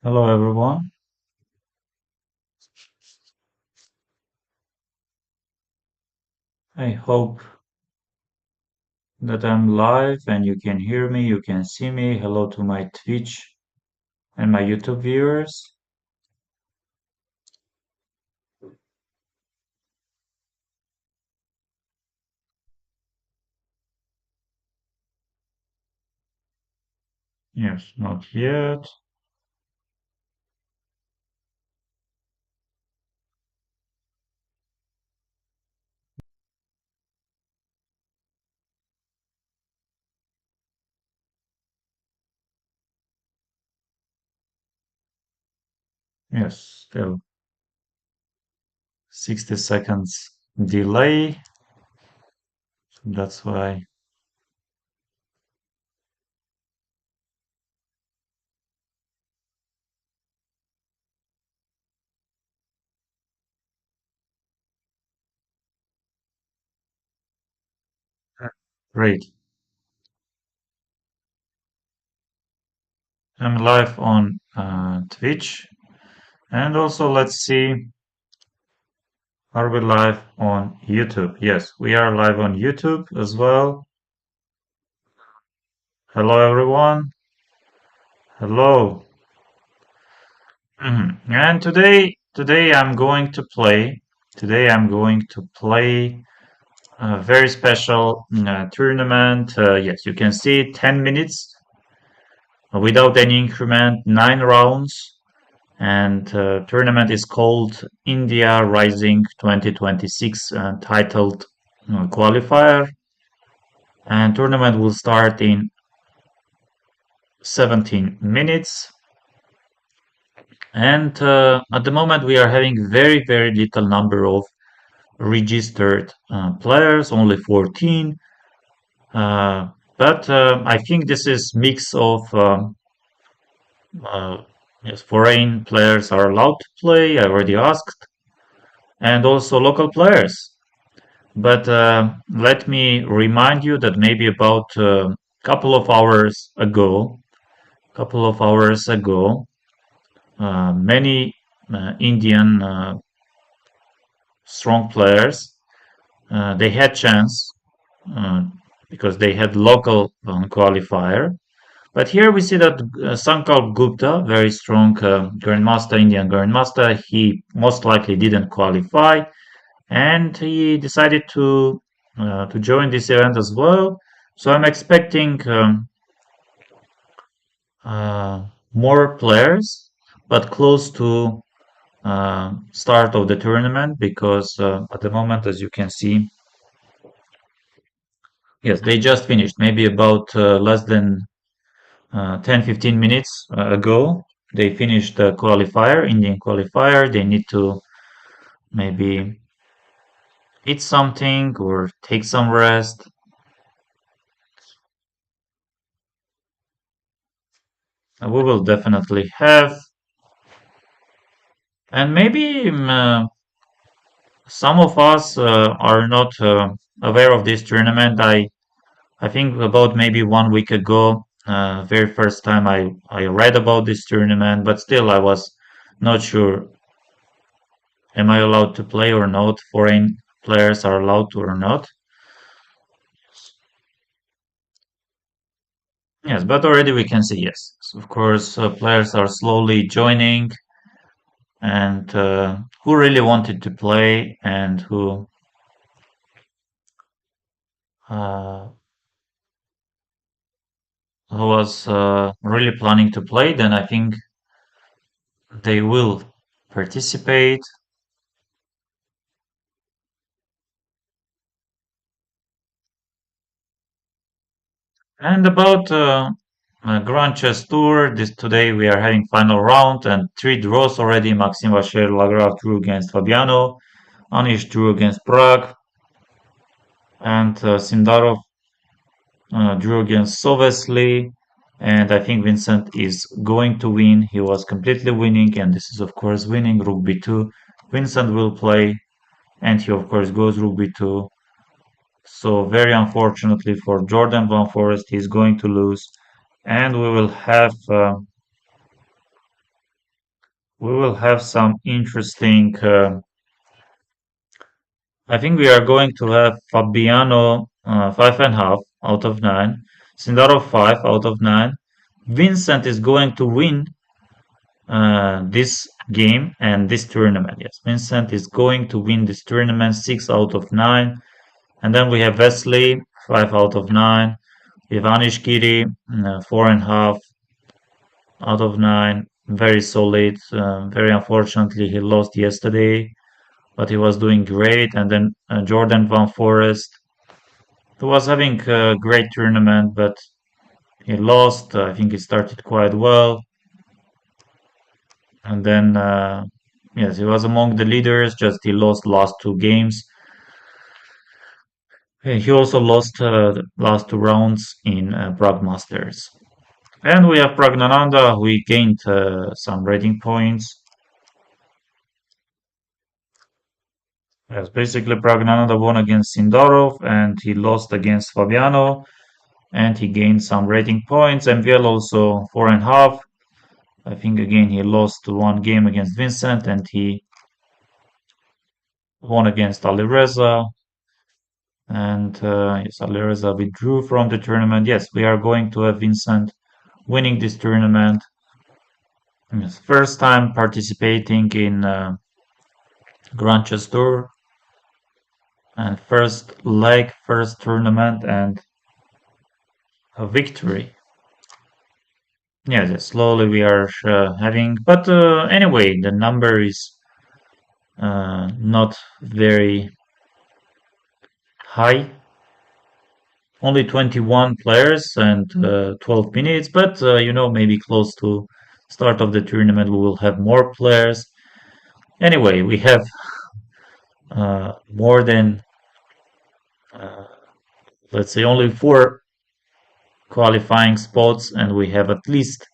Hello everyone. I hope that I'm live and you can hear me, you can see me. Hello to my Twitch and my YouTube viewers. Yes, not yet. Yes, still 60 seconds delay. That's why. Great. I'm live on Twitch. And also, let's see, are we live on YouTube? Yes, we are live on YouTube as well. Hello, everyone. Hello. And today I'm going to play. Today I'm going to play a very special tournament. Yes, you can see 10 minutes without any increment, 9 rounds, and tournament is called India Rising 2026, titled Qualifier. And tournament will start in 17 minutes. And at the moment we are having very little number of registered players, only 14. But I think this is mix of uh, yes, foreign players are allowed to play. I already asked, and also local players. But let me remind you that maybe about a couple of hours ago, many Indian strong players they had chance uh, because they had local qualifier. But here we see that Sankalp Gupta, very strong grandmaster, Indian grandmaster, he most likely didn't qualify, and he decided to join this event as well. So I'm expecting uh, more players, but close to start of the tournament because at the moment, as you can see, yes, they just finished. Maybe about less than 10-15 minutes ago, they finished the qualifier, Indian qualifier. They need to maybe eat something or take some rest. We will definitely have. And maybe some of us are not aware of this tournament. I think about maybe 1 week ago, very first time I read about this tournament, but still I was not sure, am I allowed to play or not? Foreign players are allowed to or not? Yes, but already we can see yes. So of course, players are slowly joining, and who really wanted to play and uh, who was really planning to play, then I think they will participate. And about Grand Chess Tour, this today we are having final round and 3 draws already. Maxime Vacher Lagrave drew against Fabiano, Anish drew against Prague, and Sindarov drew against Sovesley. And I think Vincent is going to win. He was completely winning, and this is of course winning Rook B2. Vincent will play, and he of course goes Rook B2. So very unfortunately for Jordan Van Forest, he's going to lose, and we will have we will have some interesting. I think we are going to have Fabiano 5.5 out of 9, Sindaro 5 out of 9. Vincent is going to win this game and this tournament. Yes, Vincent is going to win this tournament 6 out of 9. And then we have Wesley 5 out of 9. Ivanish Giri 4.5 out of 9. Very solid. Very unfortunately, he lost yesterday, but he was doing great. And then Jordan Van Forest, he was having a great tournament, but he lost. I think he started quite well. And then, yes, he was among the leaders, just he lost last two games. He also lost the last two rounds in Prague Masters. And we have Pragnananda, who he gained some rating points. Yes, basically Pragnananda won against Sindarov and he lost against Fabiano and he gained some rating points. MVL also 4.5. I think again he lost one game against Vincent and he won against Alireza. And yes, Alireza withdrew from the tournament. Yes, we are going to have Vincent winning this tournament. Yes, first time participating in Grand Chess Tour and first leg, first tournament and a victory. Yes, yes, slowly we are having, but anyway, the number is not very high. Only 21 players and 12 minutes, but maybe close to start of the tournament we will have more players. Anyway, we have more than uh, let's say only four qualifying spots, and we have at least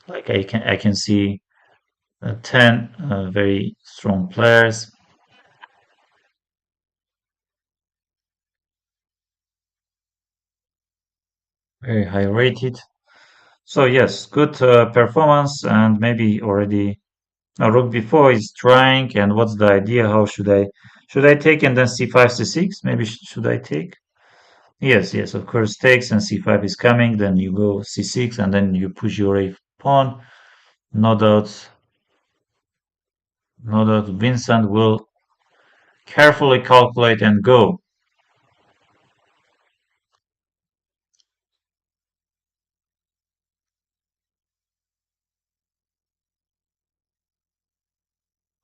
like I can see 10 very strong players. Very high rated. So yes, good performance and maybe already Rook before is trying. And what's the idea? How should I take and then c5 c6? Maybe should I take? Yes, yes, of course takes and c5 is coming. Then you go c6 and then you push your a pawn. No doubt, no doubt Vincent will carefully calculate and go.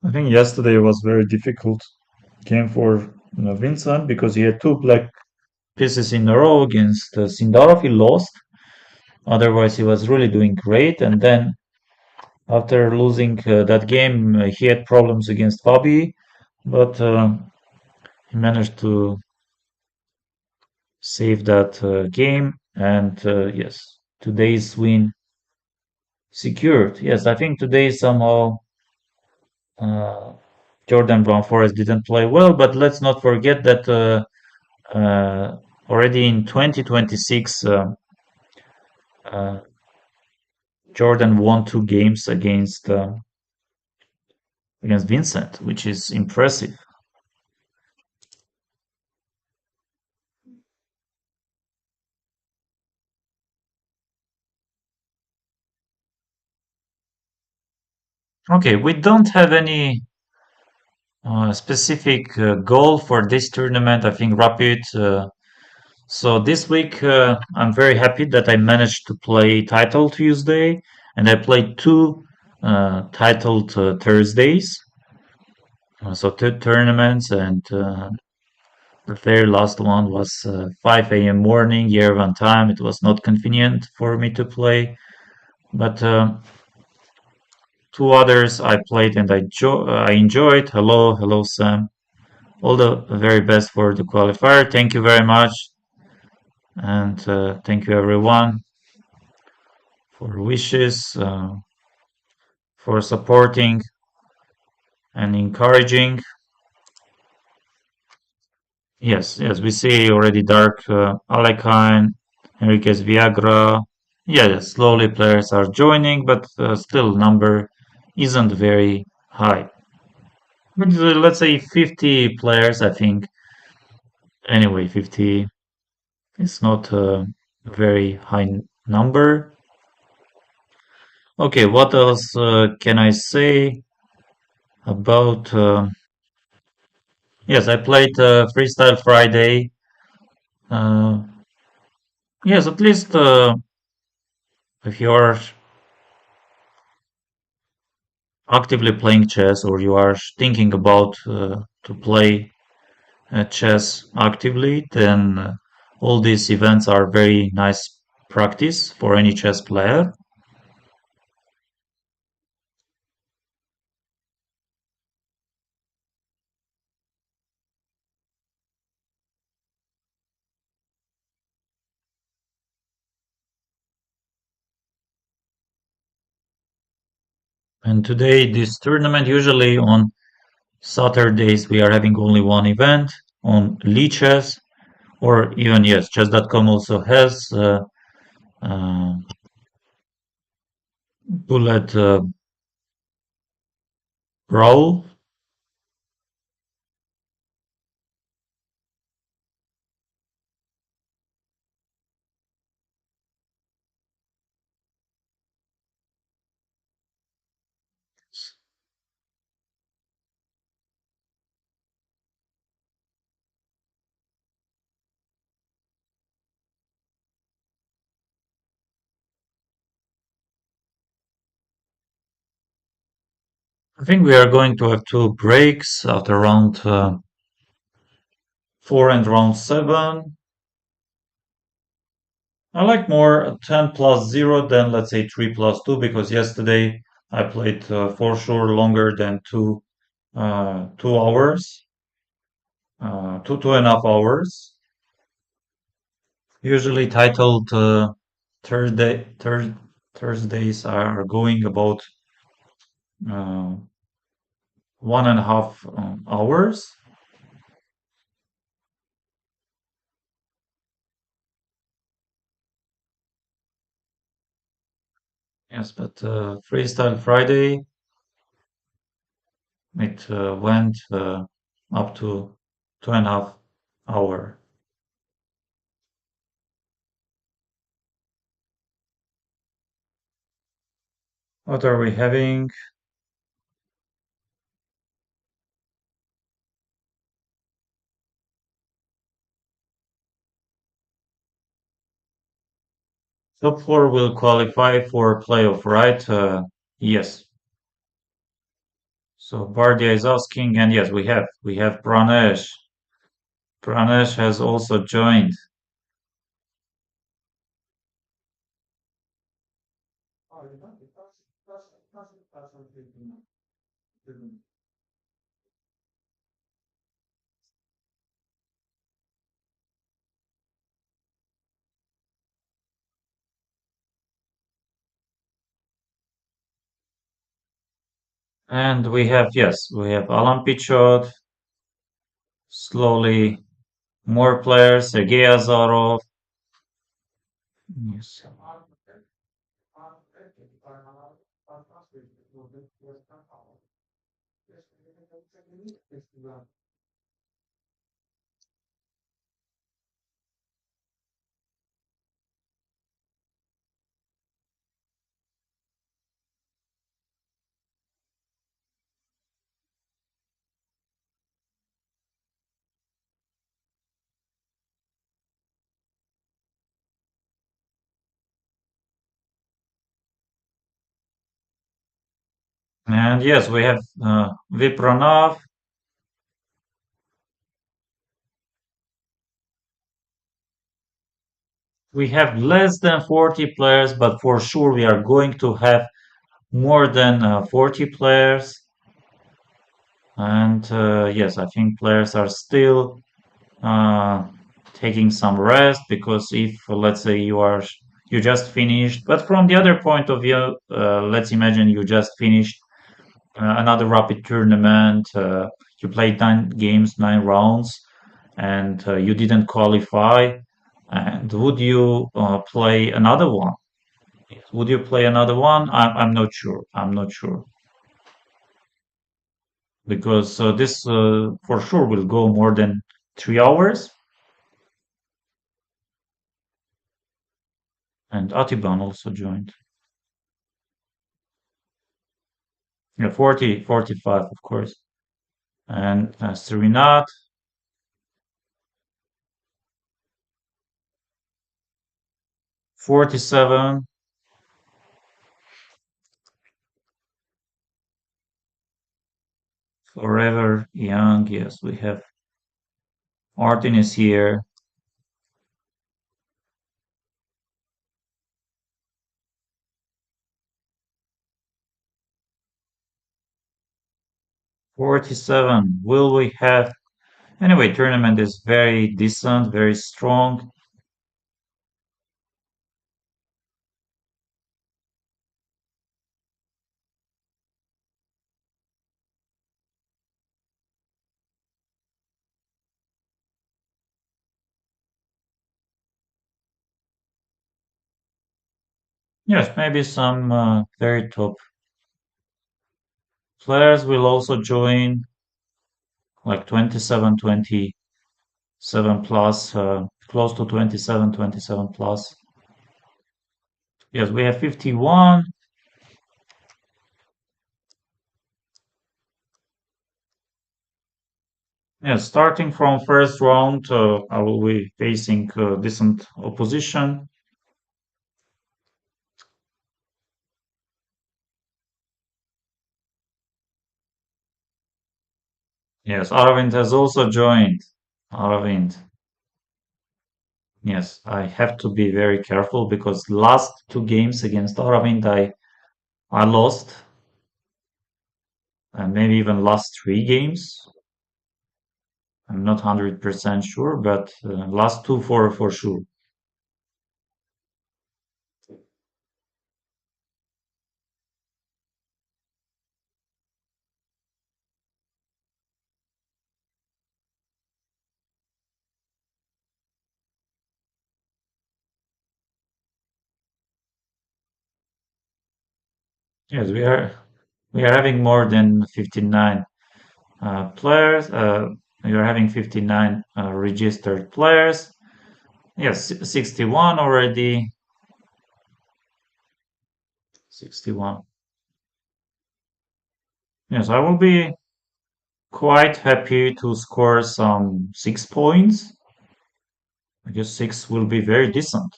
I think yesterday was very difficult game for Vincent because he had two black pieces in a row against Sindarov. He lost. Otherwise, he was really doing great. And then after losing that game, he had problems against Fabi, but he managed to save that game. And yes, today's win secured. Yes, I think today somehow uh, Jordan Brown Forest didn't play well, but let's not forget that already in 2026, uh, Jordan won two games against Vincent, which is impressive. Okay, we don't have any specific goal for this tournament. I think rapid. So this week, I'm very happy that I managed to play Title Tuesday, and I played two titled Thursdays. So two tournaments, and the very last one was 5 a.m. morning, Yerevan time. It was not convenient for me to play, but two others I played and I enjoyed. Hello, hello, Sam. All the very best for the qualifier. Thank you very much, and thank you everyone for wishes, for supporting and encouraging. Yes, yes, we see already Dark Alekine, Enriquez Viagra. Yeah, yes, slowly players are joining, but still number isn't very high. But let's say 50 players, I think. Anyway, 50 is not a very high number. Okay, what else can I say about? Yes, I played Freestyle Friday. Uh, yes, at least if you're actively playing chess or you are thinking about to play chess actively, then all these events are very nice practice for any chess player. And today, this tournament, usually on Saturdays, we are having only one event on Lichess, or even, yes, chess.com also has uh, bullet brawl. I think we are going to have two breaks after round four and round seven. I like more 10 plus 0 than let's say 3 plus 2 because yesterday I played for sure longer than 2 hours, 2.5 hours. Usually titled Thursdays are going about uh, 1.5 hours. Yes, but Freestyle Friday it went up to 2.5 hour. What are we having? Top four will qualify for playoff, right? Yes. So Bardia is asking, and yes, we have Pranesh. Pranesh has also joined, and we have Alan Pichot, slowly more players, Sergey Azarov. Yes. And yes, we have Vipranav. We have less than 40 players, but for sure we are going to have more than 40 players. And yes, I think players are still uh, taking some rest because if let's say you just finished, but from the other point of view, let's imagine you just finished another rapid tournament. You played 9 games, 9 rounds, and you didn't qualify. And would you play another one? Would you play another one? I'm not sure. I'm not sure. because this for sure will go more than 3 hours. And Atiban also joined. Yeah, 40, 45, of course. And Serinat, 47, Forever Young. Yes, we have Martin is here. 47. Will we have? Anyway, tournament is very decent, very strong. Yes, maybe some very top players will also join, like 27, 27 plus, close to 27, 27 plus. Yes, we have 51. Yes, starting from first round, I will be facing decent opposition. Yes, Aravind has also joined. Aravind. Yes, I have to be very careful because last two games against Aravind, I lost, and maybe even last three games. I'm not 100% sure, but last two for sure. Yes, we are having more than 59 players. We are having 59 registered players. Yes, 61 already. 61. Yes, I will be quite happy to score some 6 points. I guess six will be very decent.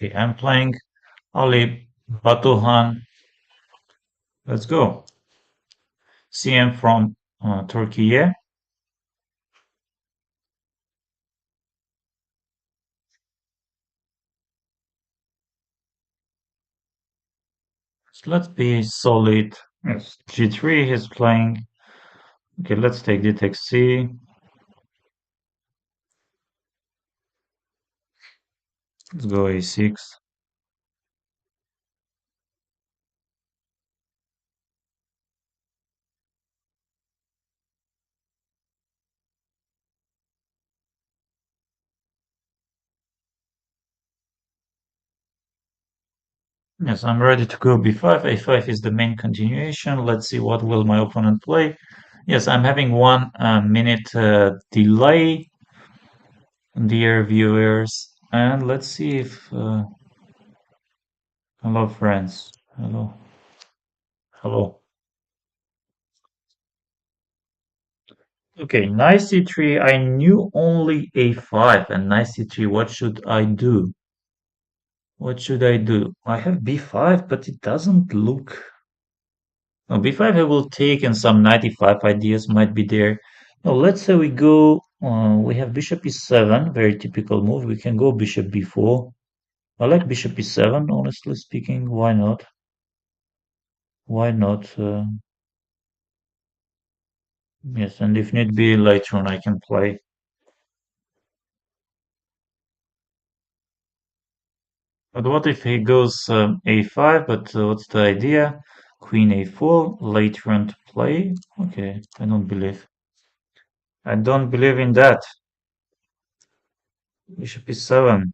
Okay, I'm playing Ali Batuhan. Let's go. CM from Turkey. Yeah. So let's be solid. Yes. G3 he's playing. Okay, let's take the takes C. Let's go A6. Yes, I'm ready to go B5. A5 is the main continuation. Let's see what will my opponent play. Yes, I'm having 1 minute delay, dear viewers. And let's see if. Hello, friends. Hello. Hello. Okay, knight c3. I knew only a5 and knight c3. What should I do? What should I do? I have b5, but it doesn't look. No, b5 I will take, and some 95 ideas might be there. No, let's say we go. We have bishop e7, very typical move. We can go bishop b4. I like bishop e7, honestly speaking. Why not? Why not? Yes, and if need be, later on I can play. But what if he goes a5? But what's the idea? Queen a4, later on to play. Okay, I don't believe. I don't believe in that. Bishop e7.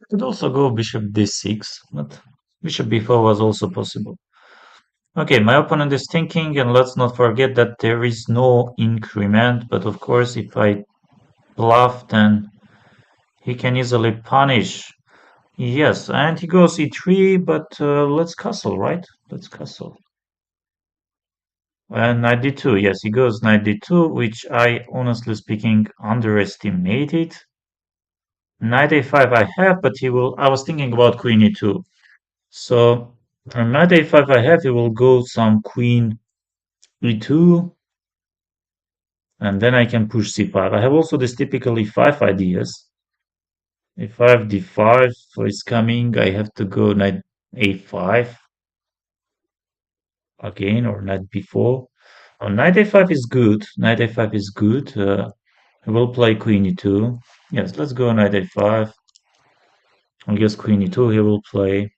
Could also go bishop d6, but bishop b4 was also possible. Okay, my opponent is thinking, and let's not forget that there is no increment, but of course, if I bluff, then he can easily punish. Yes, and he goes e3, but let's castle, right? Let's castle. And knight d2, yes, he goes knight d2, which I, honestly speaking, underestimated. Knight a5 I have, but he will. I was thinking about queen e2. So, knight a5 I have, he will go some queen e2, and then I can push c5. I have also this typical e5 ideas. A5, d5 is coming. I have to go knight a5 again, or knight b4. Oh, knight a5 is good. Knight a5 is good. I will play queen e2. Yes, let's go knight a5. I guess queen e2 he will play.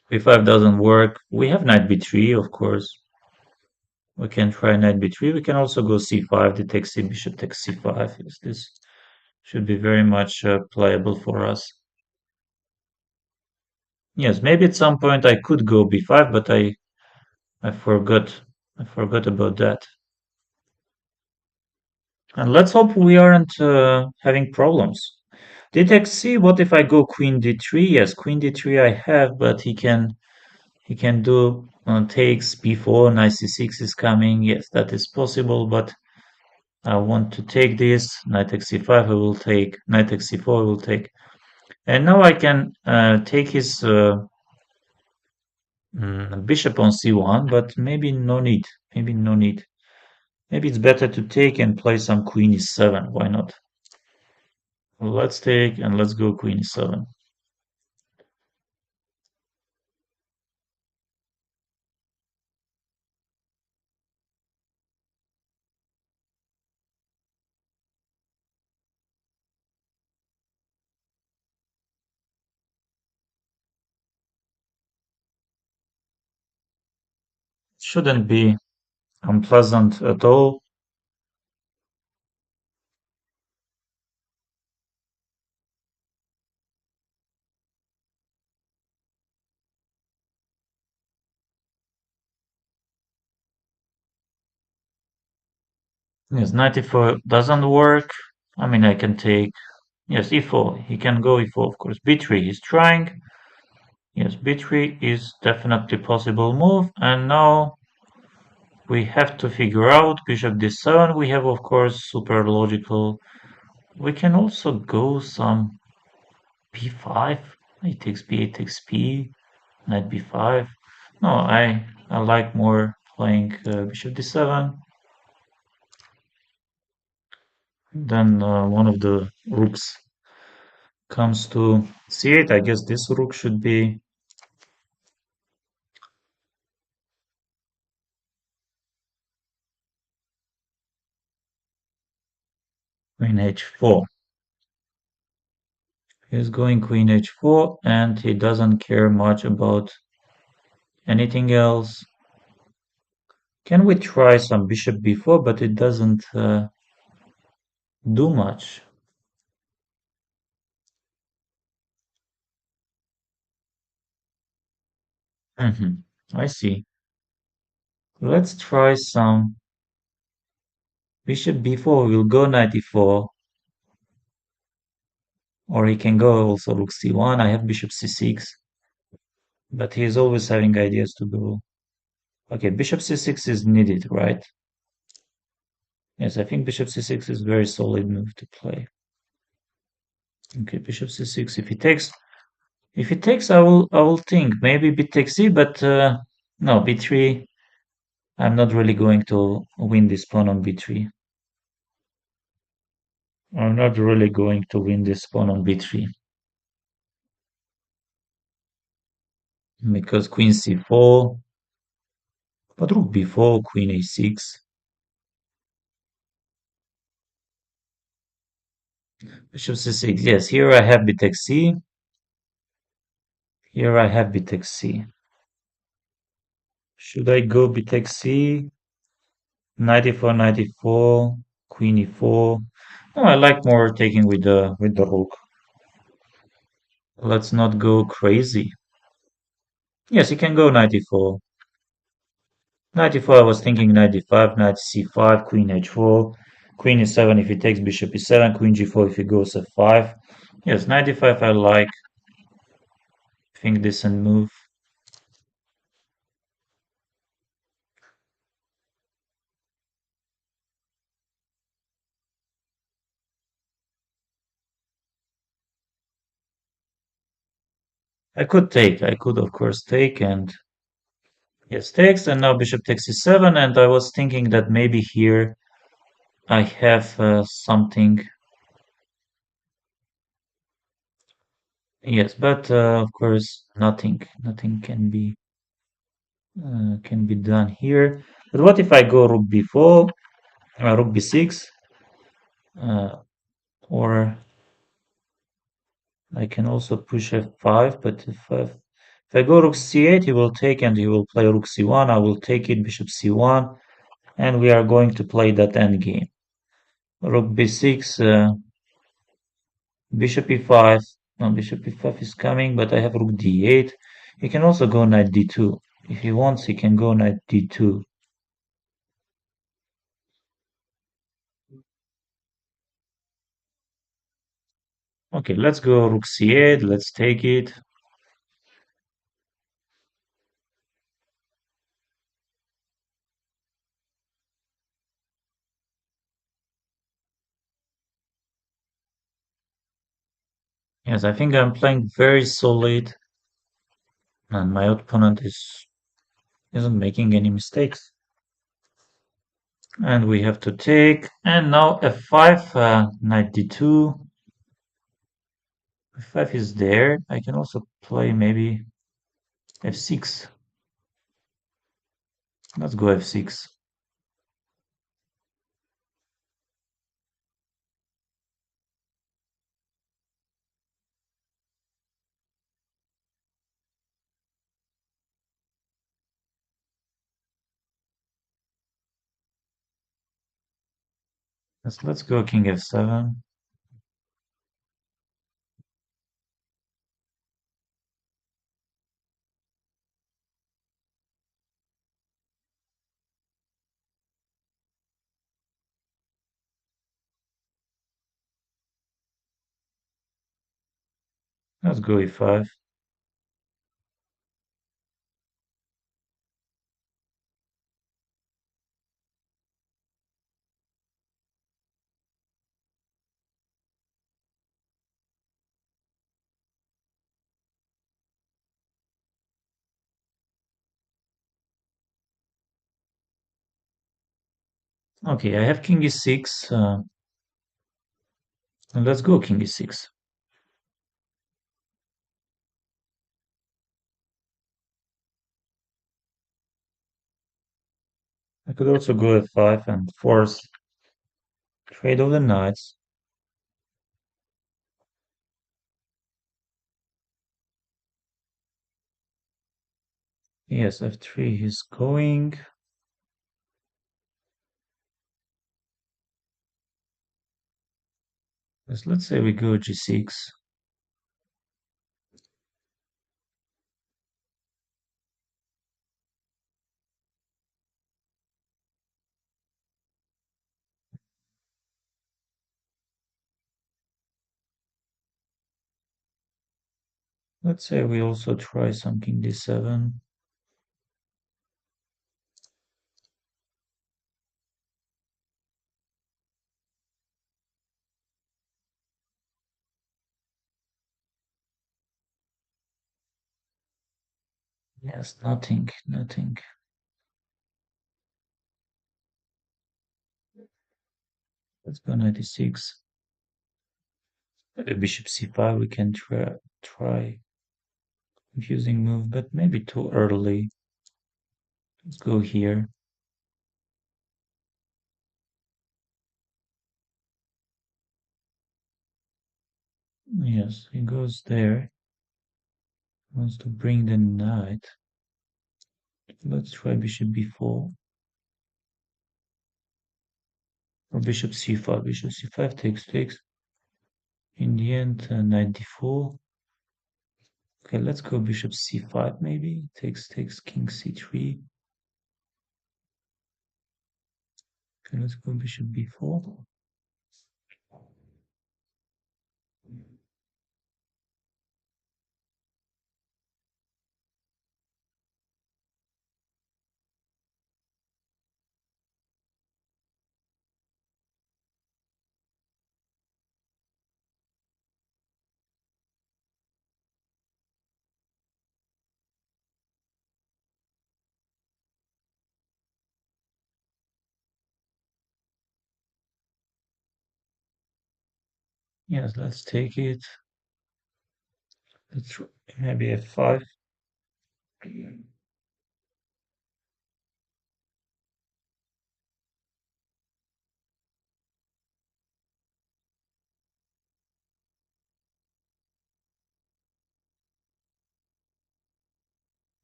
b5 doesn't work. We have knight b3, of course. We can try knight b3. We can also go c5. The takes c, bishop takes c5. Yes, this should be very much playable for us. Yes, maybe at some point I could go b5, but I forgot. I forgot about that. And let's hope we aren't having problems. D takes c. What if I go queen d3? Yes, queen d3 I have, but he can do takes b4. Knight c6 is coming. Yes, that is possible, but I want to take this. Knight takes c5. I will take. Knight takes c4. I will take. And now I can take his bishop on c1, but maybe no need. Maybe no need. Maybe it's better to take and play some queen e7. Why not? Let's take and let's go queen e7. Shouldn't be unpleasant at all. Yes, knight e4 doesn't work. I mean, I can take. Yes, e4. He can go e4, of course. b3 he's trying. Yes, b3 is definitely possible move. And now we have to figure out bishop d7. We have, of course, super logical. We can also go some b5. Knight takes b8 takes p. Knight b5. No, I like more playing bishop d7. Then one of the rooks comes to c8. I guess this rook should be queen h4. He's going queen h4 and he doesn't care much about anything else. Can we try some bishop b4, but it doesn't do much. I see. Let's try some bishop b4. We'll go knight e4, or he can go also rook c1. I have bishop c6, but he is always having ideas to go. Okay, bishop c6 is needed, right? Yes, I think bishop c6 is very solid move to play. Okay, bishop c6. If he takes, I will think maybe b takes c, but no, b3. I'm not really going to win this pawn on b3. I'm not really going to win this pawn on b3 because queen c4, but rook b4, queen a6, bishop c6. Yes, here I have b takes c. Here I have b takes c. Should I go b takes c? Knight e4, knight e4, queen e4. No, I like more taking with the rook. Let's not go crazy. Yes, you can go knight e4. Knight e4, I was thinking knight d5, knight c5, queen h4, queen e7 if he takes bishop e7, queen g4 if he goes f5. Yes, knight d5 I like. I think decent move. I could of course take and yes, takes and now bishop takes e7 and I was thinking that maybe here I have something. Yes, but of course nothing can be done here. But what if I go rook b4, rook b6, uh, or I can also push f5, but if I go rook c8, he will take and he will play rook c1. I will take it, bishop c1, and we are going to play that endgame. Rook b6, bishop e5. No, bishop e5 is coming, but I have rook d8. He can also go knight d2. If he wants, he can go knight d2. Okay, let's go rook c8. Let's take it. Yes, I think I'm playing very solid, and my opponent isn't making any mistakes. And we have to take. And now f5, knight d2. F5 is there. I can also play maybe f6. Let's go f6. Let's go king f7. Let's go e5. Okay, I have king e6. And let's go king e6. I could also go f5 and force trade of the knights. Yes, f3 is going. Yes, let's say we go g6. Let's say we also try some king d7. Yes, nothing, nothing. Let's go knight e6. Bishop c5, we can try confusing move, but maybe too early. Let's go here. Yes, he goes there. Wants to bring the knight. Let's try bishop b4 or bishop c5. Bishop c5 takes. In the end, knight d4. Okay, let's go bishop c5 maybe. Takes king c3. Okay, let's go bishop b4. Yes, let's take it. Let's maybe f5.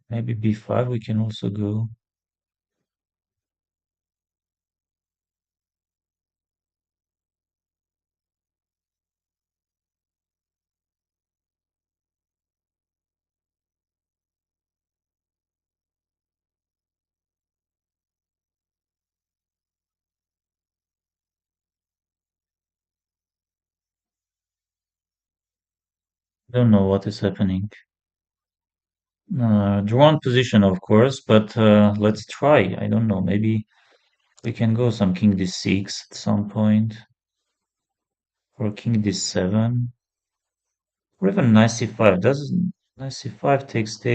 Maybe b5 we can also go. Don't know what is happening. Drawn position, of course, but let's try. I don't know. Maybe we can go some king d6 at some point, or king d7, or even knight c5. Doesn't knight c5 takes.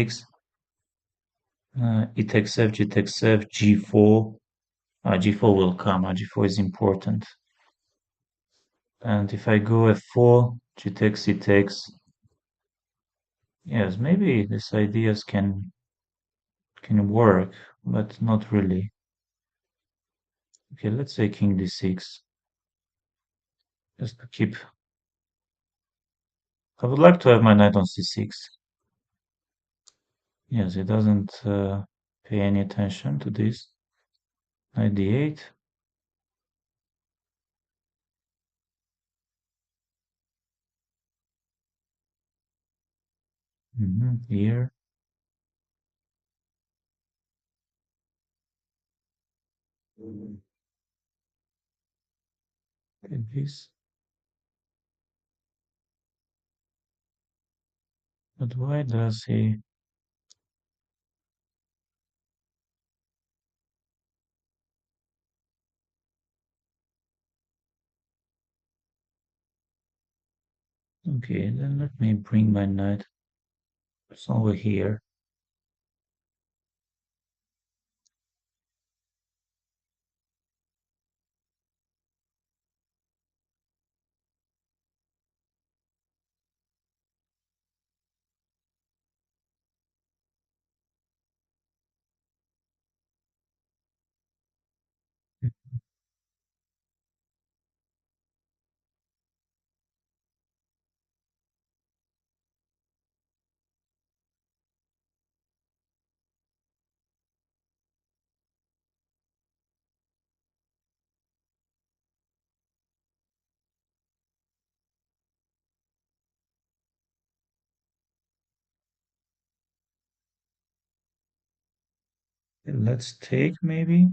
E takes f, g takes f, g4. G4 will come. G4 is important. And if I go f4, g takes, c takes. Yes, maybe these ideas can work, but not really. Okay, let's say king d6, just to keep. I would like to have my knight on c6. Yes, he doesn't pay any attention to this. Knight d8. Here, like this. But why does he? Okay, then let me bring my knight somewhere here. Let's take maybe.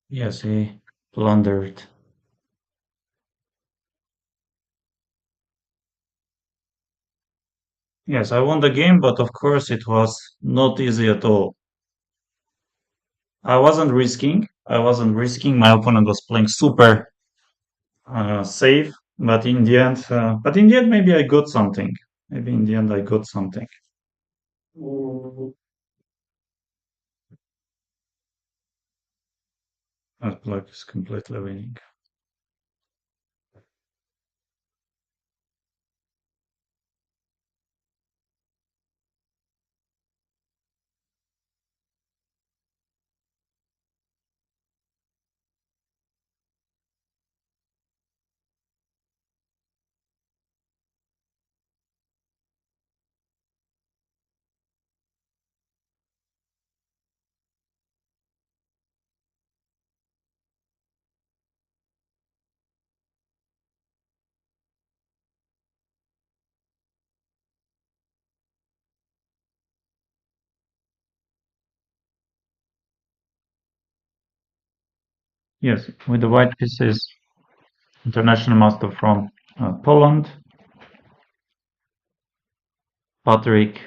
Yes, he plundered. Yes, I won the game, but of course it was not easy at all. I wasn't risking. My opponent was playing super safe, but in the end, maybe I got something. Maybe in the end, I got something. That black is completely winning. Yes, with the white pieces, international master from Poland, Patrick.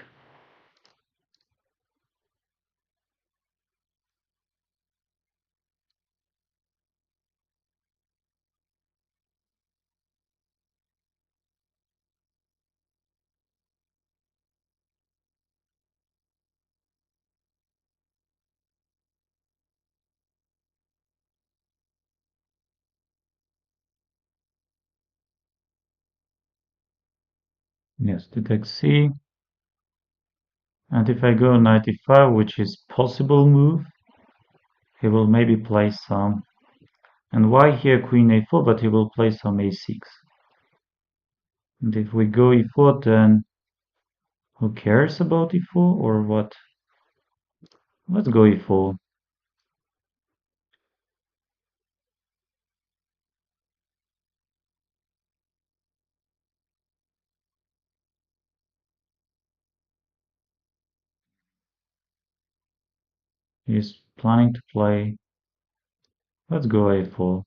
Yes, to take C. And if I go knight e5, which is possible move, he will maybe play some. And why here queen a4, but he will play some a6. And if we go e4, then who cares about e4 or what? Let's go e4. He's planning to play. Let's go a4.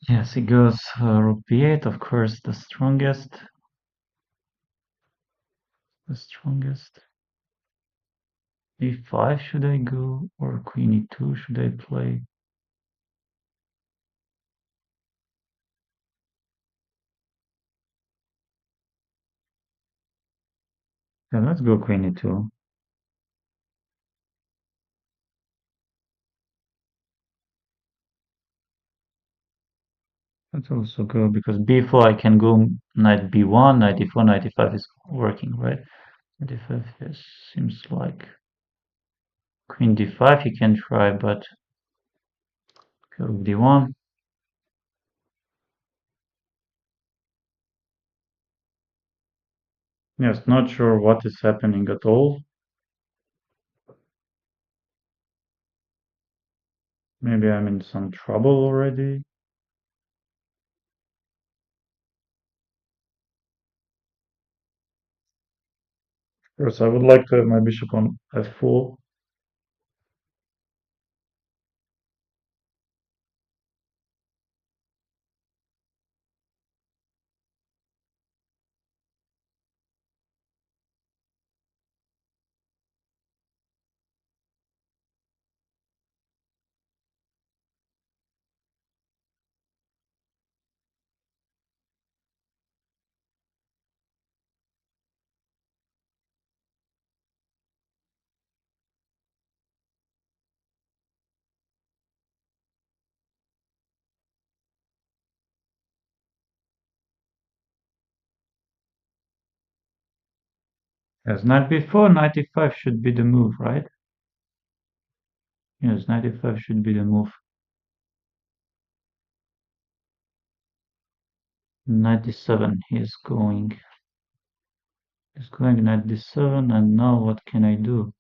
Yes, he goes rook b8, of course, the strongest. The strongest. e5 should I go, or queen e2 should I play? Yeah, let's go queen e2. Let's also go, because b4 I can go knight b1, knight e4, knight e5 is working, right? Knight e5, yes, seems like queen d5 you can try, but rook d1. Yes, not sure what is happening at all. Maybe I'm in some trouble already. First, I would like to have my bishop on f4. Yes, knight b4, knight e5 should be the move, right? Yes, knight e5 should be the move. Knight d7, he's going knight d7, and now what can I do?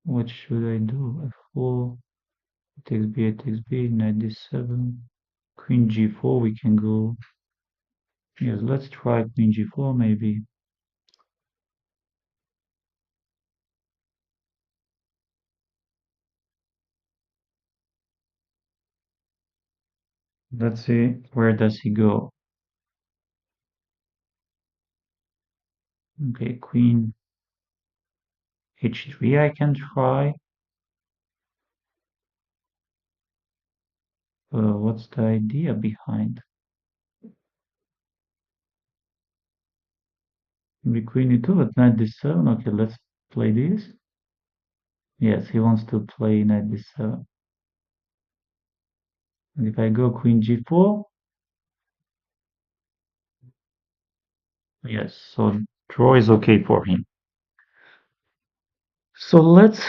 What should I do? f4, takes b8, takes b, knight d7, queen g4, we can go. Yes, let's try queen g4 maybe. Let's see, where does he go? Okay, queen h3 I can try. What's the idea behind? Maybe queen e2, but knight d7. Okay, let's play this. Yes, he wants to play knight d7. And if I go queen g4, yes, so draw is okay for him. So let's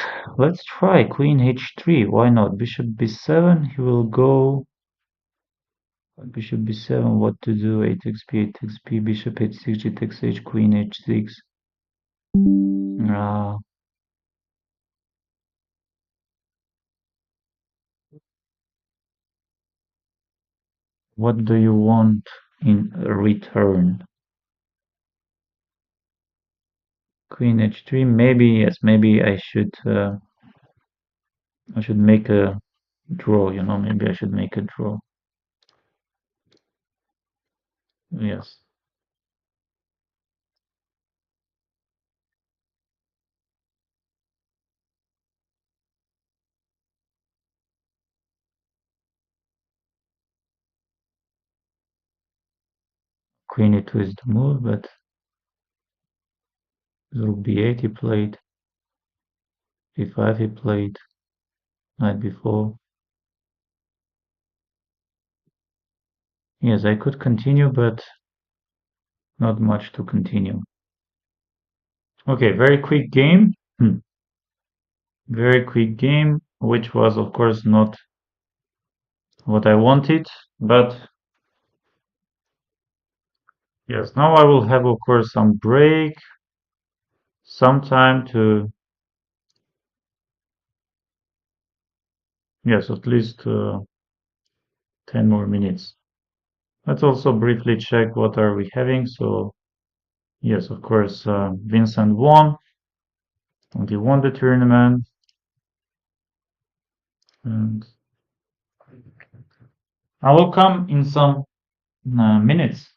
try queen h3. Why not? Bishop b7. He will go bishop b7. What to do? A takes b, a takes b. Bishop h6, g takes h. Queen h6. Uh, what do you want in return? Queen h3. Maybe yes. Maybe I should make a draw. Maybe I should make a draw. Yes. Queen e2 is the move, but rook b8 he played, b5 he played, knight b4. Yes, I could continue, but not much to continue. Okay, very quick game. Very quick game, which was of course not what I wanted, but yes, now I will have of course some break, some time to, yes, at least 10 more minutes. Let's also briefly check what are we having. So yes, of course, Vincent won, and he won the tournament. And I will come in some minutes.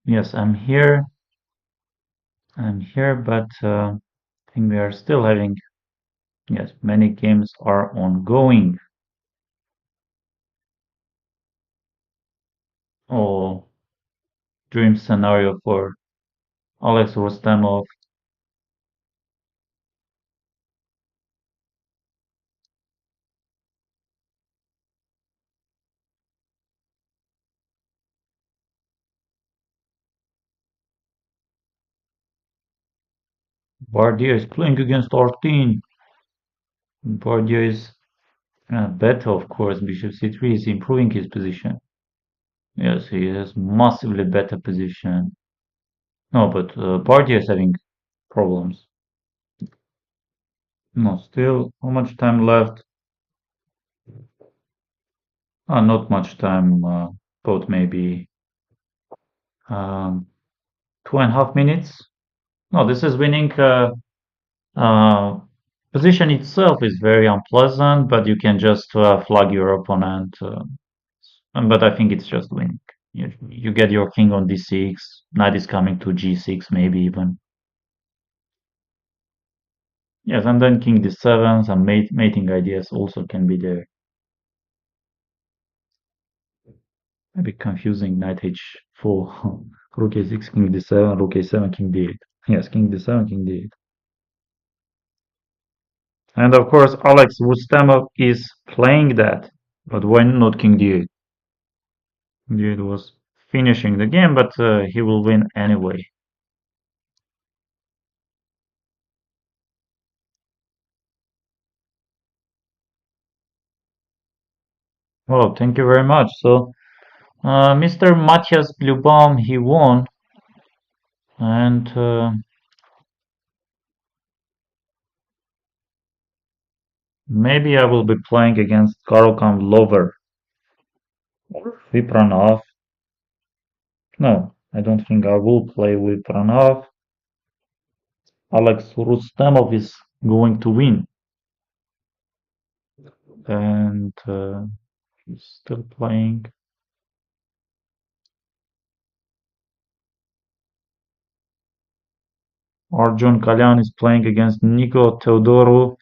Yes, I'm here. I'm here, but I think we are still having, yes, many games are ongoing. Oh, dream scenario for Alex Rostamov. Bardia is playing against Artin. Bardia is better, of course. Bishop c3 is improving his position. Yes, he has massively better position. No, but Bardia is having problems. No, still, how much time left? Not much time. About maybe um, 2.5 minutes. No, this is winning. Uh, Position itself is very unpleasant, but you can just flag your opponent. But I think it's just winning. You get your king on d6. Knight is coming to g6, maybe even. Yes, and then king d7. Some mating ideas also can be there. A bit confusing. Knight h4, rook a6, king d7, rook a7, king d8. Yes, king d7, king d8. And of course, Alex Rustamov is playing that. But why not king d8? D8 was finishing the game, but he will win anyway. Well, thank you very much. So, Mr. Matthias Blubaum, he won, and maybe I will be playing against Karolkan Lover or Vipranov. No, I don't think I will play Vipranov. Alex Rustamov is going to win, and he's still playing. Arjun Kalyan is playing against Nico Teodoru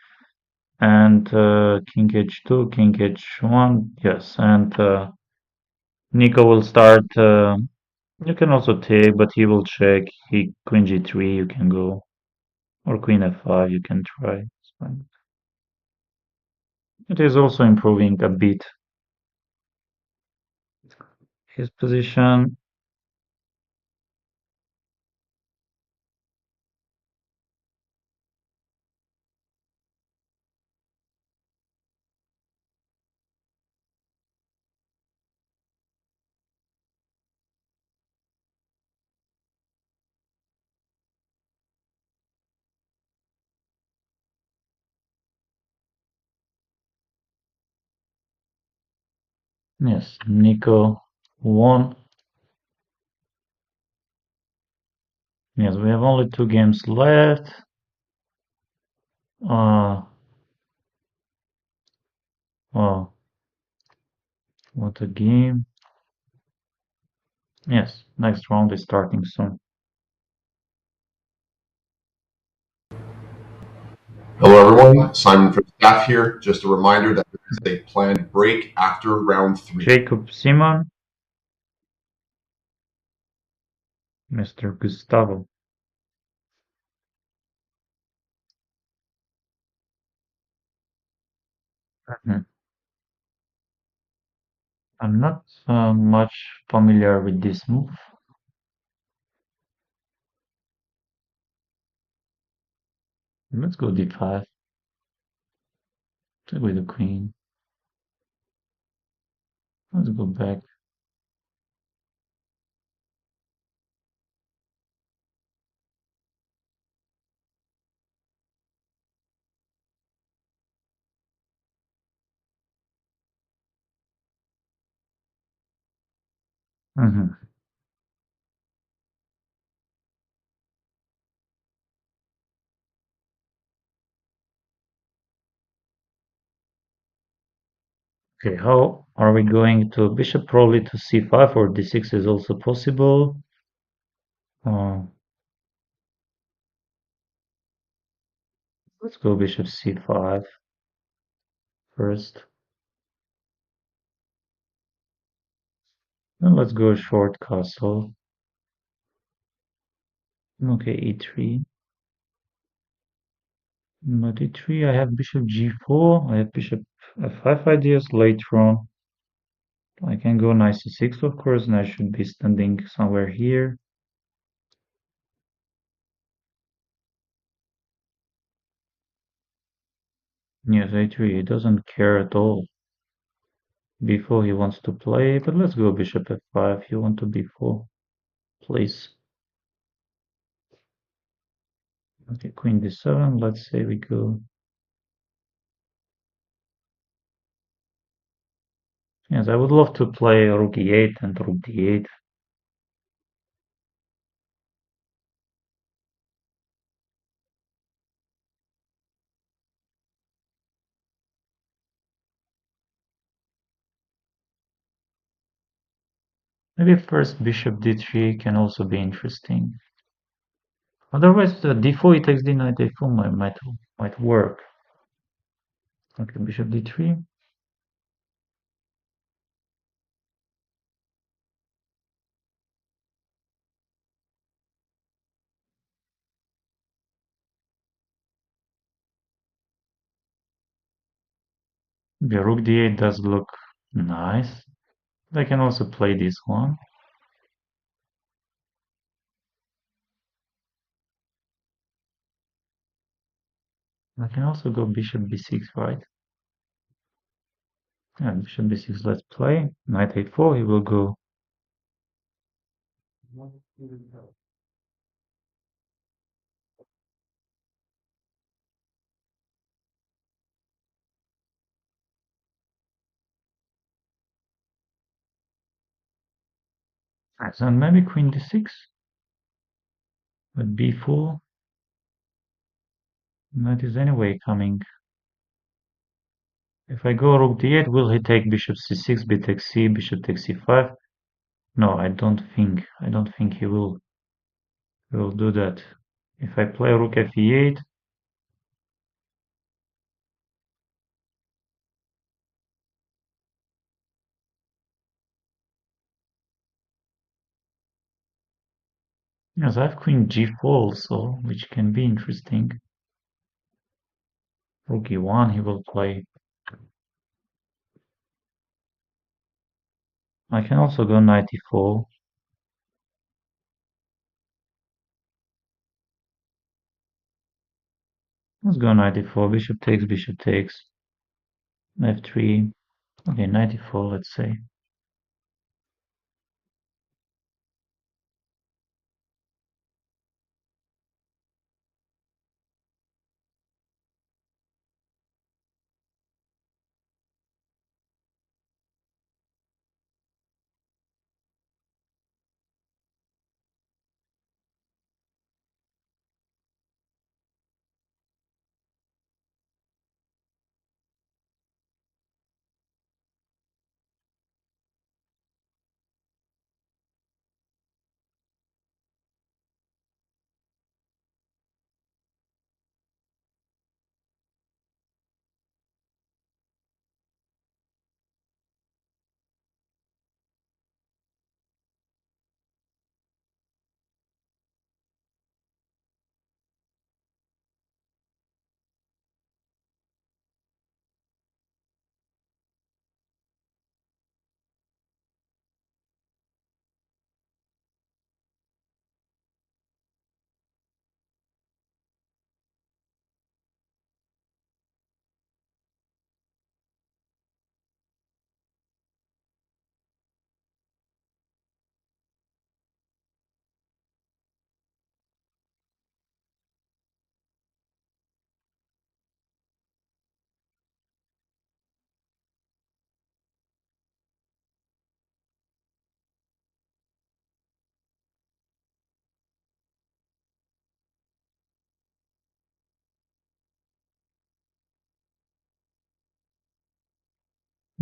and king h2, king h1. Yes, and Nico will start. You can also take, but he will check. He queen g3. You can go, or queen f5. You can try. It's fine. It is also improving a bit his position. Yes, Nico won. Yes, we have only two games left. Uh, oh, what a game! Yes, next round is starting soon. Hello, everyone. Simon from staff here. Just a reminder that there is a planned break after round 3. Jacob Simon, Mr. Gustavo. Mhm. I'm not much familiar with this move. Let's go d5. Take with the queen. Let's go back. Mhm. Okay, how are we going to bishop probably to c5 or d6 is also possible. Uh, let's go bishop c5 first. Then let's go short castle. Okay, e3. But e3, I have bishop g4. I have bishop f5 ideas later on. I can go knight c6, of course, and I should be standing somewhere here. Yes, a3, he doesn't care at all. b4 he wants to play, but let's go bishop f5. You want to b4, please. Okay, queen d7. Let's say we go. Yes, I would love to play rook e8 and rook d8. Maybe first bishop d3 can also be interesting. Otherwise, d4 he takes d knight a4 might work. Okay, bishop d3. The rook d8 does look nice. I can also play this one. I can also go bishop b6, right? Yeah, bishop b6, let's play. Knight a4, he will go. So maybe queen d6, but b4, knight is anyway coming. If I go rook d8, will he take bishop c6, b takes c, bishop takes c5? No, I don't think. I don't think he will do that. If I play rook f8, yes, I have queen g4 also, which can be interesting. Rook e1 he will play. I can also go knight e4. Let's go knight e4, bishop takes, f3. Okay, knight e4, let's say.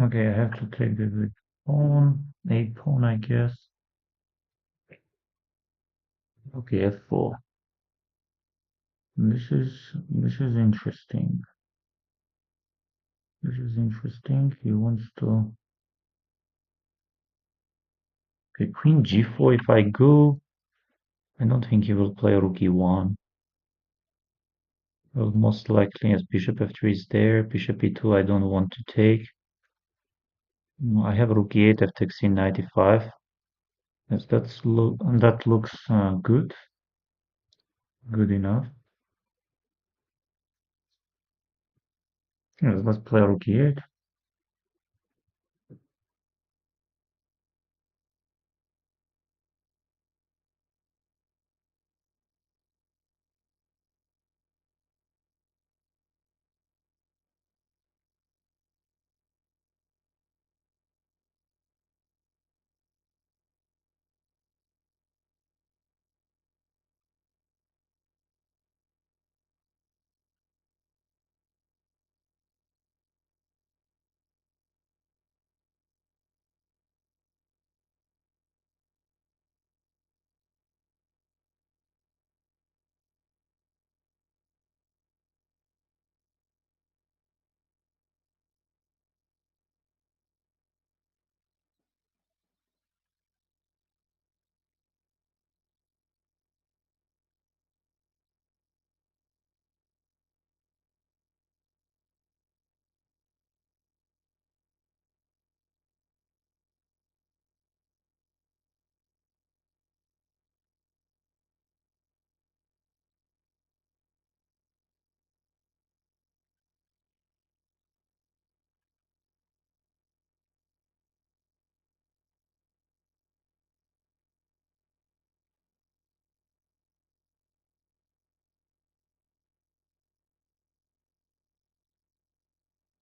Okay, I have to take the pawn, a pawn, I guess. Okay, f4. This is interesting. This is interesting. He wants to. Okay, queen g4. If I go, I don't think he will play rook e1. Well, most likely, as bishop f3 is there. Bishop e2. I don't want to take. I have rook e8, f takes c knight e5. Yes, that looks good. Good enough. Yes, let's play rook e8.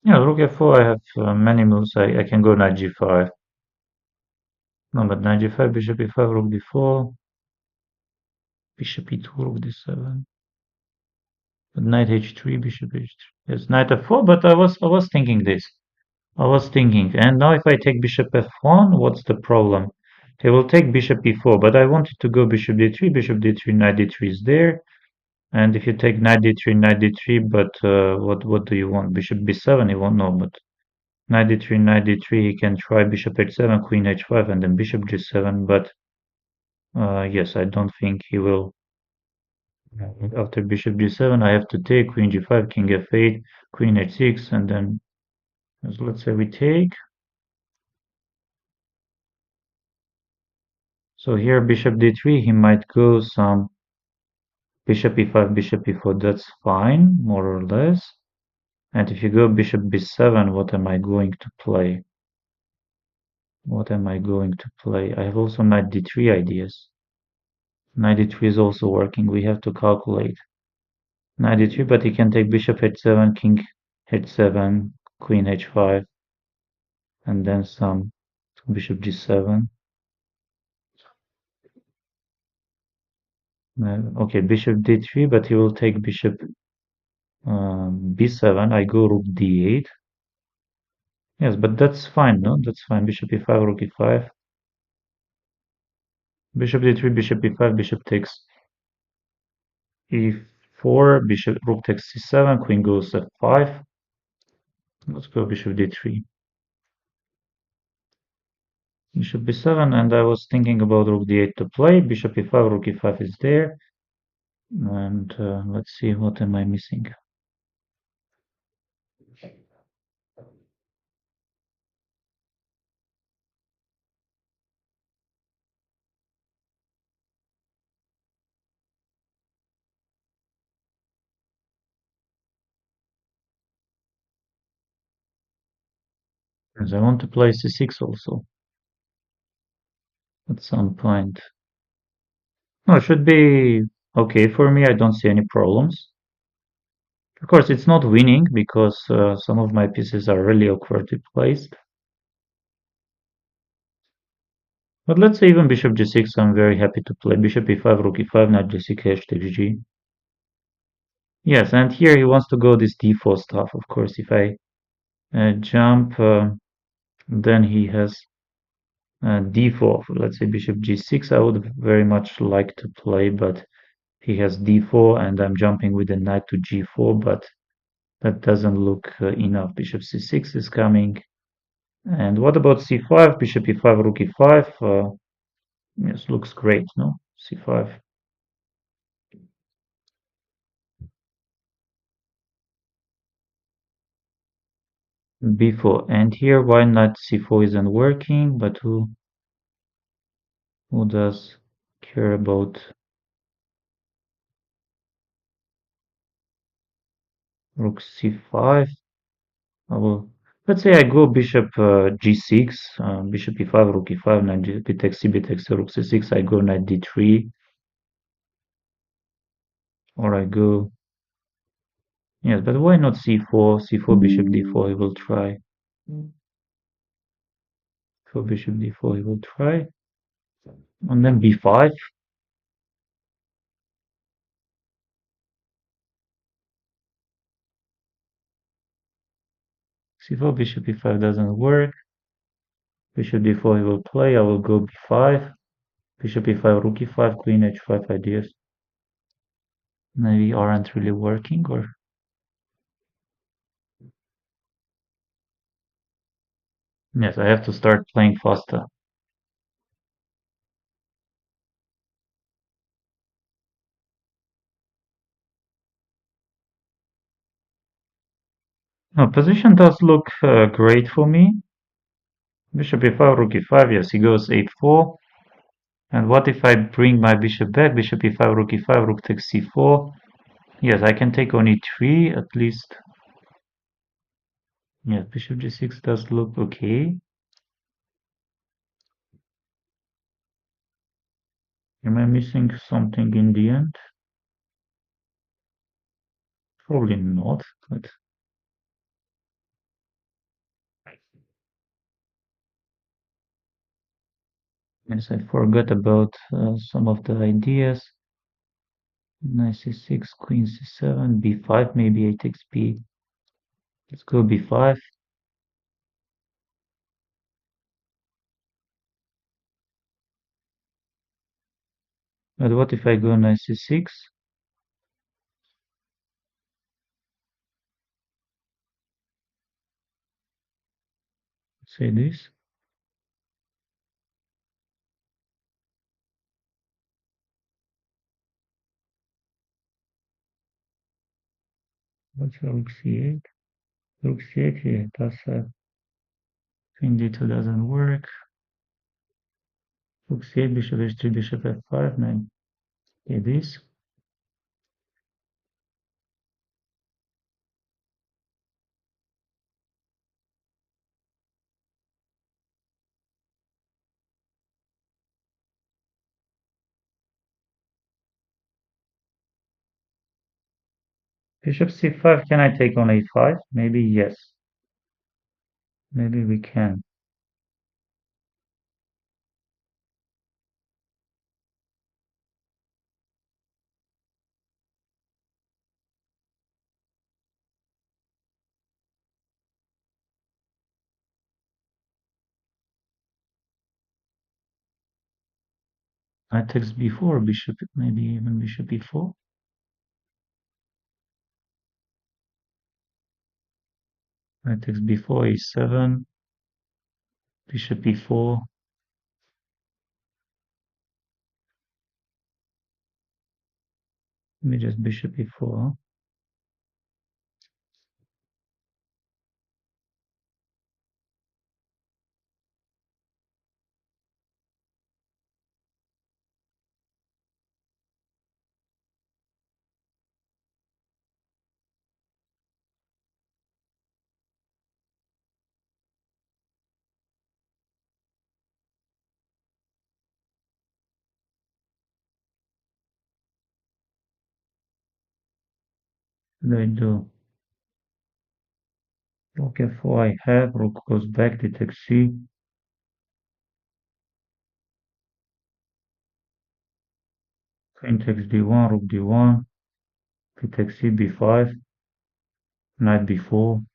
Yeah, rook f4. I have many moves. I can go knight g5. No, but knight g5, bishop e5, rook d4, bishop e2, rook d7. But knight h3, bishop h3. Yes, knight f4. But I was thinking this. I was thinking, and now if I take bishop f1, what's the problem? He will take bishop e4, but I wanted to go bishop d3, knight d3 is there. And if you take knight d3, but what do you want? Bishop b7, he won't know, but knight d3, he can try bishop h7, queen h5, and then bishop g7, but yes, I don't think he will. After bishop g7, I have to take queen g5, king f8, queen h6, and then let's say we take. So here bishop d3, he might go some bishop e5, bishop e4, that's fine, more or less. And if you go bishop b7, what am I going to play? What am I going to play? I have also knight d3 ideas. Knight d3 is also working. We have to calculate. Knight d3, but he can take bishop h7, king h7, queen h5, and then some bishop g7. Okay, bishop d3, but he will take bishop b7. I go rook d8. Yes, but that's fine, no? That's fine. Bishop e5, rook e5. Bishop d3, bishop e5, bishop takes e4, bishop rook takes c7, queen goes f5. Let's go bishop d3. Bishop b7, and I was thinking about rook d8 to play. Bishop e5, rook e5 is there. And let's see, what am I missing? Because I want to play c6 also at some point. No, it should be okay for me. I don't see any problems. Of course, it's not winning because some of my pieces are really awkwardly placed. But let's say even bishop g6, I'm very happy to play. Bishop e5, rook e5, knight g6, h takes g. Yes, and here he wants to go this d4 stuff. Of course, if I jump, then he has d4. Let's say bishop g6. I would very much like to play, but he has d4, and I'm jumping with the knight to g4, but that doesn't look enough. Bishop c6 is coming. And what about c5? Bishop e5, rook e5. Yes, looks great, no? c5. b4. And here, why not c4 isn't working, but who does care about rook c5? I will, let's say I go bishop g6, bishop e5, rook e5, knight b takes c, b takes rook c6. I go knight d3, or I go, yes, but why not c4? c4, bishop d4, he will try. For bishop d4, he will try. And then b5. c4, bishop e5 doesn't work. Bishop d4, he will play. I will go b5. Bishop e5, rook e5, queen h5 ideas. Maybe aren't really working, or yes, I have to start playing faster. No, position does look great for me. Bishop e5, rook e5, yes, he goes h4. And what if I bring my bishop back? Bishop e5, rook e5, rook takes c4. Yes, I can take on e3 at least. Yes, bishop g6 does look okay. Am I missing something in the end? Probably not, but yes, I forgot about some of the ideas. Knight c6, queen c7, b5, maybe I takes b. Let's go b5. But what if I go knight c6? Say this. What's rook c8? Rook c8 here. That's queen d2 doesn't work. Rook c8, bishop h3, bishop f5, knight. Okay, this. Bishop c5, can I take on a5? Maybe yes. Maybe we can. Knight takes b4, bishop, maybe even bishop e4. Knight takes b4, e7, bishop e4. Let me just bishop e4. What do I do? Rook f4 I have, rook goes back, d takes c. Queen takes d1, rook d1, d takes c, b5, knight b4.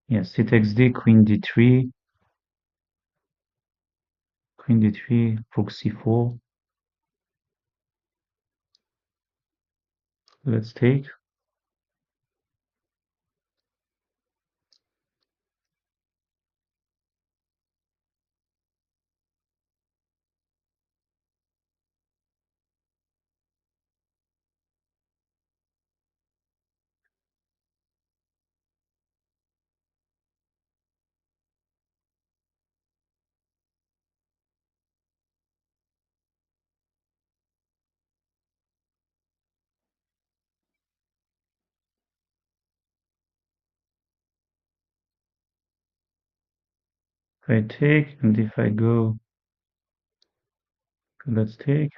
Yes, c takes d, queen d3, rook c4. Let's take. If I take, and if I go, let's take.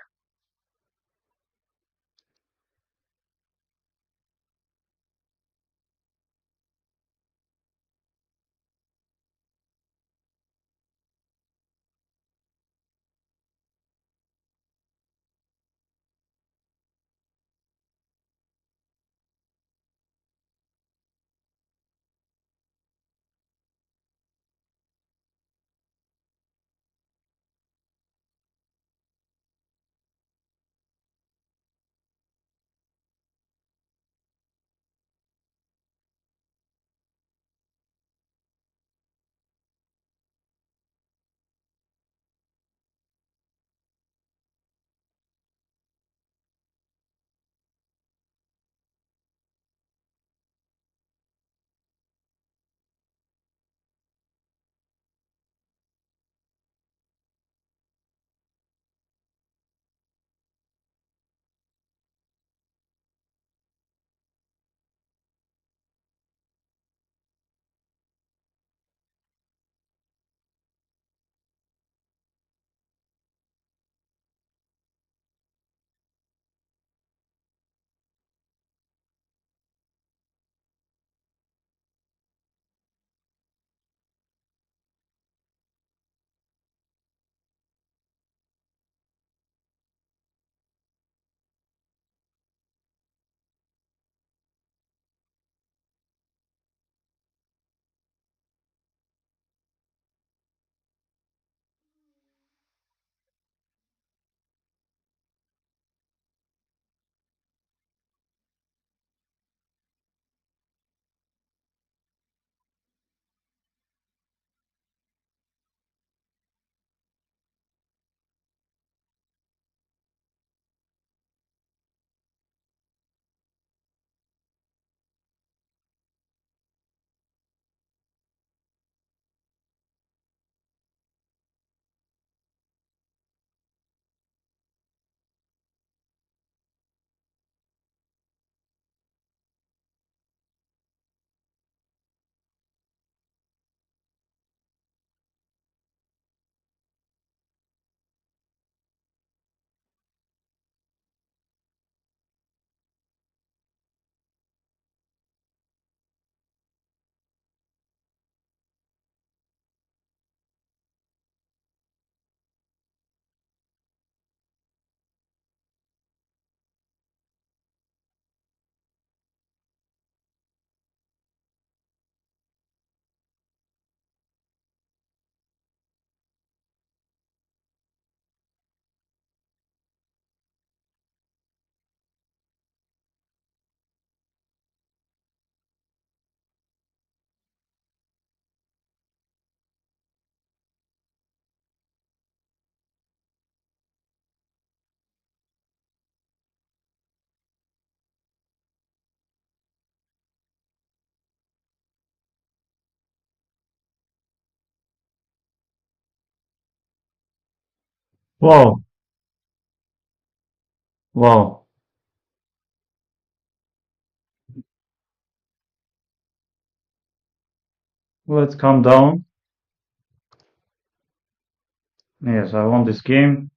Wow, wow. Let's calm down. Yes, I won this game.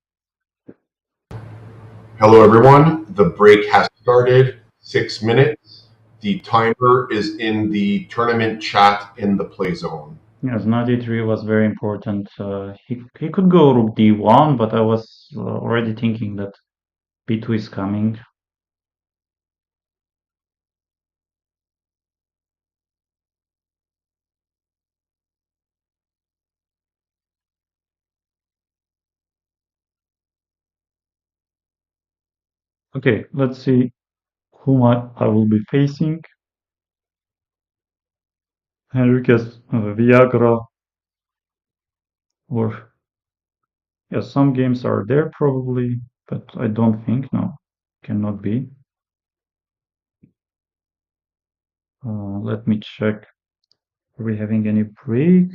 Hello, everyone. The break has started. 6 minutes. The timer is in the tournament chat in the play zone. Yes, knight e3 was very important. He could go rook d1, but I was already thinking that b2 is coming. Okay, let's see whom I will be facing. Henriquez Viagra, or yeah, some games are there probably, but I don't think, no, cannot be. Let me check. Are we having any break?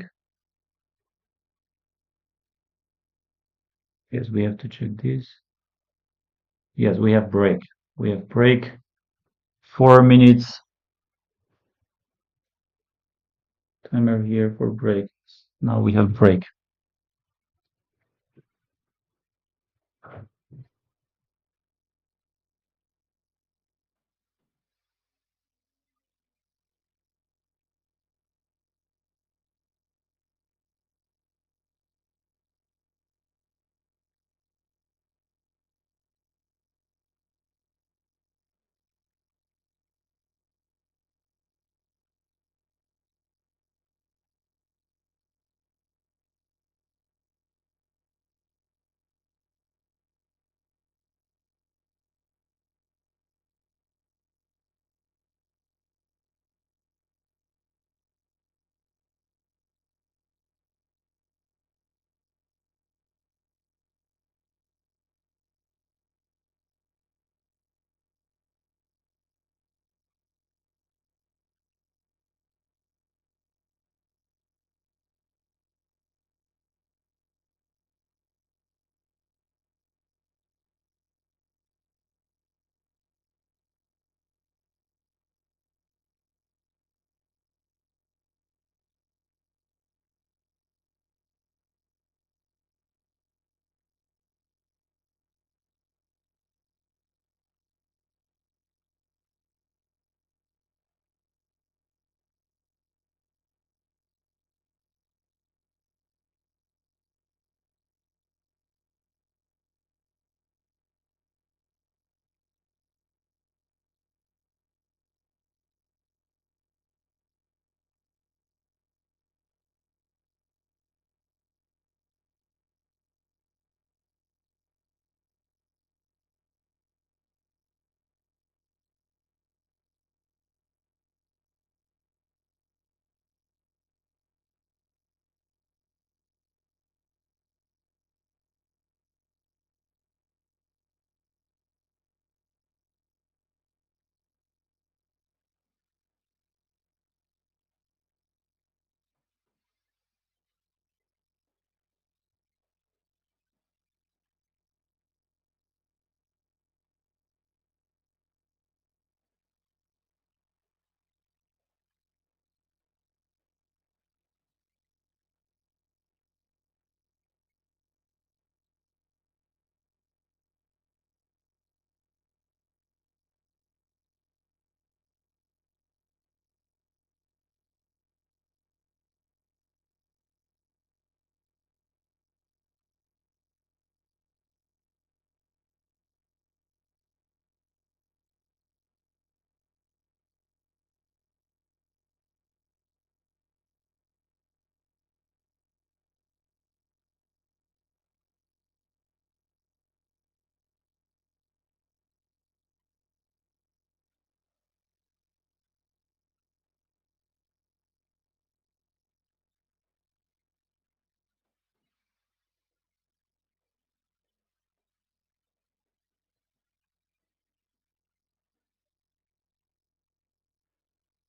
Yes, we have to check this. Yes, we have break. We have break. 4 minutes. Timer here for break. Now we have break.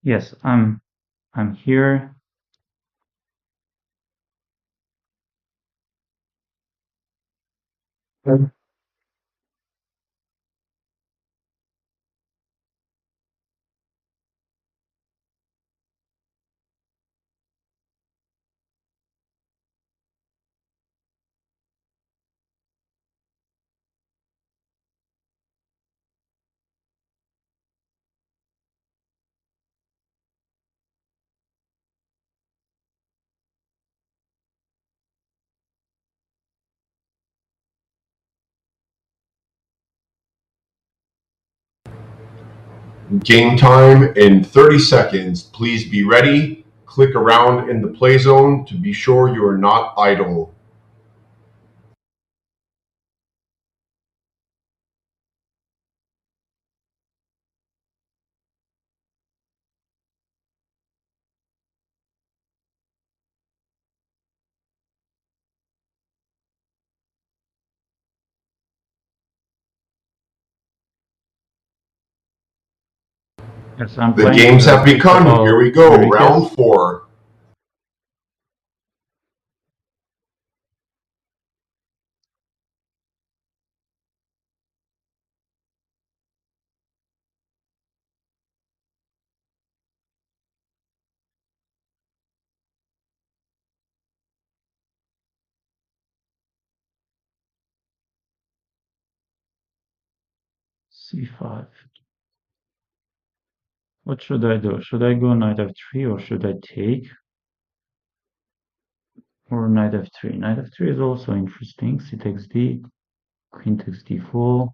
Yes, I'm here. Game time in 30 seconds. Please be ready. Click around in the play zone to be sure you are not idle. Yes, I'm The playing games have begun. Here beautiful we go. Enriquez. Round four. C5. What should I do? Should I go knight f3 or should I take? Or knight f3? Knight f3 is also interesting. C takes d, queen takes d4.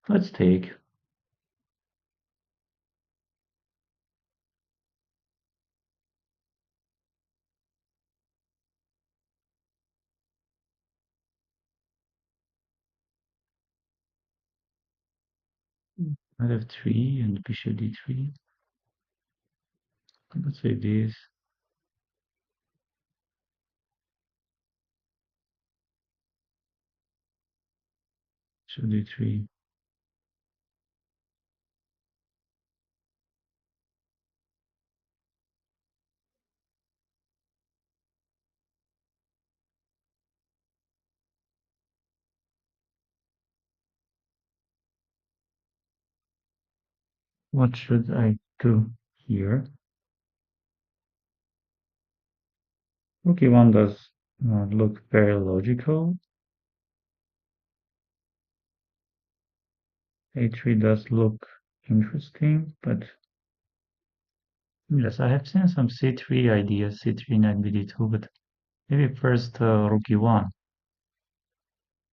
Let's take. Knight f3 and bishop d3. Let's say this. Bishop d3. What should I do here? Rook e1 does look very logical. A3 does look interesting, but yes, I have seen some C3 ideas, C3 knight bd2, but maybe first rook e1.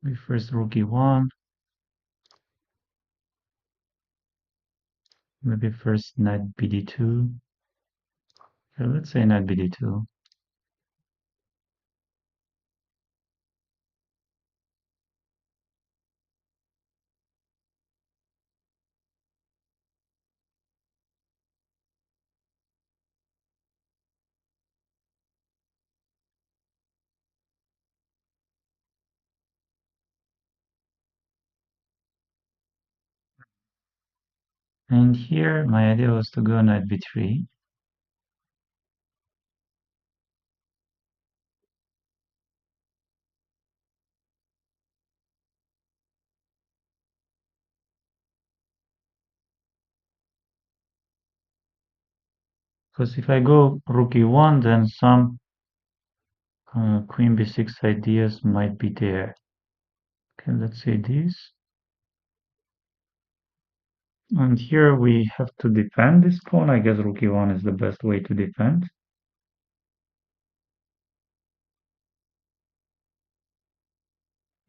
Maybe first rook e1, maybe first knight bd2. Okay, let's say knight bd2. And here my idea was to go knight b3. Because if I go rook e1, then some queen b6 ideas might be there. Okay, let's say this. And here we have to defend this pawn. I guess rook e1 is the best way to defend.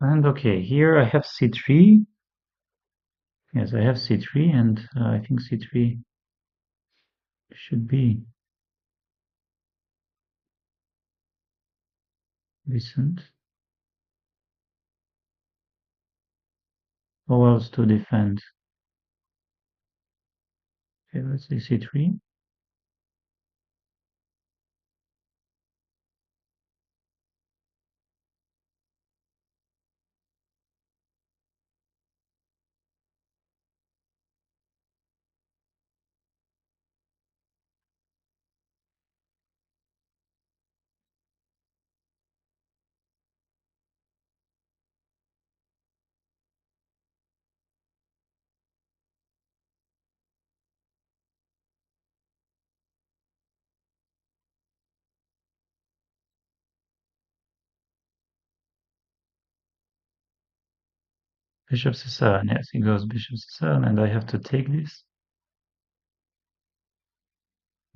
And okay, here I have c3. Yes, I have c3, and I think c3 should be decent. How else to defend? Okay, let's say c3. Bishop c7. Yes, he goes bishop c7, and I have to take this.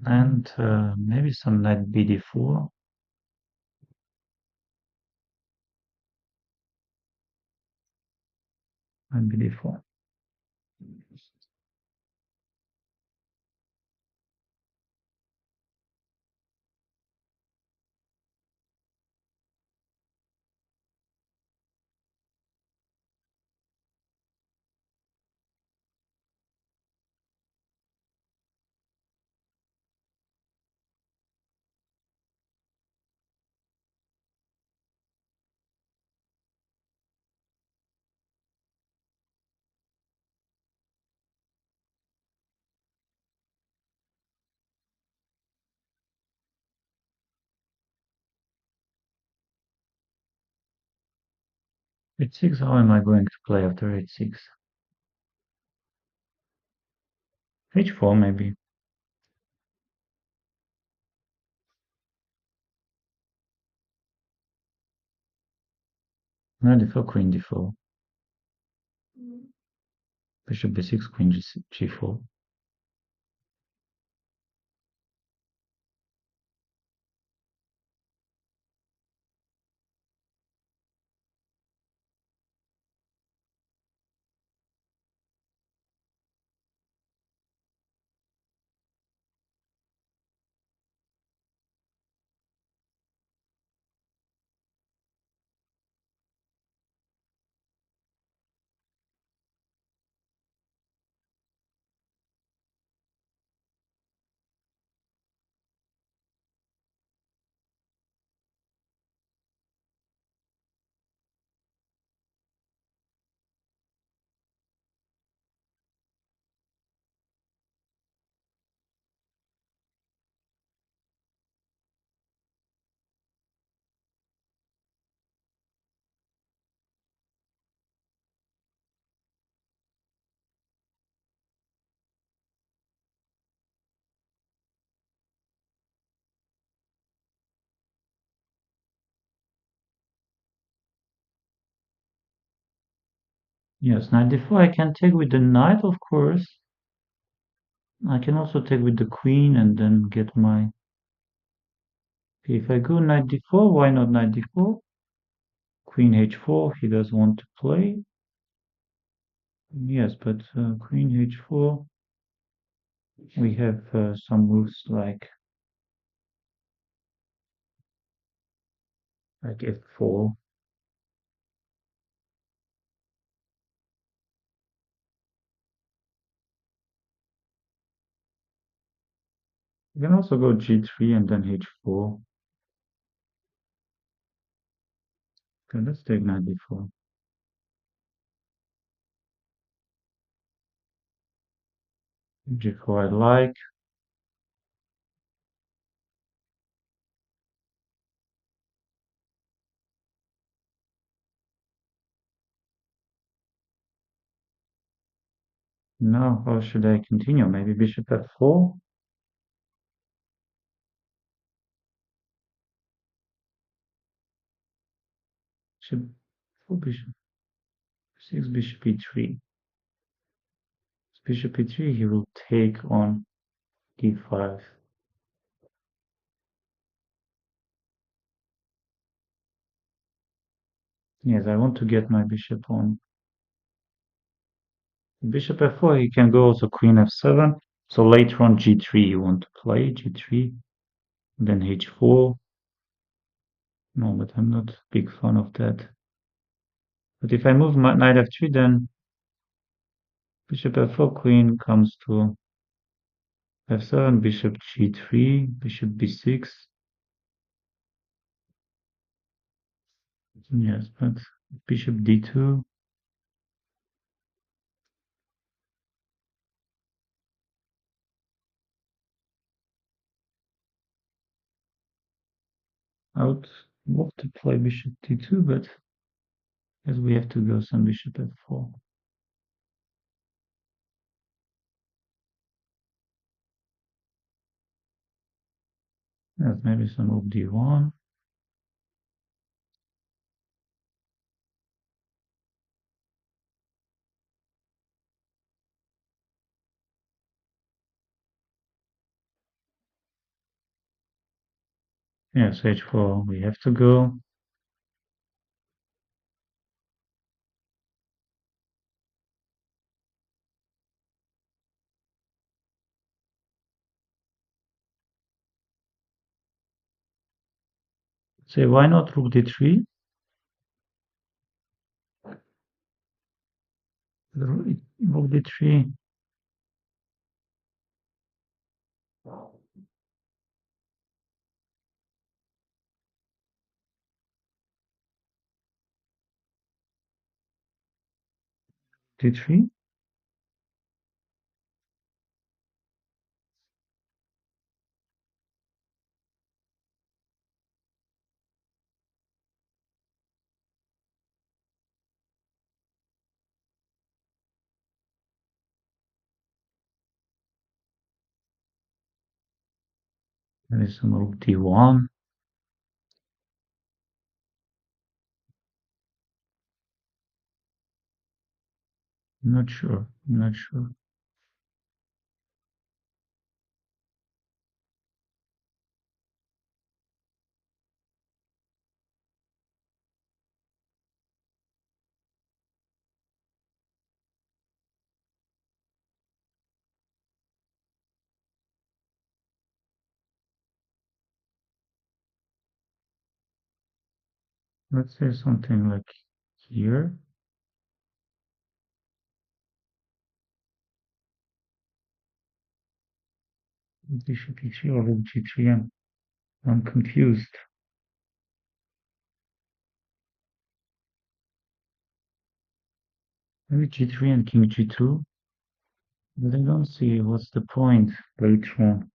And maybe some knight bd4. Knight bd4. H6, how am I going to play after H6? H4 maybe. Knight d4, queen d4. Bishop b6, queen g4. Yes, knight d4 I can take with the knight, of course. I can also take with the queen and then get my... Okay, if I go knight d4, why not knight d4? Queen h4, he does want to play. Yes, but queen h4, we have some moves like f4. You can also go g3 and then h4. Okay, let's take knight d4. g4 I like. Now, how should I continue? Maybe bishop f4? Bishop 4, bishop 6, bishop e3. Bishop e3, he will take on d5. Yes, I want to get my bishop on. Bishop f4, he can go also queen f7. So later on g3, you want to play g3, then h4. No, but I'm not a big fan of that. But if I move my knight f3, then bishop f4, queen comes to f7, bishop g3, bishop b6. Yes, but bishop d2. I would love to play bishop d2, but as we have to go some bishop f4. Yes, maybe some move d1. Yes, h4, we have to go. Say, why not rook d3? Rook d3. d3? There is some rook d1. Not sure. Not sure. Let's say something like here. Bishop e3 or rook g3. I'm confused. Maybe g3 and king g2. But I don't see what's the point later on.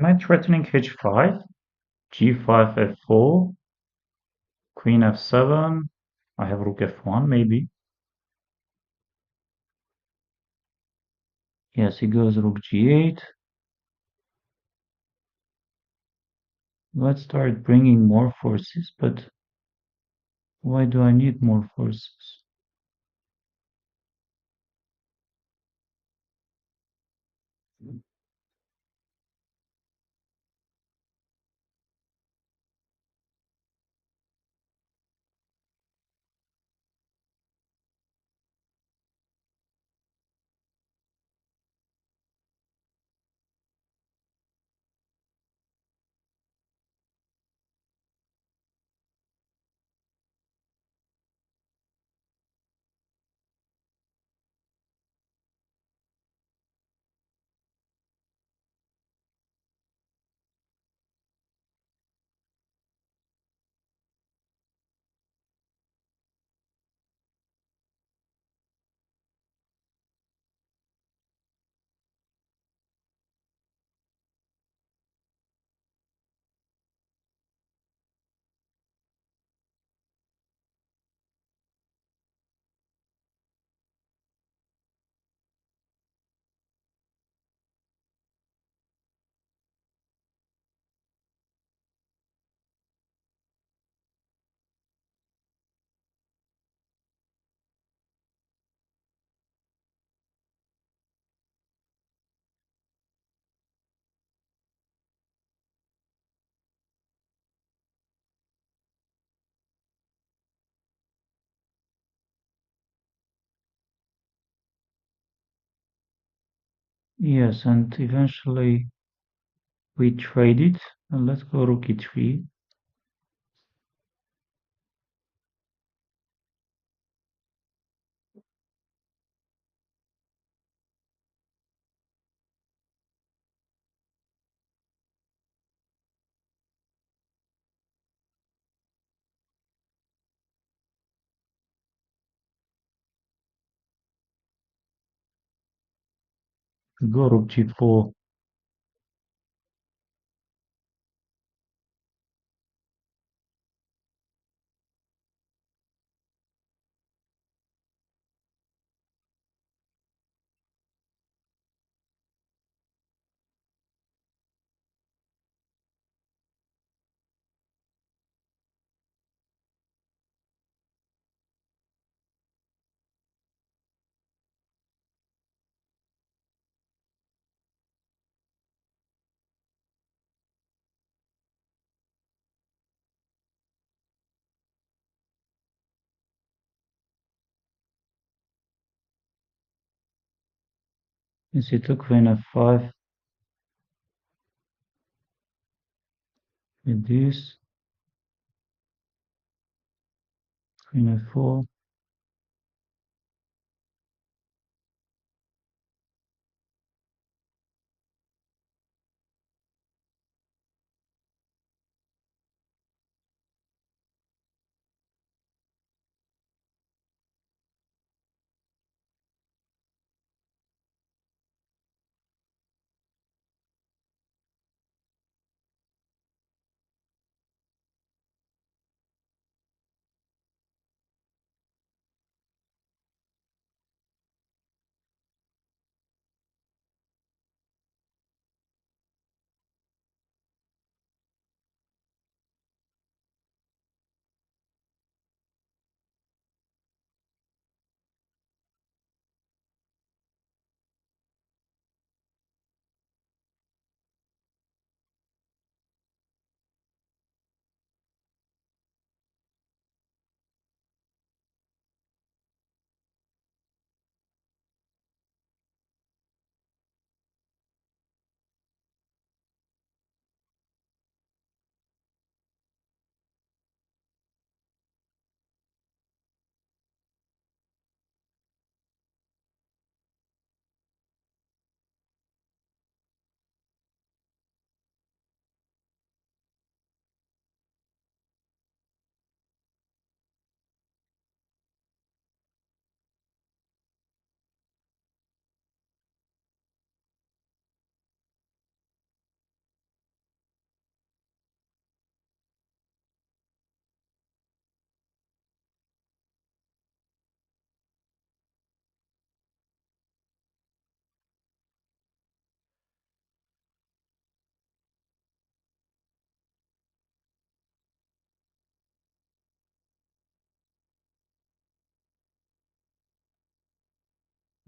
Am I threatening h5? g5, f4, queen f7. I have rook f1, maybe. Yes, he goes rook g8. Let's start bringing more forces, but why do I need more forces? Yes, and eventually we trade it. And let's go rook e3. Go rook g4. Is it took queen f5 with this, queen f4.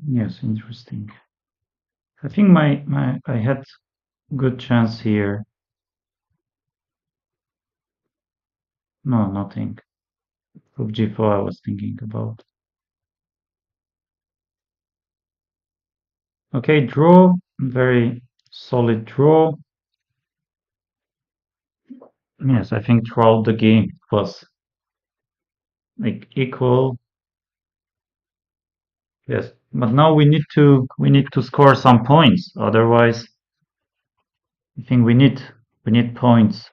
Yes, interesting. I think my I had good chance here. No, nothing. Rook g4 I was thinking about. Okay, draw. Very solid draw. Yes, I think throughout the game it was like equal. Yes, but now we need to score some points. Otherwise, I think we need points.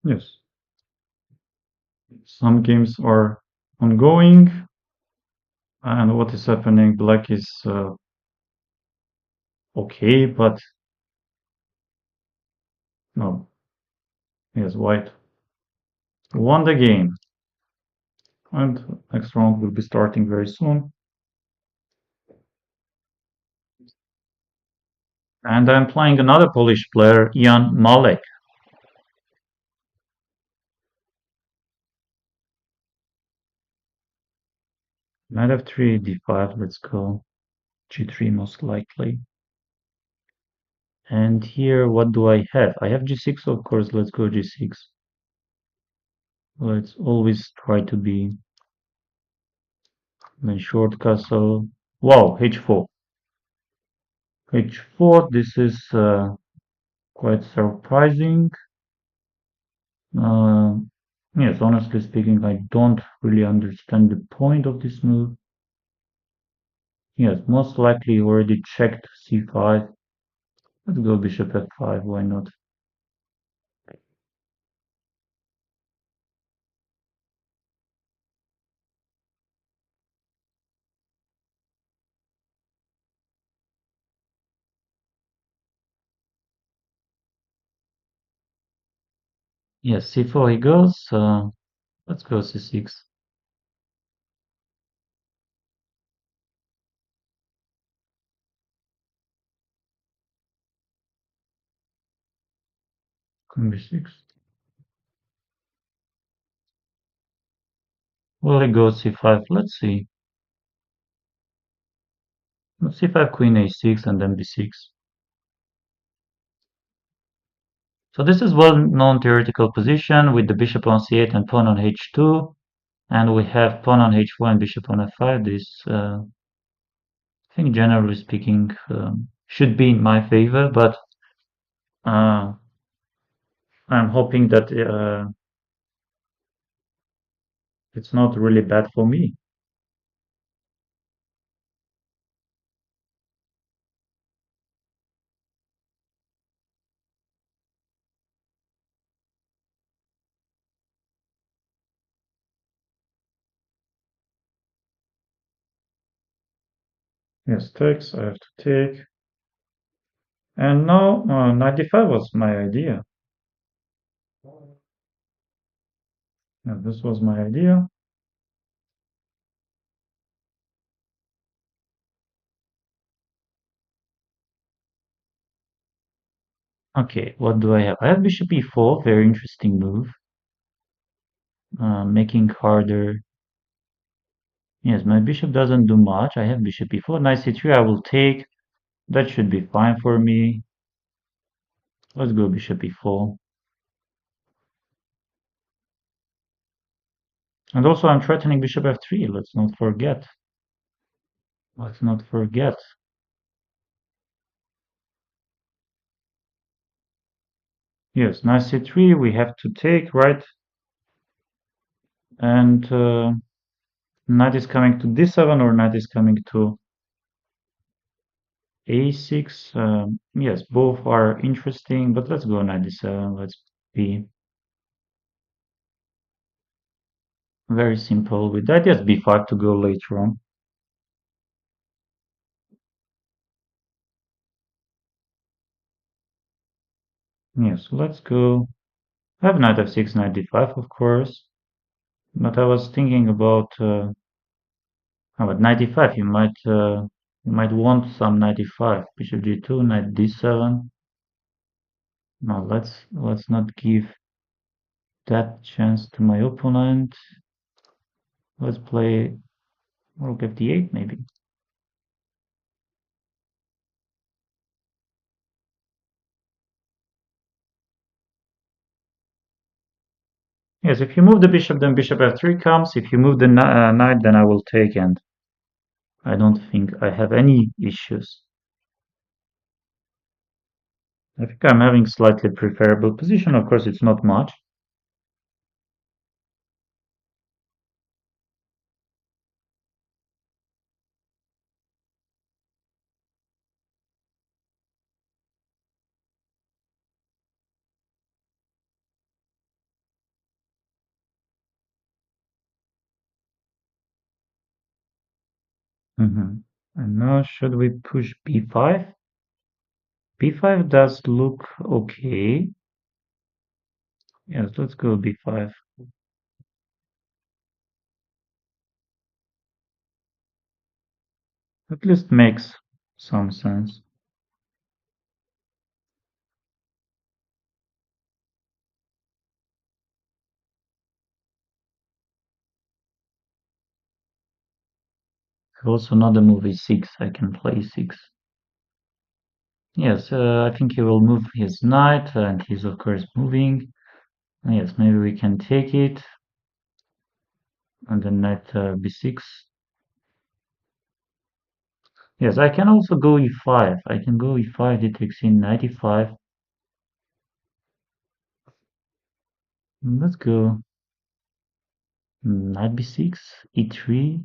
Yes, some games are ongoing, and what is happening? Black is okay, but no, yes, white won the game, and next round will be starting very soon. And I'm playing another Polish player, Jan Malek. Knight f3, d5, let's go. g3 most likely. And here, what do I have? I have g6, of course, let's go g6. Let's always try to be the short castle. Wow, h4. h4, this is quite surprising. Uh, yes, honestly speaking, I don't really understand the point of this move. Yes, most likely you already checked c5. Let's go bishop f5, why not? Yes, c4 he goes. Let's go c6. Queen b6. Will he go c5? Let's see. C5, queen a6, and then b6. So this is well-known theoretical position with the bishop on c8 and pawn on h2, and we have pawn on h4 and bishop on f5. This, I think, generally speaking, should be in my favor, but uh, I'm hoping that it's not really bad for me. Yes, takes. I have to take. And now 95 was my idea. Yeah, this was my idea. Okay, what do I have? I have bishop e4, very interesting move. Making harder. Yes, my bishop doesn't do much. I have bishop e4, knight c3. I will take. That should be fine for me. Let's go bishop e4. And also I'm threatening bishop f3. Let's not forget. Let's not forget. Yes, knight c3. We have to take, right? And knight is coming to d7 or knight is coming to a6. Yes, both are interesting, but let's go knight d7. Let's be very simple with that. Yes, b5 to go later on. Yes, let's go. I have knight f6, knight d5, of course. But I was thinking about how about knight d5? You might want some knight d5. Bishop g2, knight d7. No, let's not give that chance to my opponent. Let's play rook f8 maybe. Yes, if you move the bishop, then bishop f3 comes. If you move the knight, then I will take, and I don't think I have any issues. I think I'm having slightly preferable position. Of course, it's not much. Mhm. And now should we push b5? b5 does look okay. Yes, let's go b5. At least makes some sense. Also another move is 6. I can play 6. Yes, I think he will move his knight, and he's of course moving. Yes, maybe we can take it. and then knight b6. Yes, I can also go e5. I can go e5, d takes in knight e5. Let's go knight b6, e3.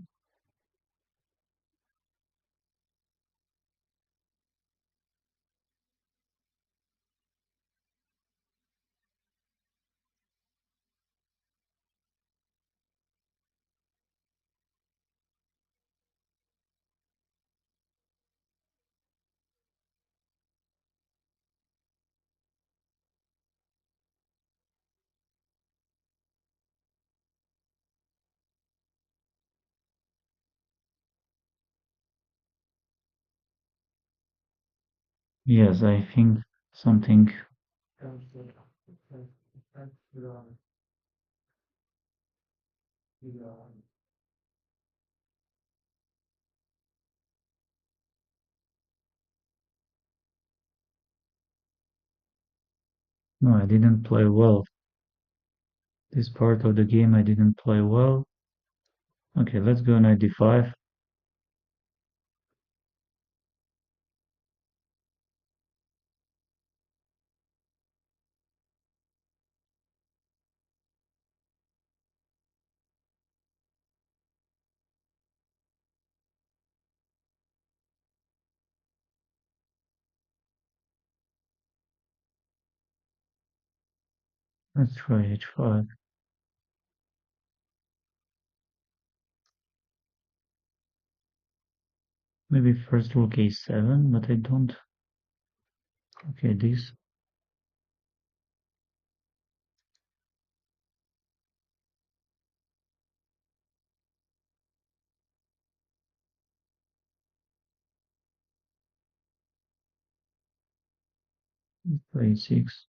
Yes, I think something. No, I didn't play well. This part of the game I didn't play well. Okay, let's go knight d5. Let's try h5. Maybe first rook a7, but I don't. Okay, this. Play 6.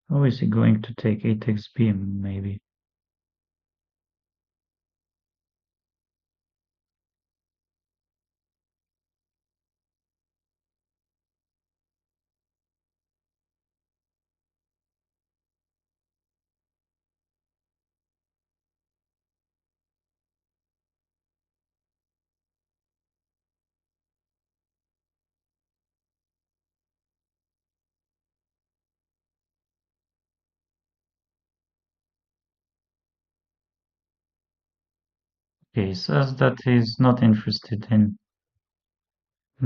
How is he going to take a takes b? Maybe. Okay, he says that he's not interested in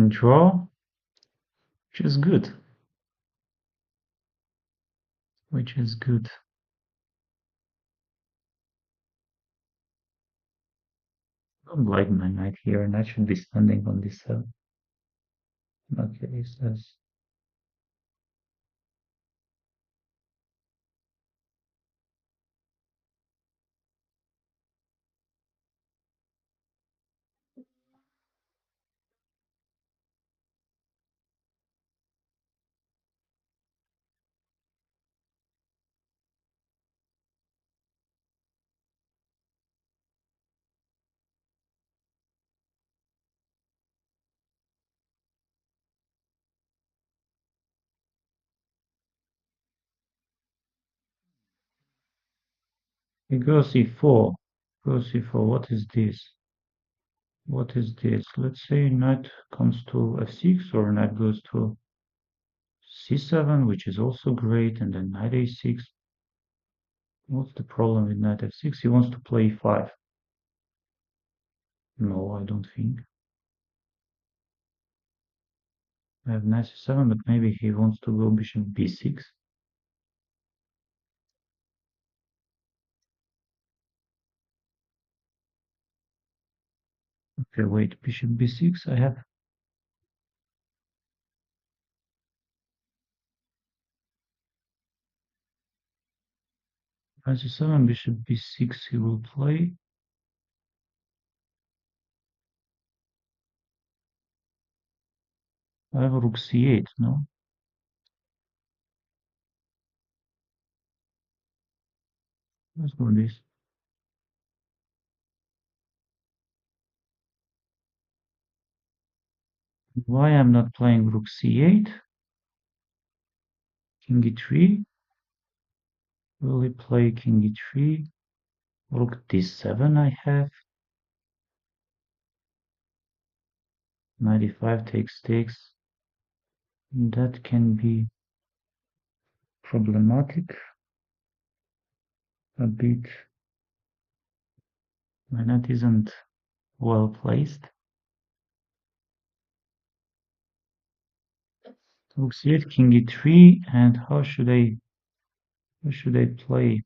draw, which is good. Which is good. I don't like my knight here, and I should be standing on this cell. Okay, he says. He goes e4. Goes e4. What is this? What is this? Let's say knight comes to f6 or knight goes to c7, which is also great, and then knight a6. What's the problem with knight f6? He wants to play e5. No, I don't think. I have knight c7, but maybe he wants to go bishop b6. Okay, wait, bishop b6. I have knight c7, bishop b6. He will play. I have rook c8. No, let's go this. Why I'm not playing rook c8? King e3? Will he play king e3? Rook d7 I have. Knight e5 takes. That can be problematic a bit. My knight isn't well placed. Rook c8, king e3, and how should I play?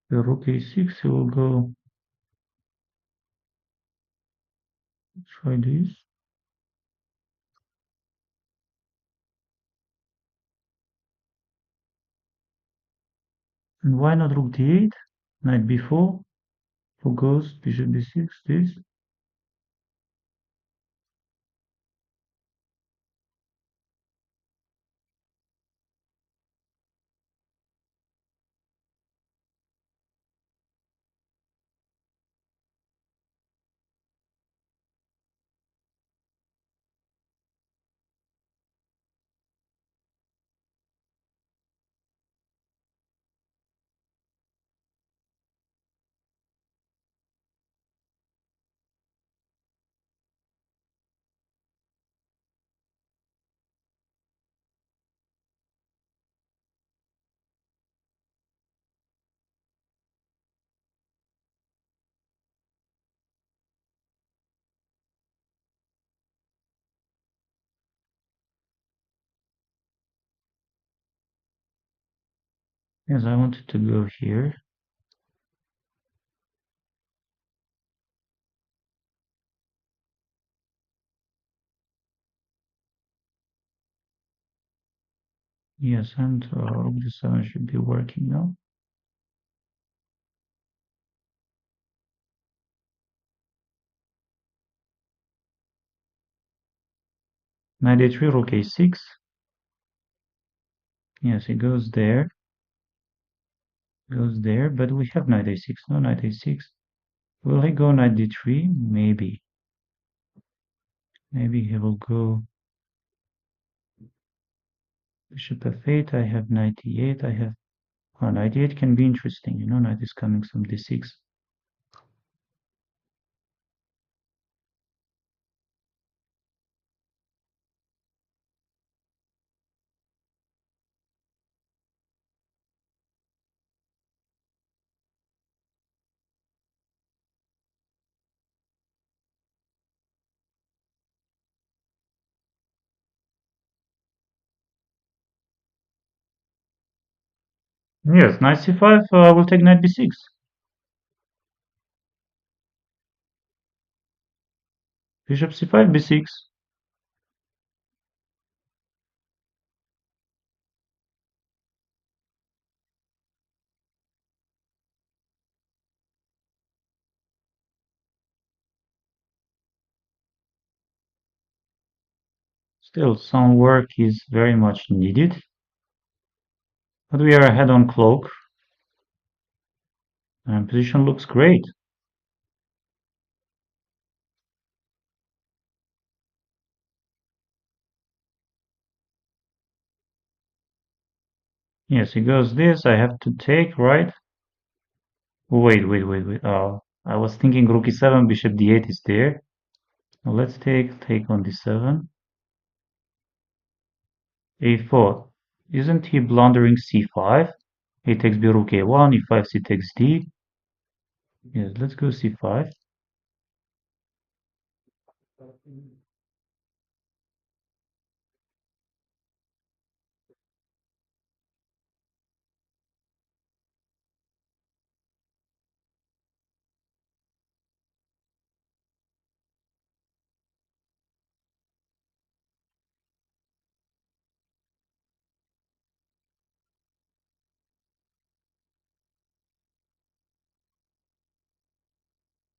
The rook a6, he will go try this. And why not rook d8? Knight b4, who goes bishop b6, this. Yes, I wanted to go here. Yes, and rook d7 should be working now. Knight a3, rook a6. Yes, it goes there, but we have knight a6, no knight a6. Will he go knight d3? Maybe. Maybe he will go bishop f8. I have knight e8. I have. Oh, knight e8 can be interesting. You know, knight is coming some d6. Yes, knight c5. I will take knight b6. Bishop c5, b6. Still, some work is very much needed. But we are ahead on cloak. And position looks great. Yes, he goes this. I have to take, right? Wait. I was thinking rook e7, bishop d8 is there. Now let's take on d7. a4. Isn't he blundering c5? He takes b rook a1, e5, c takes d. Yes, let's go c5.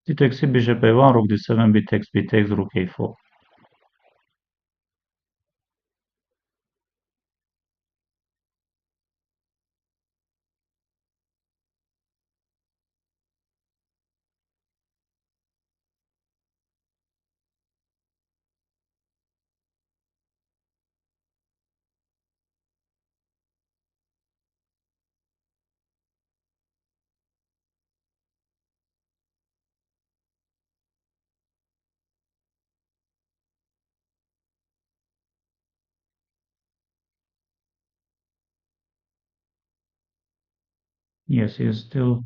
C takes c, bishop a1, rook d7, b takes rook a4. Yes, he is still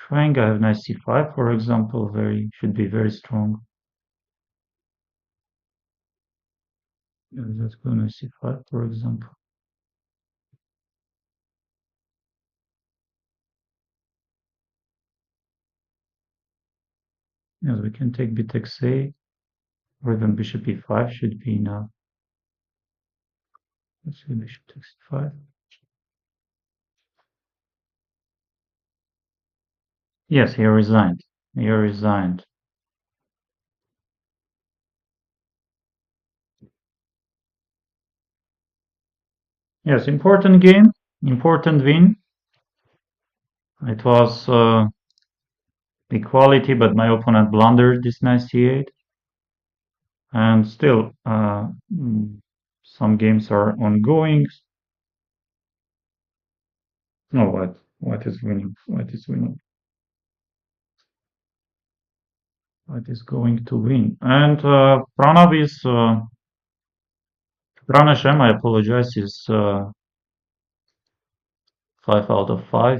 trying. I have knight c5, for example. Should be very strong. Yes, let's go knight c5, for example. Yes, we can take b takes a, or even bishop e5 should be enough. Let's see, bishop takes e5. Yes, he resigned. He resigned. Yes, important game, important win. It was equality, but my opponent blundered this knight c8. And still, some games are ongoing. No, what is winning? What is winning? What is going to win? And Pranav is Pranashem, I apologize, is 5 out of 5.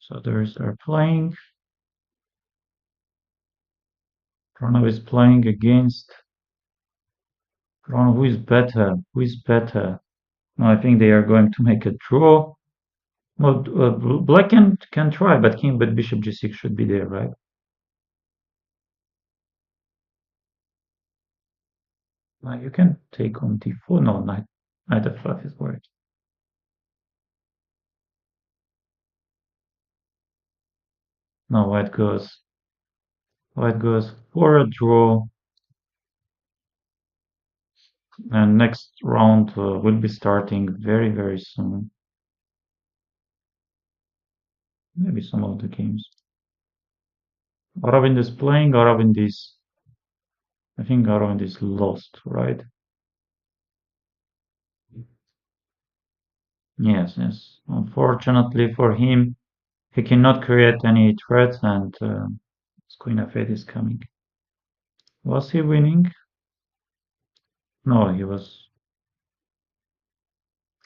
So there's are playing. Pranav is playing against Pranav. Who is better? Who is better? No, I think they are going to make a draw. Well, black can try, but king, but bishop g6 should be there, right? You can take on d4. No, knight f5 is working. No, white goes for a draw, and next round will be starting very, very soon. Maybe some of the games. Aravind is playing. Aravind is, I think Aravind is lost, right? Yes. Unfortunately for him, he cannot create any threats, and Queen f8 is coming. Was he winning? No, he was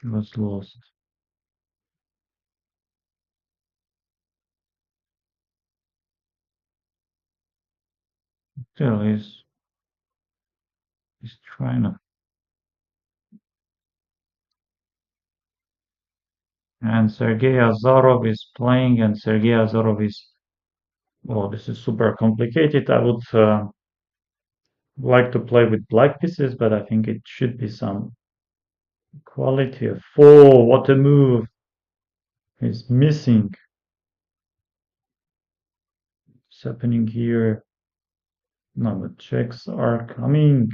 lost. Still, he's trying to. And Sergei Azarov is playing, and Sergei Azarov is. Oh, this is super complicated. I would like to play with black pieces, but I think it should be some quality of. Oh, what a move! He's missing. What's happening here? Now the checks are coming.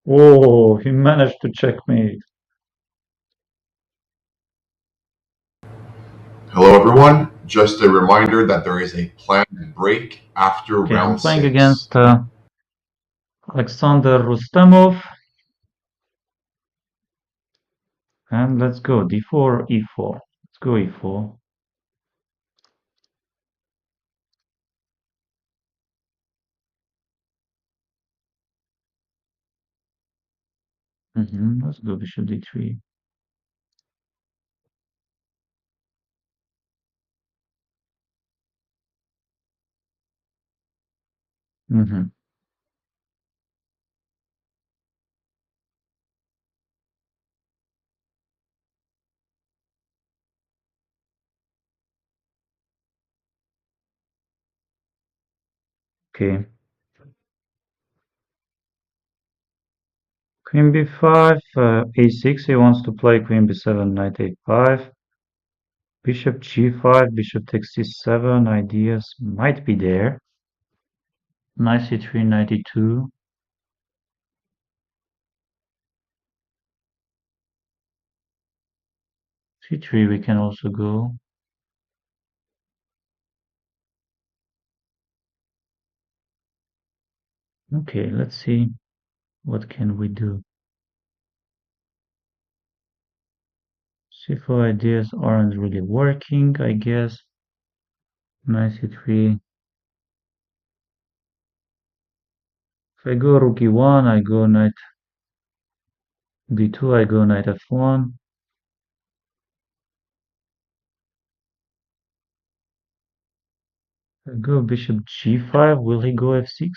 Whoa, he managed to checkmate. Hello, everyone. Just a reminder that there is a planned break after Okay, I'm round playing six. against Alexander Rustemov. And let's go d4, e4. Let's go e4. Let's go bishop d3. Mm-hmm. Okay. Queen b5, a6. He wants to play queen b7, knight a5. Bishop g5, bishop takes c7. Ideas might be there. Knight c3, knight e2. c3 we can also go. Okay, let's see. What can we do? C4 ideas aren't really working, I guess. Knight c3. If I go rook e1, I go knight b2, I go knight f1. I go bishop g5, will he go f6?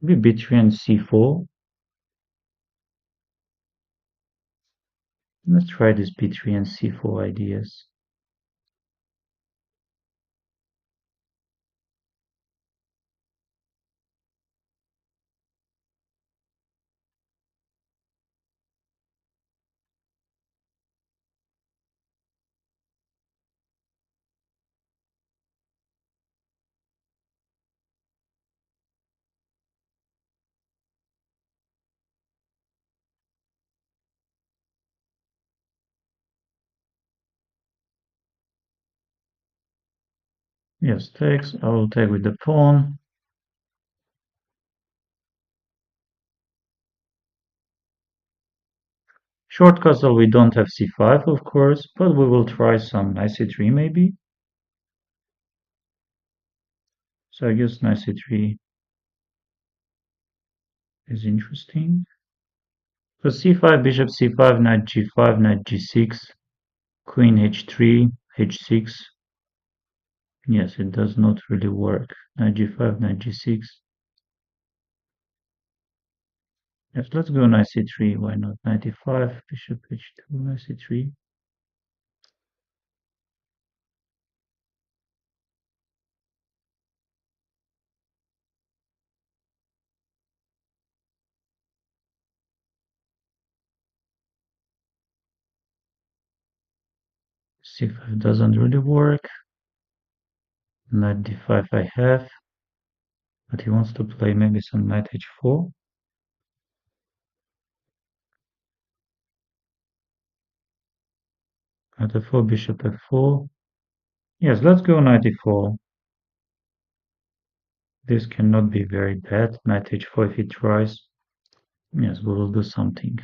Maybe b3 and c4. Let's try this b3 and c4 ideas. Yes, takes. I will take with the pawn. Short castle, we don't have c5, of course, but we will try some knight c3 maybe. So I guess knight c3 is interesting. So c5, bishop c5, knight g5, knight g6, queen h3, h6. Yes, it does not really work. Knight g5, knight g6. Yes, let's go knight c3. Why not? Knight e5, bishop h2, knight c3. c5 doesn't really work. Knight d5 I have, but he wants to play maybe some knight h4. Knight f4, bishop f4. Yes, let's go knight e4. This cannot be very bad. Knight h4 if he tries. Yes, we will do something.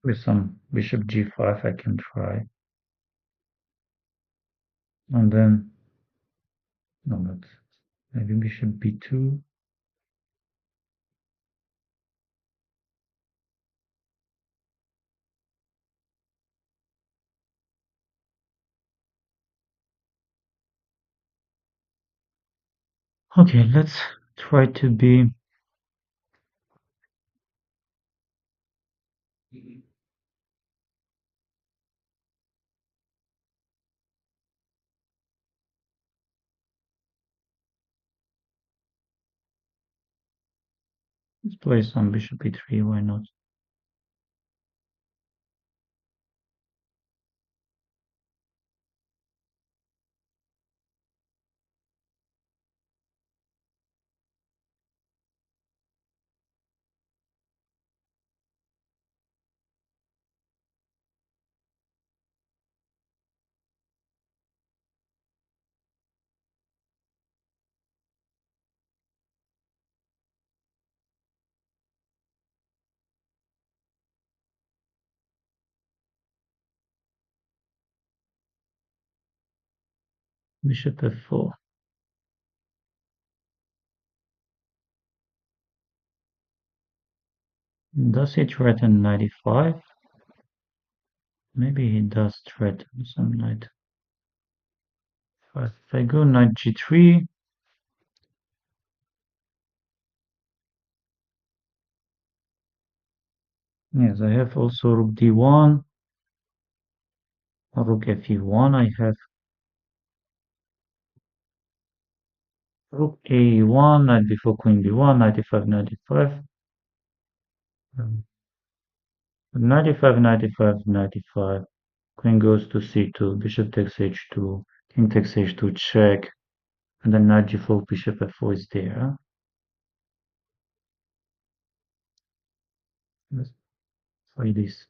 With some bishop g5 I can try. And then, no, not, maybe bishop b2. Okay, let's try to be. Let's play some bishop e3, why not? Bishop f4. Does he threaten knight e5? Maybe he does threaten some knight. If I go knight g3, yes, I have also rook d1, rook fe1. I have rook a1, knight before queen b1, knight e5, knight e5. Knight e5, knight e5, knight e5. Queen goes to c2, bishop takes h2, king takes h2, check, and then knight g4, bishop f4 is there. Let's try this.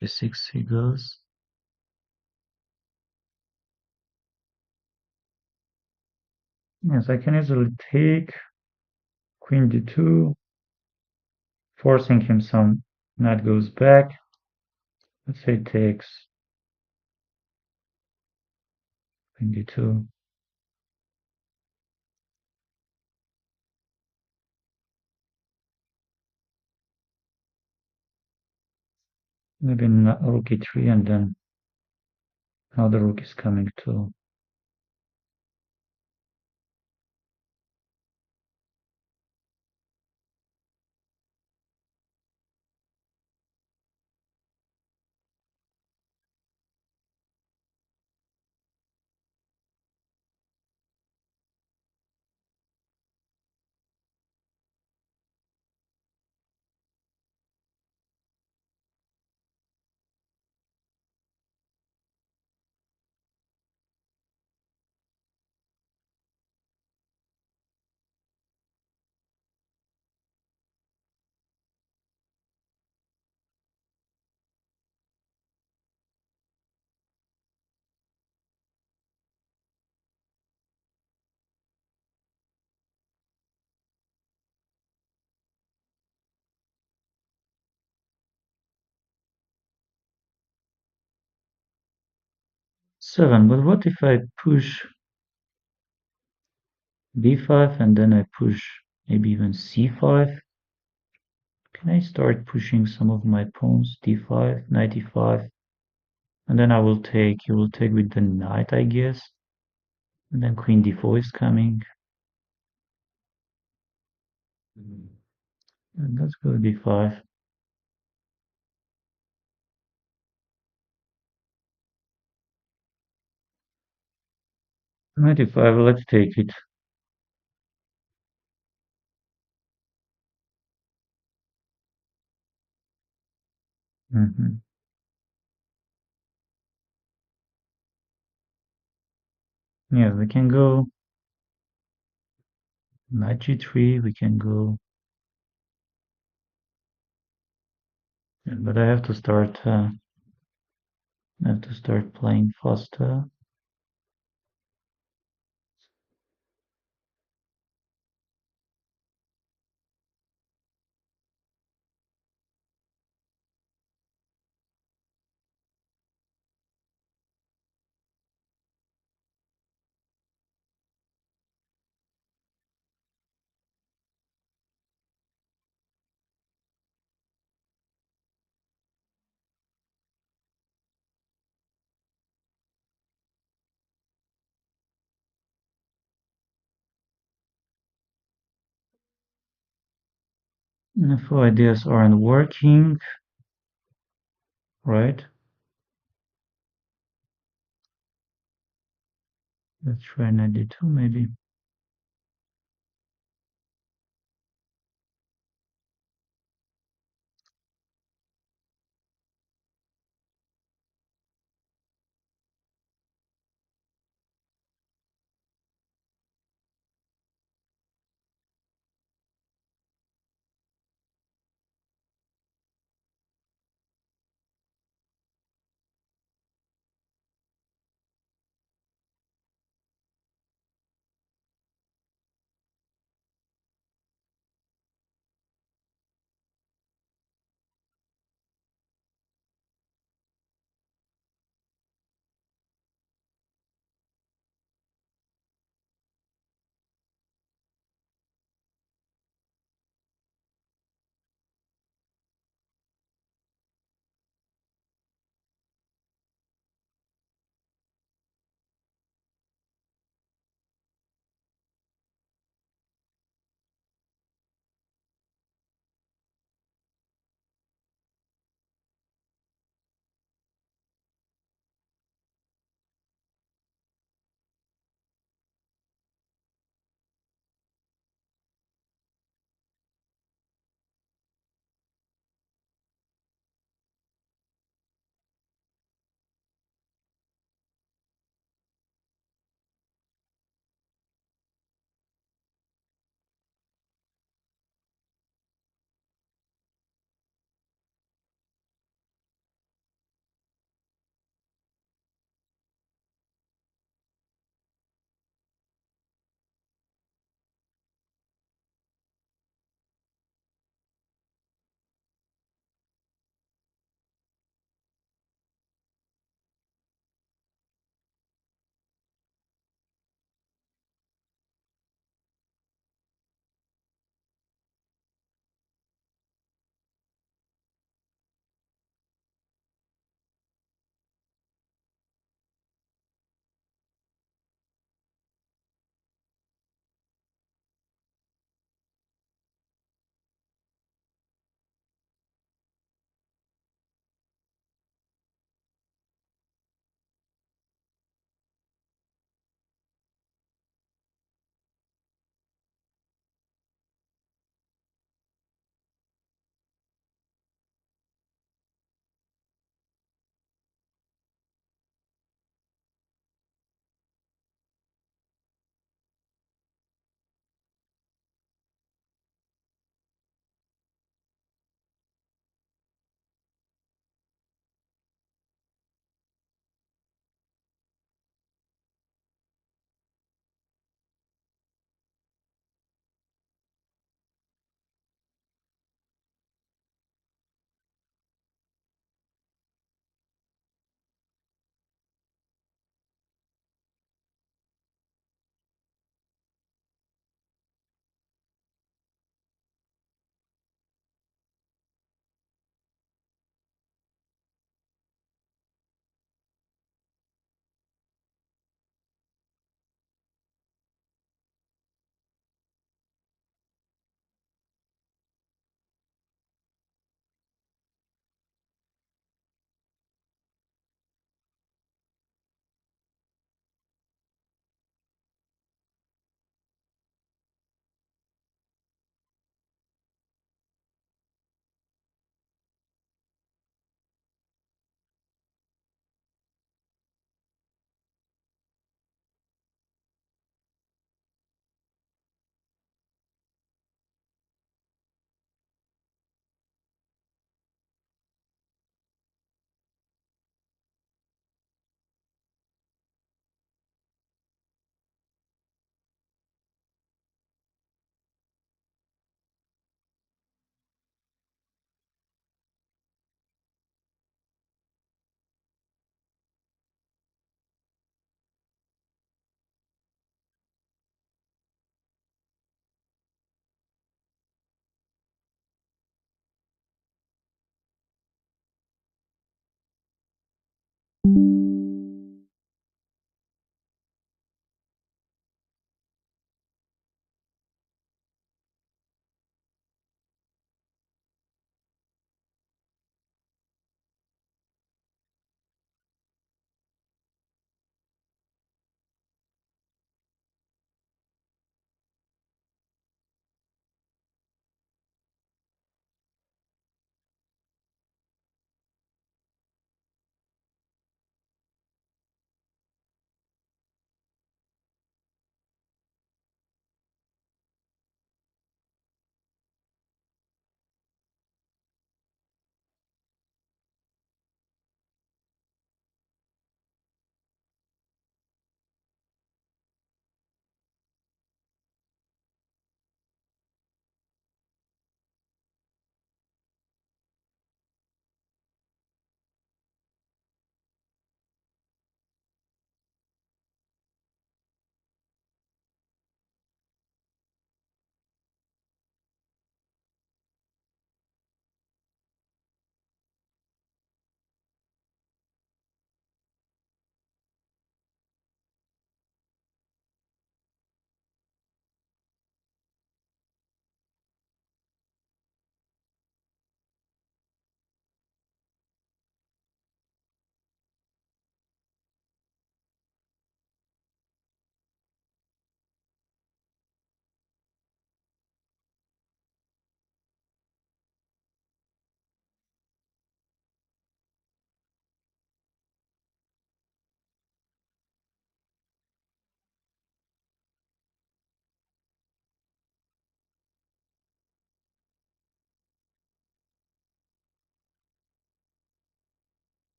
b6 he goes. Yes, I can easily take queen d2, forcing him some. Knight goes back. Let's say takes queen d2. Maybe rook e3, and then another rook is coming too. Seven, but what if I push b5 and then I push maybe even c5? Can I start pushing some of my pawns? d5, knight e5, and then he will take with the knight, I guess. And then queen d4 is coming. And let's go d5. 95, let's take it. Hmm. Yes, we can go knight g3, we can go, yeah, but I have to start playing faster. If ideas aren't working, right? Let's try knight d2 maybe.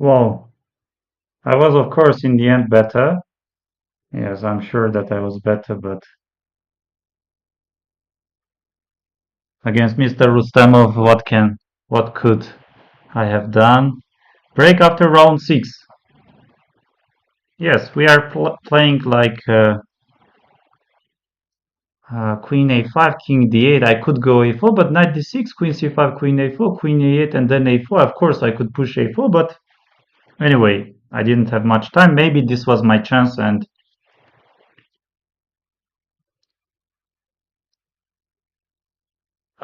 Well, I was, of course, in the end better. Yes, I'm sure that I was better, but against Mr. Rustamov, what could I have done? Break after round 6. Yes, we are playing like queen a5, king d8. I could go a4, but knight d6, queen c5, queen a4, queen a8, and then a4. Of course, I could push a4, but anyway, I didn't have much time. Maybe this was my chance, and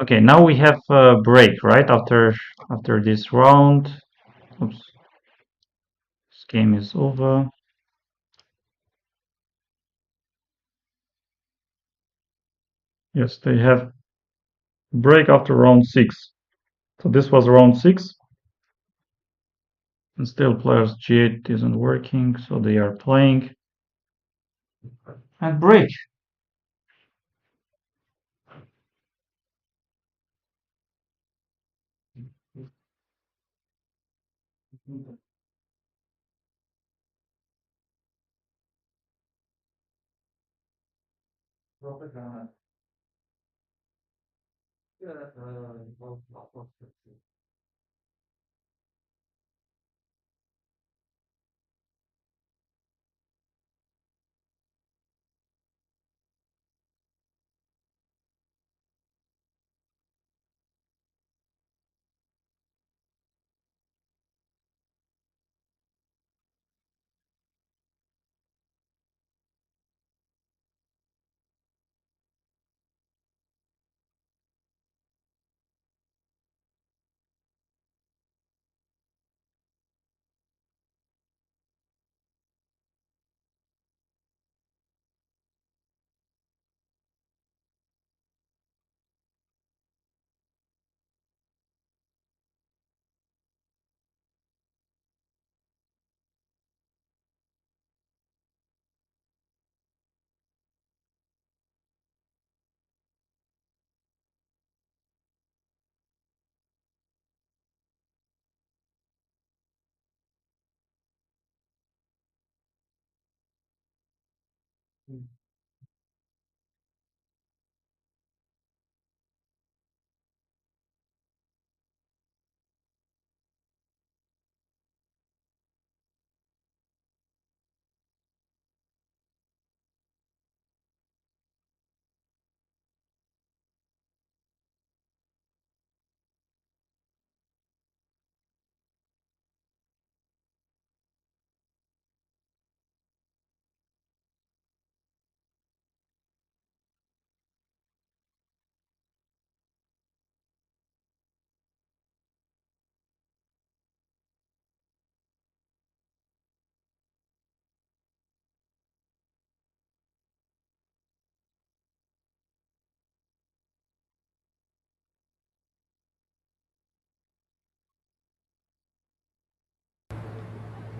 okay, now we have a break, right? After this round. Oops, this game is over. Yes, they have break after round 6. So this was round 6, and still players g8 isn't working, so they are playing and break.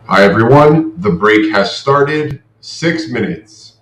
Hi everyone, the break has started. 6 minutes.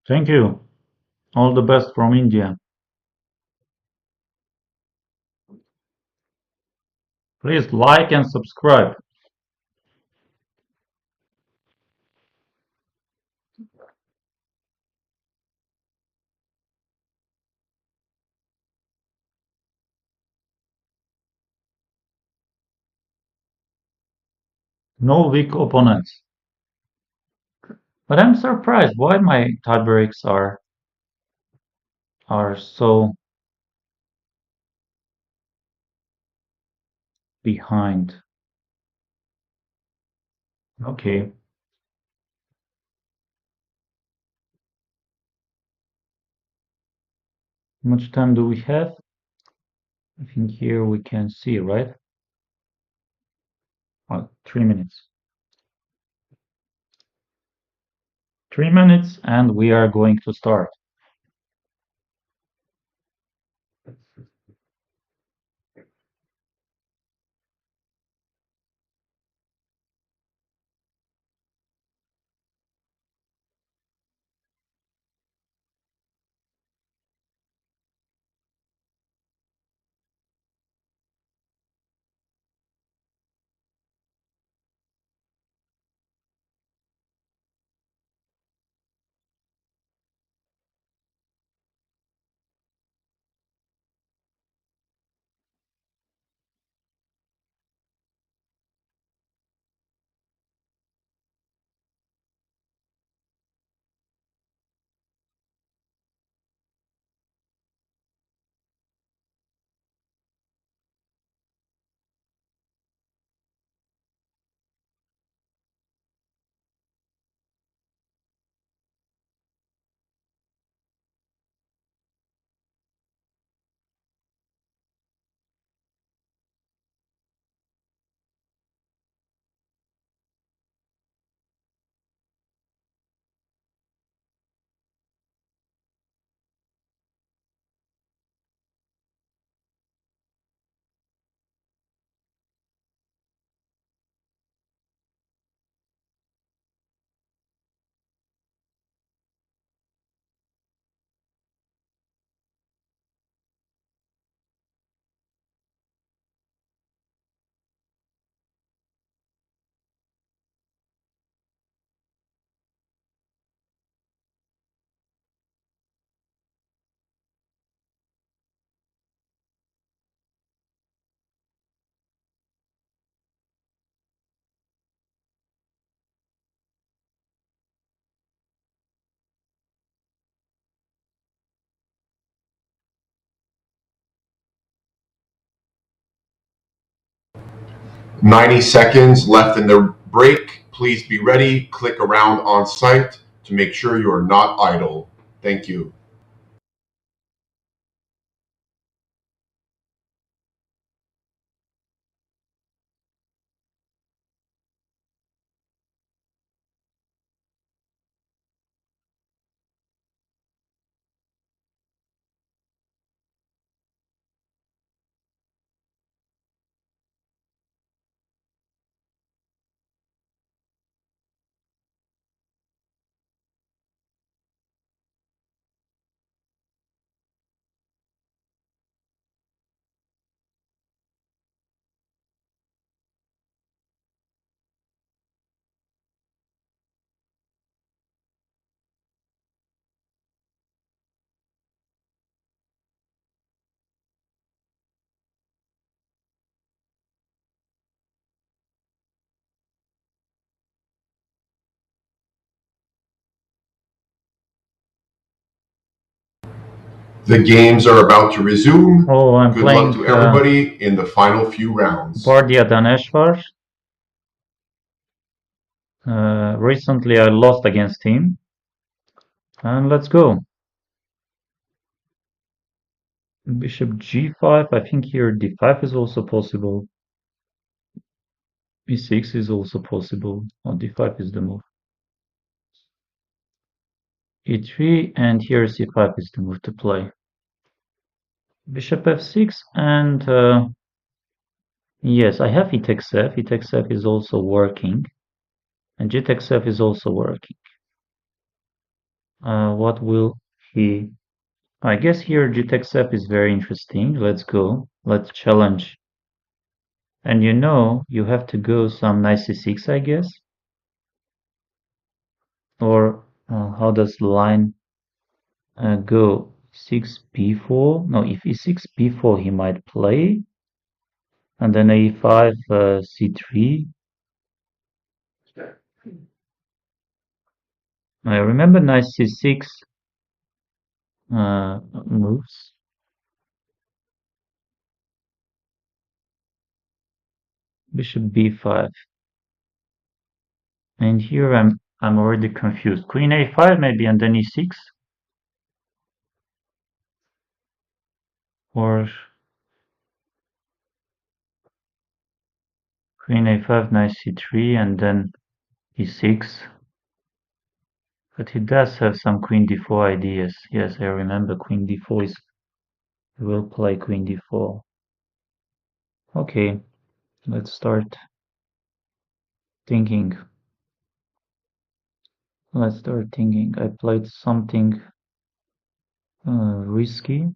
Thank you. All the best from India. Please like and subscribe. No weak opponents. But I'm surprised why my tiebreaks are so behind. Okay, how much time do we have? I think here we can see, right? Oh, 3 minutes. 3 minutes, and we are going to start. 90 seconds left in the break. Please be ready. Click around on site to make sure you are not idle. Thank you. The games are about to resume. Oh, I'm Good luck playing to everybody in the final few rounds. Bardia Daneshvar. Recently I lost against him. And let's go. Bishop g5. I think here d5 is also possible. e6 is also possible. Oh, d5 is the move. e3, and here c5 is the move to play. Bishop f6, and yes, I have e takes f. E takes f is also working, and g takes f is also working. What will he? I guess here g takes f is very interesting. Let's go. Let's challenge. And you have to go some knight c6, I guess. Or how does the line go? 6 b4? No, if e6 b4 he might play, and then a5 c3. I remember knight c6 moves. Bishop b5. And here I'm already confused. Queen a5 maybe and then e6? Or queen a5, knight c3 and then e6? But he does have some queen d4 ideas. Yes, I remember queen d4 is... He will play queen d4. Okay, let's start thinking. Let's start thinking. I played something risky.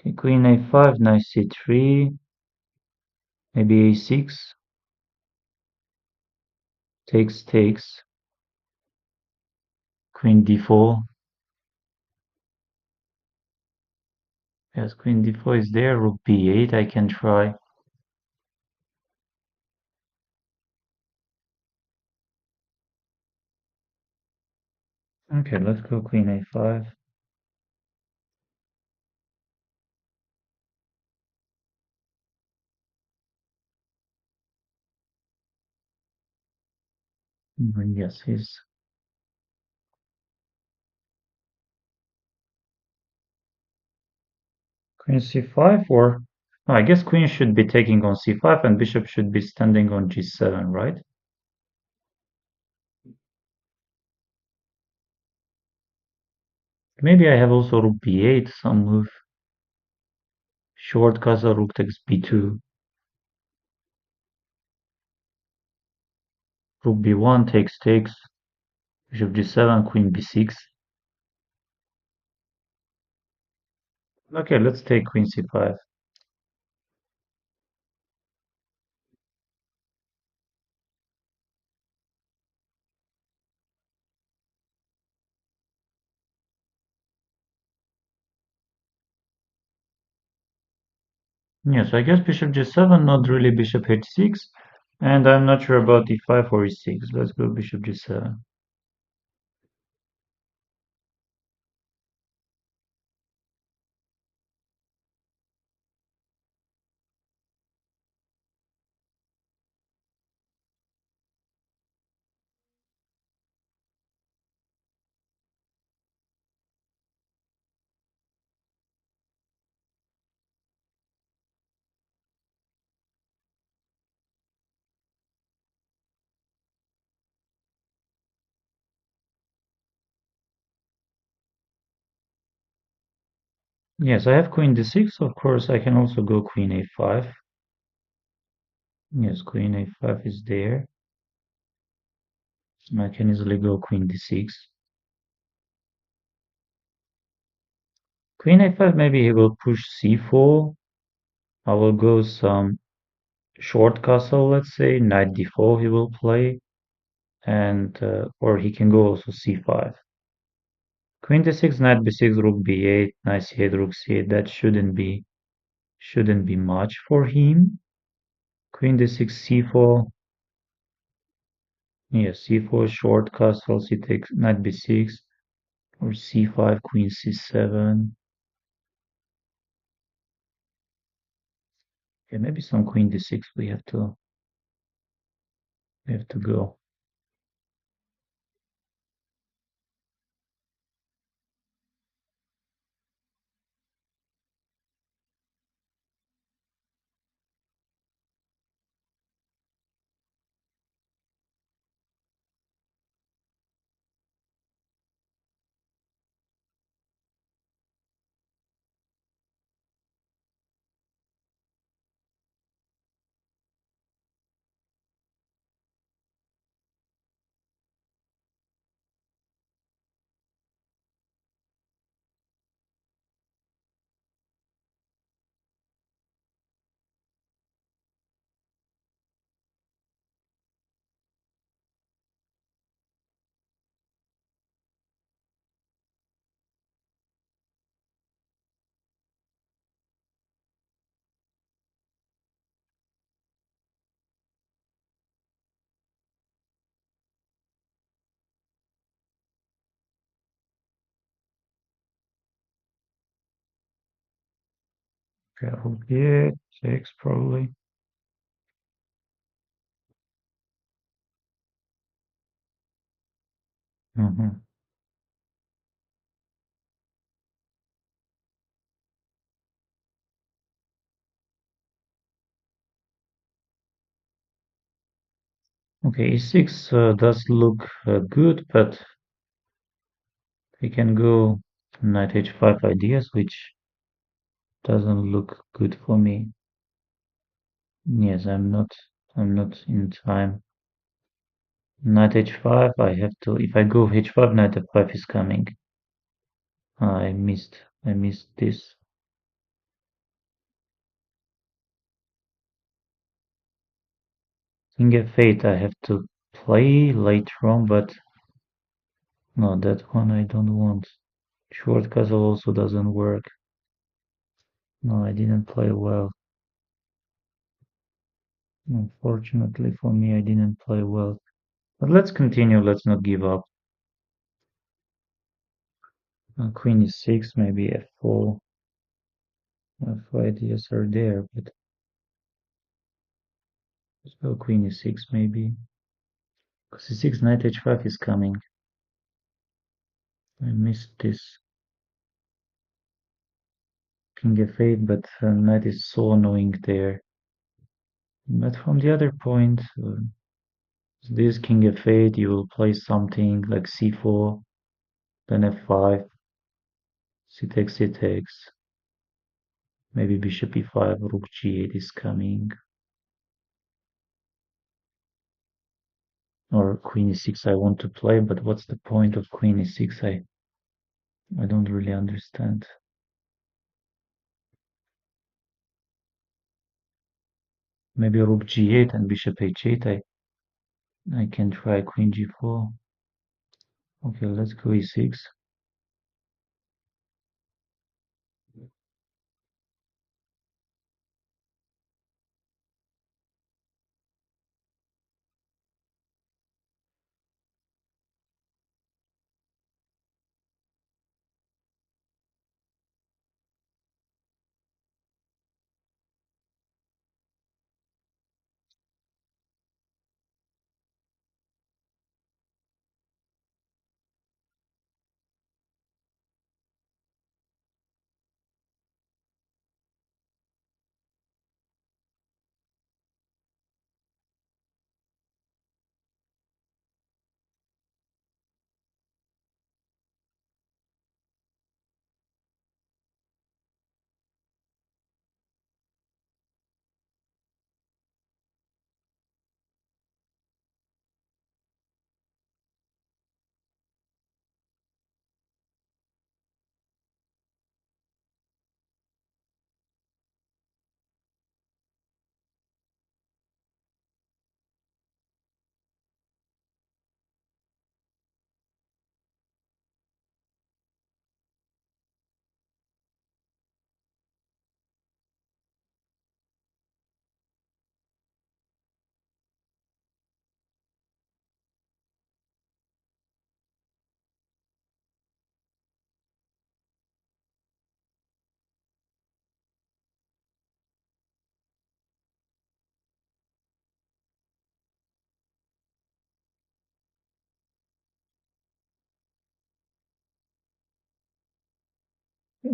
Okay, queen a5, knight c3, maybe a6, takes, queen d4. Yes, queen d4 is there, rook b8, I can try. Okay, let's go queen a5. Yes, he's... Queen c5 or... No, I guess queen should be taking on c5 and bishop should be standing on g7, right? Maybe I have also rook b8, some move. Short castle, rook takes b2. Rook b1 takes. Bishop g7, queen b6. Okay, let's take queen c5. Yes, I guess bishop g7, not really bishop h6. And I'm not sure about e5 or e6. Let's go bishop g7. Yes, I have queen d6. Of course, I can also go queen a5. Yes, queen a5 is there. I can easily go queen d6. Queen a5, maybe he will push c4. I will go some short castle, let's say. Knight d4 he will play. And or he can go also c5. Queen d6, knight b6, rook b8, knight c8, rook c8. That shouldn't be much for him. Queen d6, c4. Yes, c4, short castle, c takes knight b6, or c5, queen c7. Yeah, maybe some queen d6 we have to go. Careful here, 6 probably. Hmm. Okay, e6 does look good, but we can go knight h5 ideas, which doesn't look good for me. Yes, I'm not in time. Knight h5, I have to, if I go h5, knight f5 is coming. I missed this. King f8, I have to play later on, but no, that one I don't want. Short castle also doesn't work. No, I didn't play well. Unfortunately for me, I didn't play well. But let's continue, let's not give up. Queen e6, maybe f4. F4 ideas are there, but let's go queen e6 maybe. Because e6, knight h5 is coming. I missed this. King f8, but knight is so annoying there. But from the other point, this king f8, you will play something like c4, then f5, c takes, c takes. Maybe bishop e5, rook g8 is coming. Or queen e6 I want to play, but what's the point of queen e6? I don't really understand. Maybe rook g8 and bishop h8. I can try queen g4. Okay, let's go e6.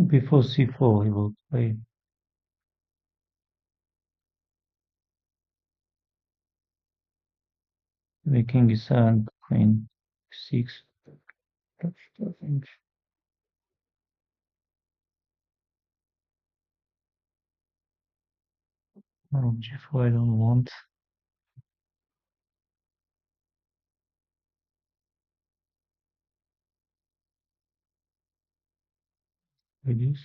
Before c4 he will play the king e7, queen 6. That's the thing. Rook g4 I don't want. Like this.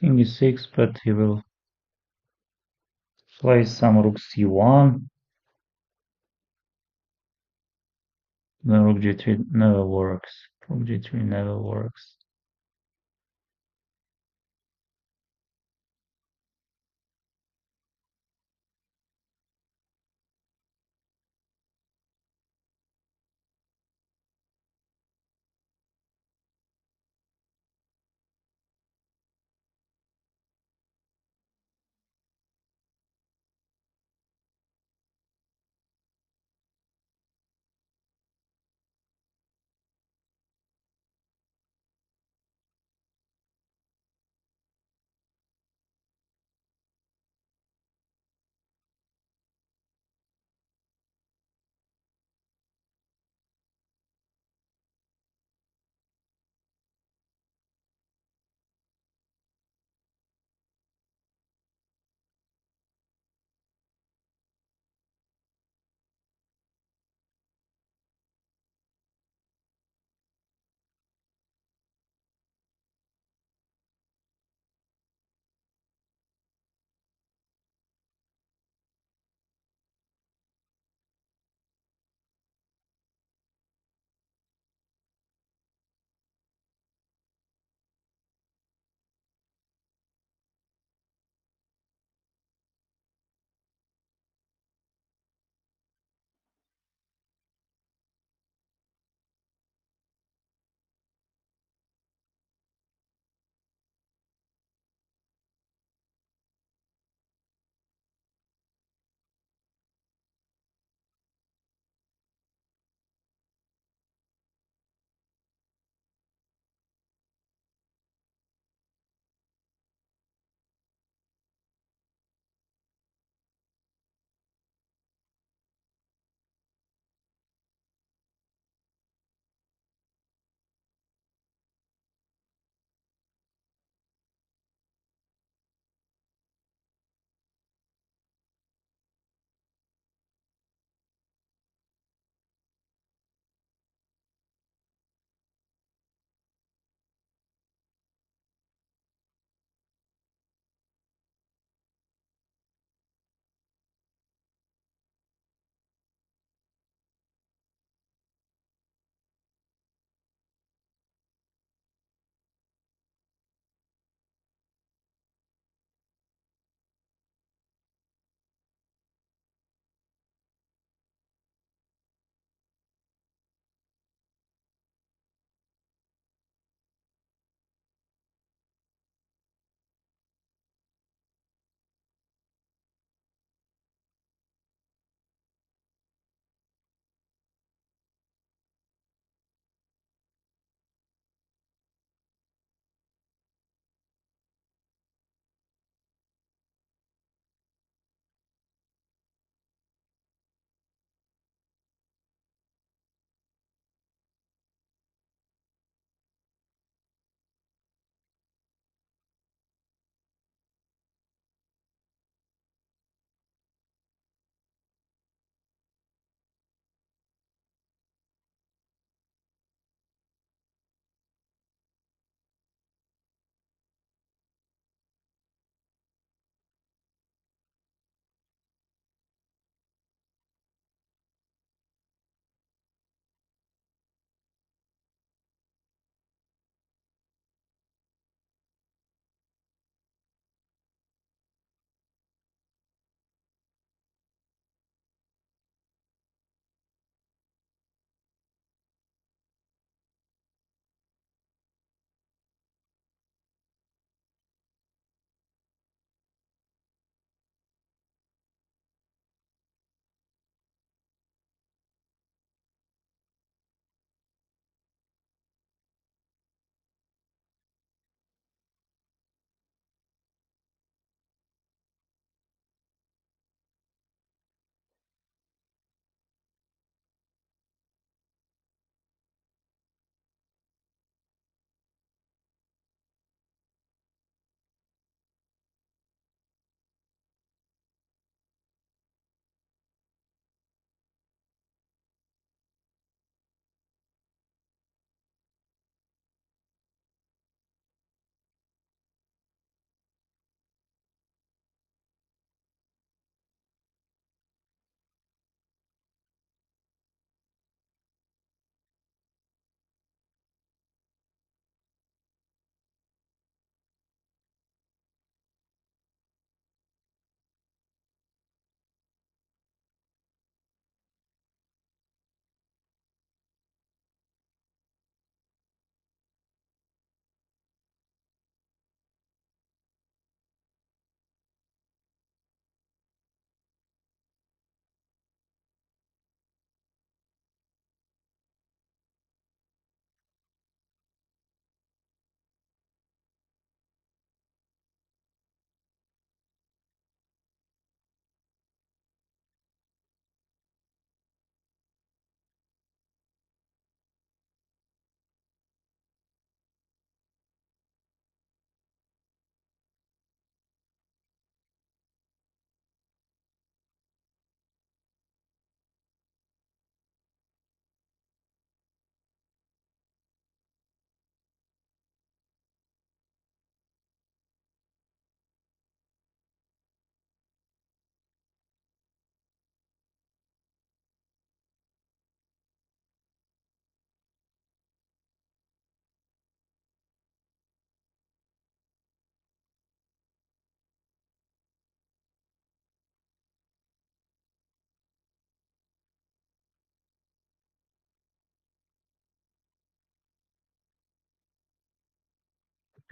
King e6, but he will play some rook c1. Then rook g3 never works. Rook g3 never works.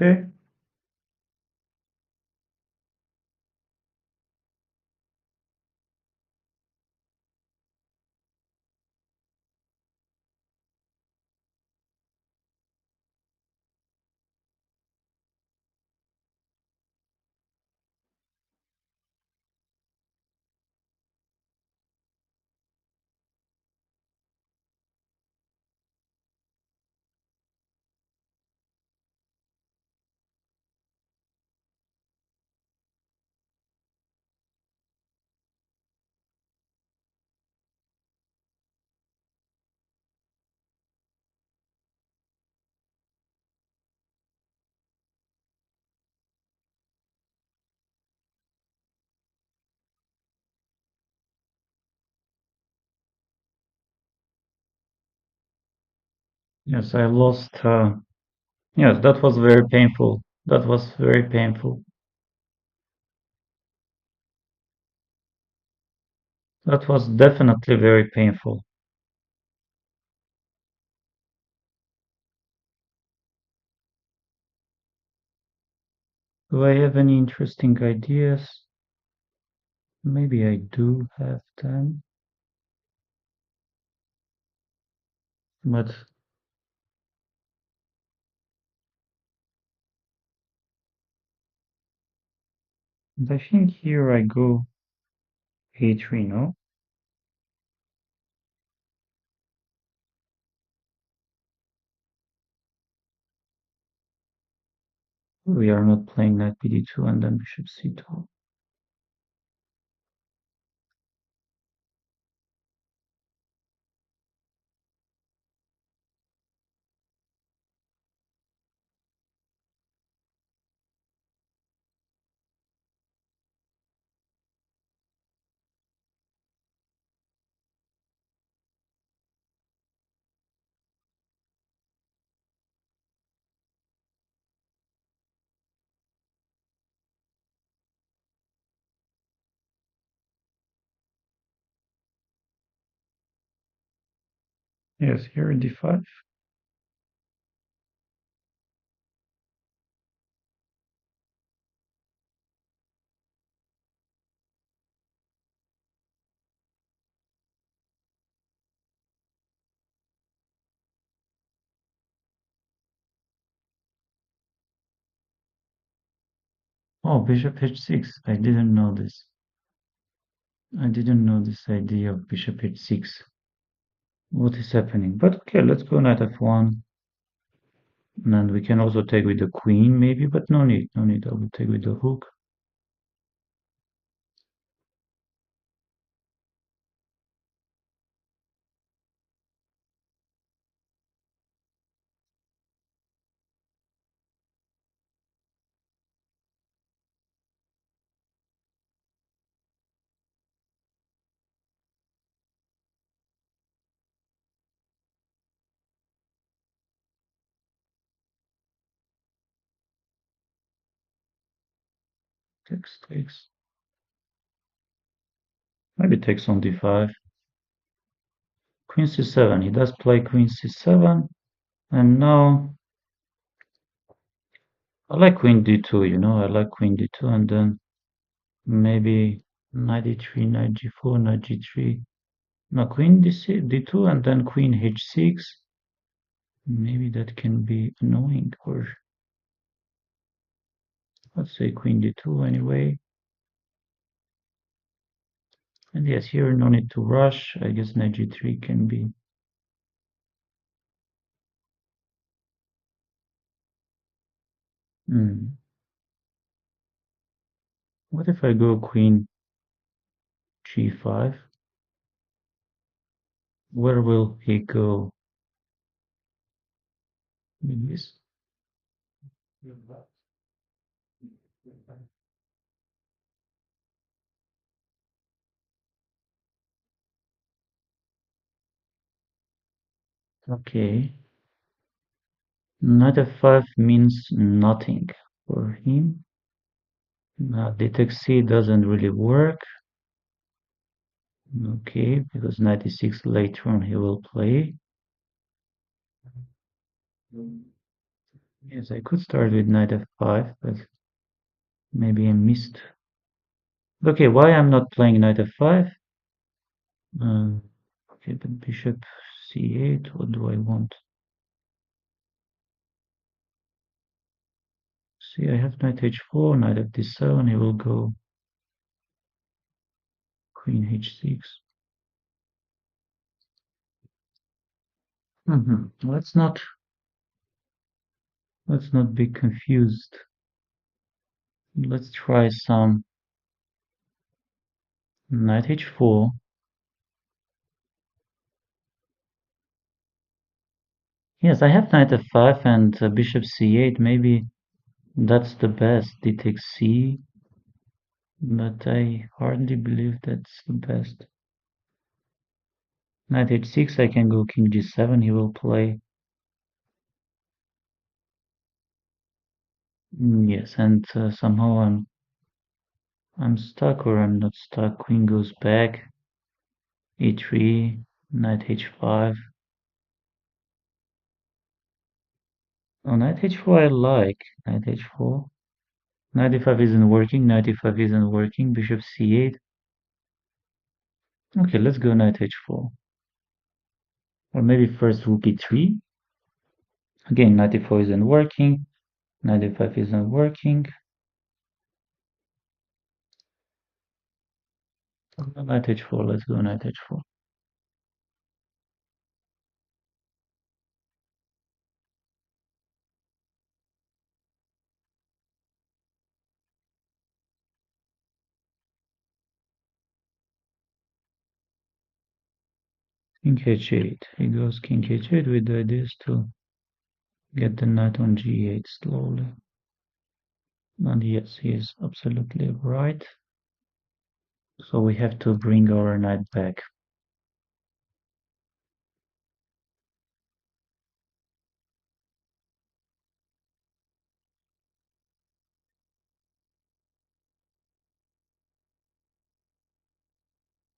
Okay. Yes, I lost. Yes, that was very painful. That was very painful. That was definitely very painful. Do I have any interesting ideas? Maybe I do have them, but I think here I go a3, no? We are not playing knight bd2 and then bishop c2. Yes, here d5. Oh, bishop h6. I didn't know this. I didn't know this idea of bishop h6. What is happening? But okay, let's go knight f1. And we can also take with the queen, maybe, but no need, no need. I will take with the rook. Takes. Maybe takes on d5. Queen c7. He does play queen c7. And now I like queen d2, I like queen d2 and then maybe knight d3, knight g4, knight g3. No, queen d2 and then queen h6. Maybe that can be annoying, or let's say queen d2 anyway. And yes, here no need to rush. I guess knight g3 can be. Hmm. What if I go queen g5? Where will he go? Yes. Okay. Knight f5 means nothing for him. Detect C doesn't really work. Okay, because knight e6 later on he will play. Yes, I could start with knight f5, but maybe I missed. Okay, why I'm not playing knight f5? Okay, but bishop c8, what do I want? See, I have knight h4, knight f7, he will go queen h6. Let's not be confused. Let's try some knight h4. Yes, I have knight f5 and bishop c8. Maybe that's the best. D takes c, but I hardly believe that's the best. Knight h6, I can go king g7. He will play. Yes, and somehow I'm stuck or I'm not stuck. Queen goes back. e3, knight h5. Oh, knight h4 I like. Knight h4. Knight e5 isn't working. Knight e5 isn't working. Bishop c8. Okay, let's go knight h4. Or maybe first rook e3. Again, knight e4 isn't working. Knight e5 isn't working. Knight h4. Let's go knight h4. King h8. He goes king h8 with the ideas to get the knight on g8 slowly. And yes, he is absolutely right. So we have to bring our knight back.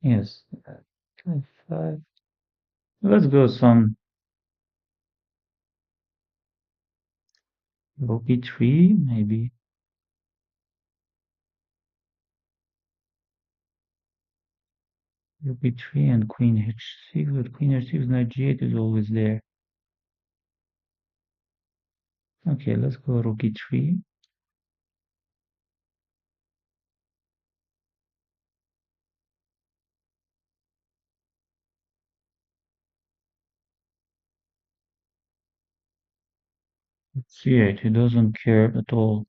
Yes, f5. Let's go some rook e3, maybe. Rook e3 and queen h6, but queen h6, knight g8 is always there. Okay, let's go rook e3. c8, he doesn't care at all.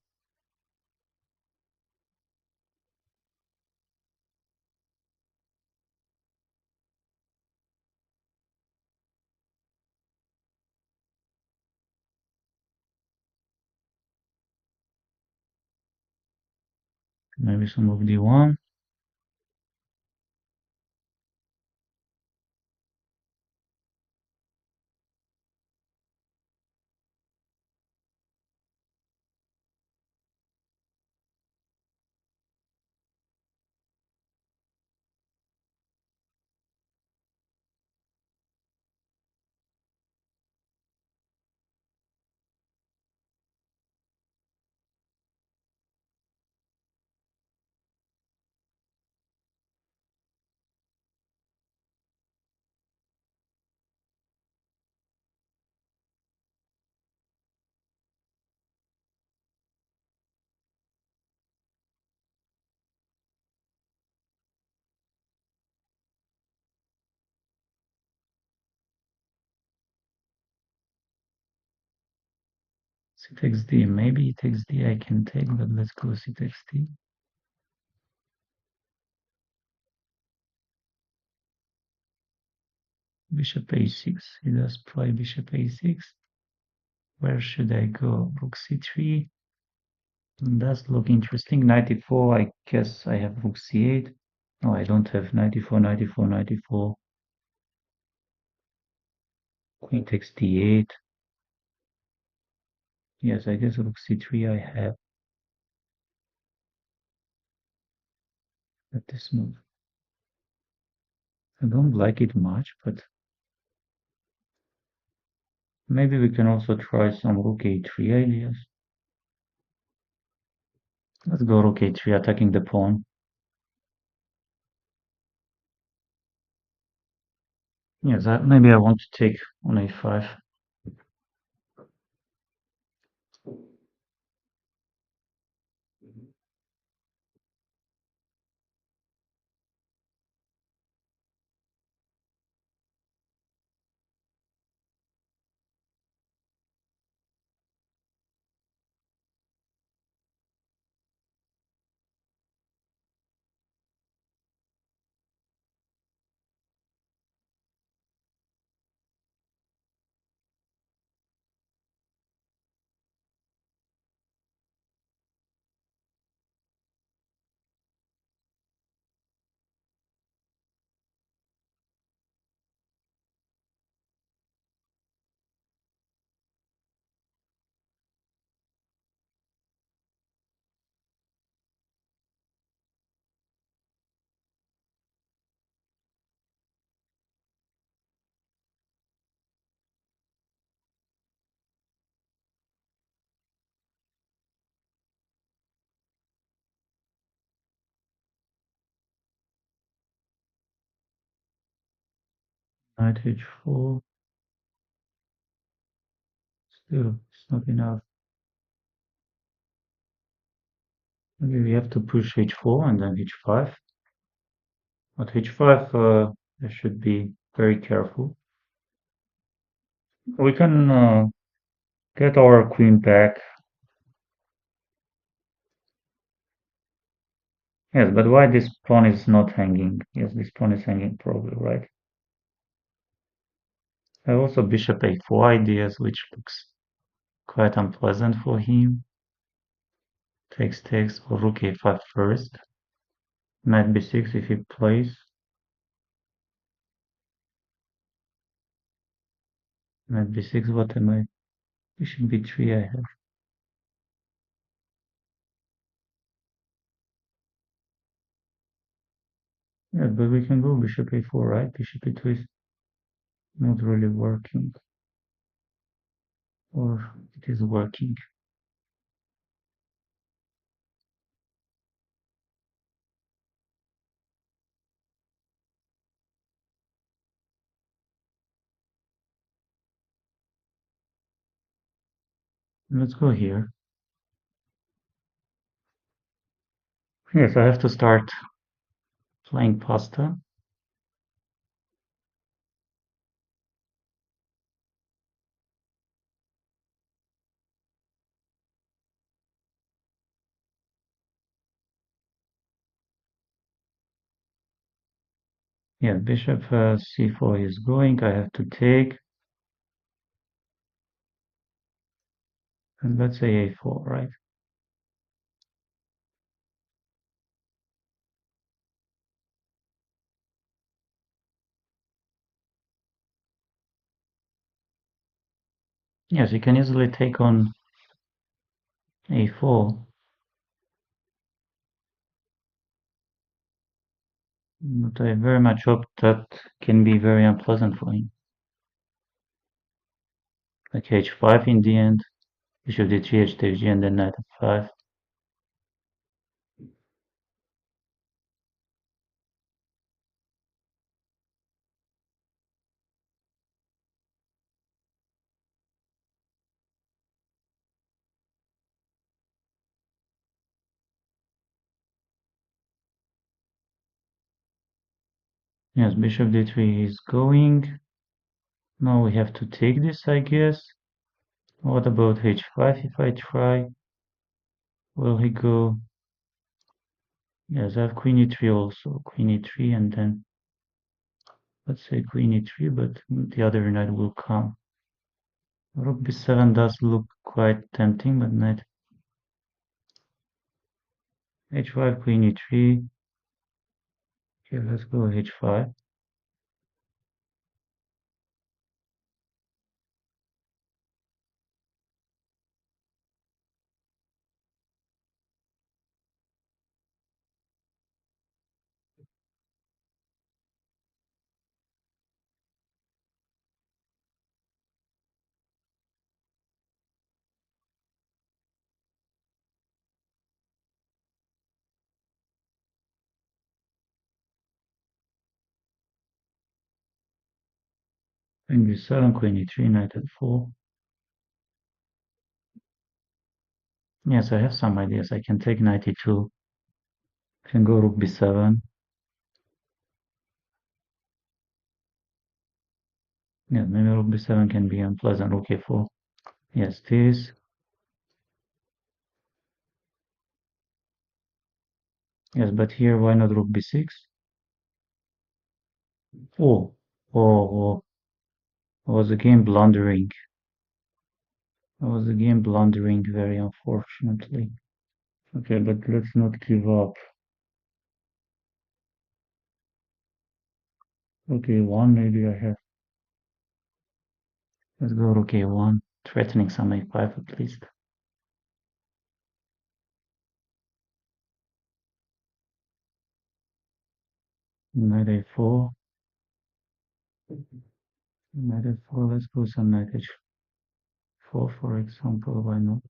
Maybe some of d1. C takes d. Maybe it takes d I can take, but let's go c takes d. Bishop a6. He does play bishop a6. Where should I go? Rook c3. Does look interesting. Knight e4. I guess I have rook c8. No, I don't have knight e4, knight e4, knight e4. Queen takes d8. Yes, I guess rook c3 I have at this move. I don't like it much, but Maybe we can also try some rook a3 ideas. Let's go rook a3, attacking the pawn. Yes, maybe I want to take on a5. Knight h4. Still, it's not enough. Maybe we have to push h4 and then h5. But h5, I should be very careful. We can get our queen back. Yes, but why this pawn is not hanging? Yes, this pawn is hanging probably, right? I have also bishop a4 ideas, which looks quite unpleasant for him. Takes, or rook a5 first. Knight b6 if he plays. Knight b6, what am I? Bishop b3 I have. Yes, but we can go bishop a4, right? Bishop e2 is not really working. Or it is working. Let's go here. Yes, I have to start playing pasta. Yeah, bishop c4 is going. I have to take. And let's say a4, right? Yes, you can easily take on a4. But I very much hope that can be very unpleasant for him. Like h5 in the end. Bishop d3, h takes g, and then knight f5. Yes, bishop d3 is going. Now we have to take this, I guess. What about h5 if I try? Will he go? Yes, I have queen e3 also. Queen e3 and then let's say queen e3, but the other knight will come. Rook b7 does look quite tempting, but knight h5, queen e3. Okay, let's go h5. Queen b7, queen e3, knight f4. Yes, I have some ideas. I can take knight e2. Can go rook b7. Yeah, maybe rook b7 can be unpleasant. Rook a4. Yes, this. Yes, but here why not rook b6? Oh, oh, oh. Was the game blundering? Was the game blundering very unfortunately. Okay, but let's not give up. Okay, one maybe I have. Let's go rook a1, threatening some a5 at least. Knight a4. Knight a4, let's go some knight h4 for example, why not?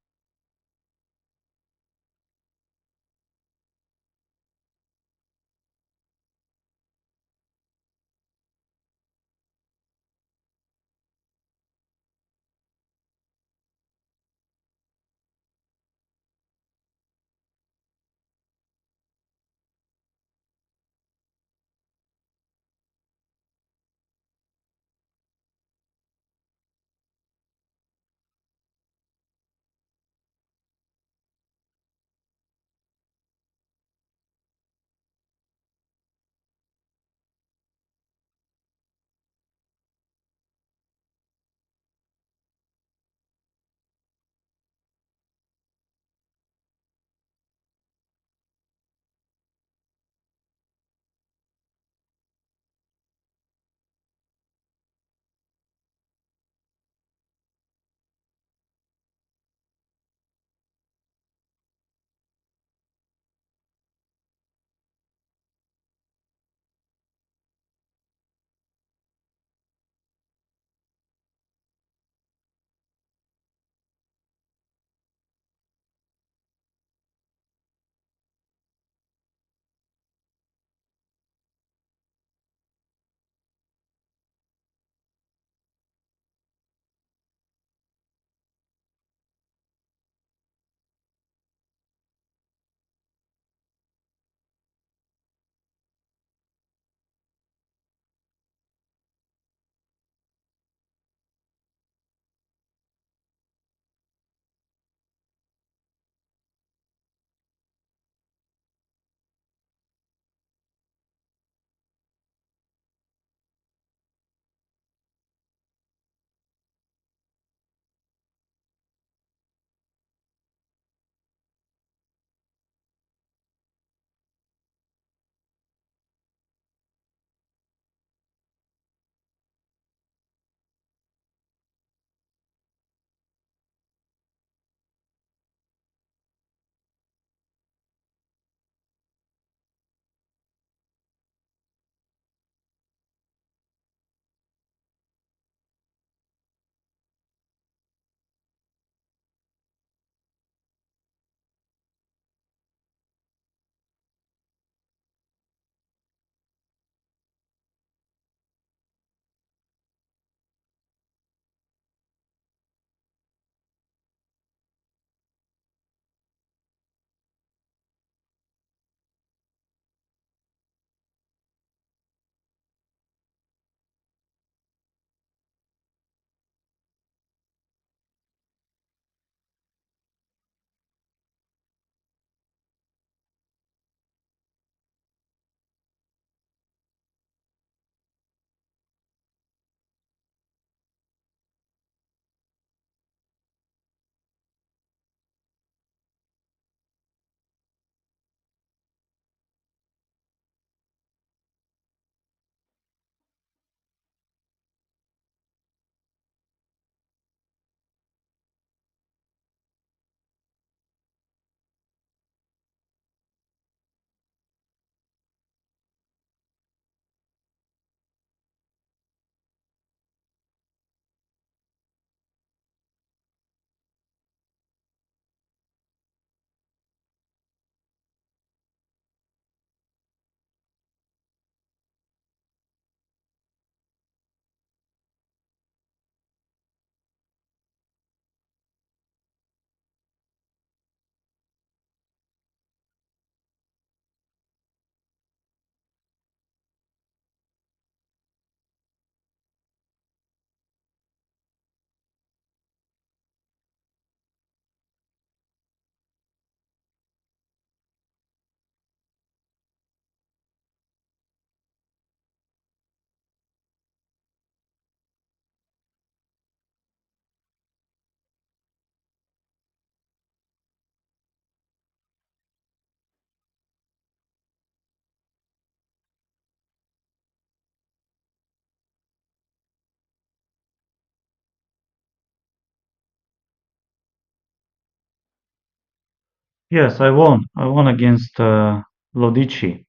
Yes, I won. I won against Lodici.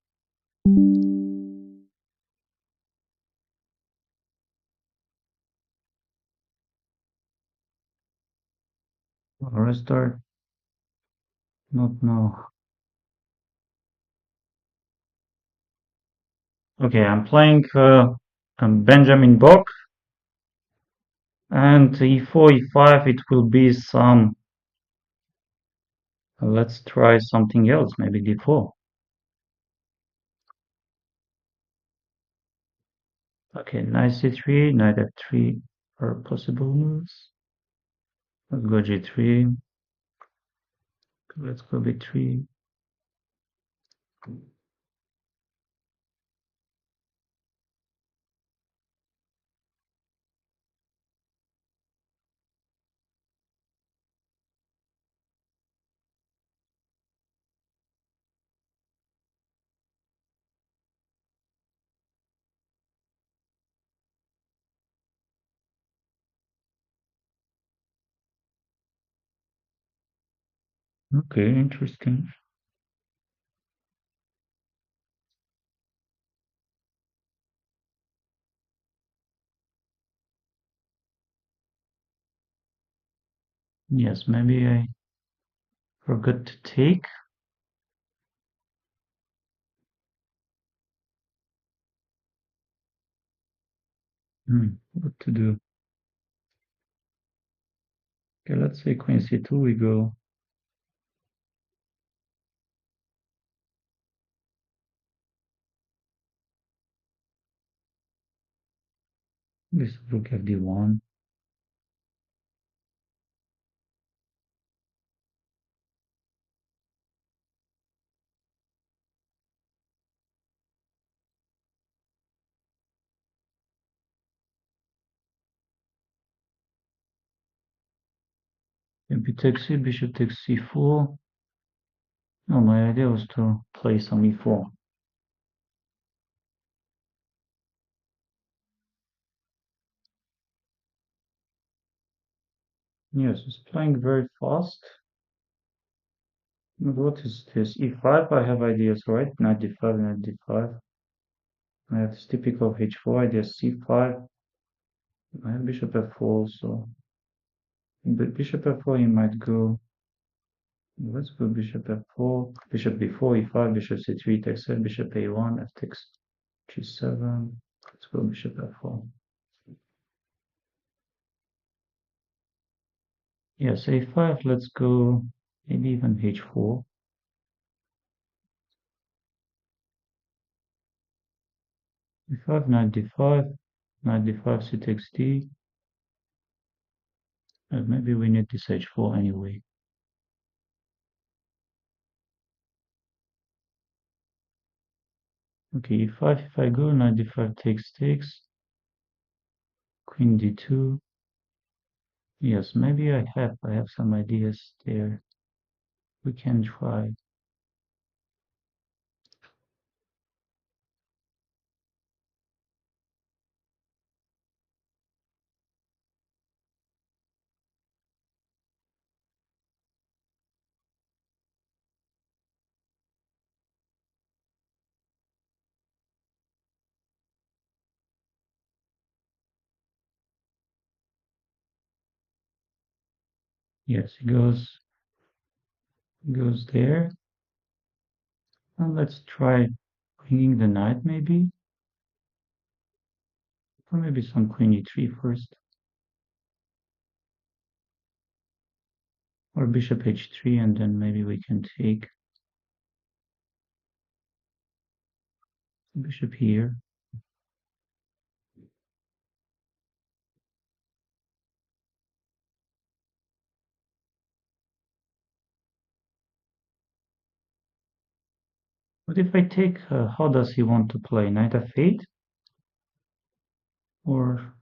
Restart. Not now. Okay, I'm playing Benjamin Bock and e4, e5. It will be some. Let's try something else. Maybe d4. Okay, knight c3, knight f3 are possible moves. Let's go g3. Let's go b3. Okay, interesting. Yes, maybe I forgot to take. What to do? Okay, let's say queen c2 we go. This rook fd1. Maybe takes c, bishop takes c4. No, my idea was to play some e4. Yes, it's playing very fast. What is this? e5, I have ideas, right? Knight d5, knight d5. I have this typical h4 idea, c5. I have bishop f4, so bishop f4 he might go. Let's go bishop f4, bishop b4, e5, bishop c3 takes it, bishop a1, f takes g7. Let's go bishop f4. Yes, a5, let's go maybe even h4. e5, knight d5, knight d5, c takes d. And maybe we need this h4 anyway. Okay, e5, if I go, knight d5 takes, queen d2. Yes, maybe I have some ideas there. We can try. Yes, he goes there. And let's try queening the knight maybe. Or maybe some queen e3 first. Or bishop h3 and then maybe we can take bishop here. But if I take, how does he want to play? Knight f8? Or,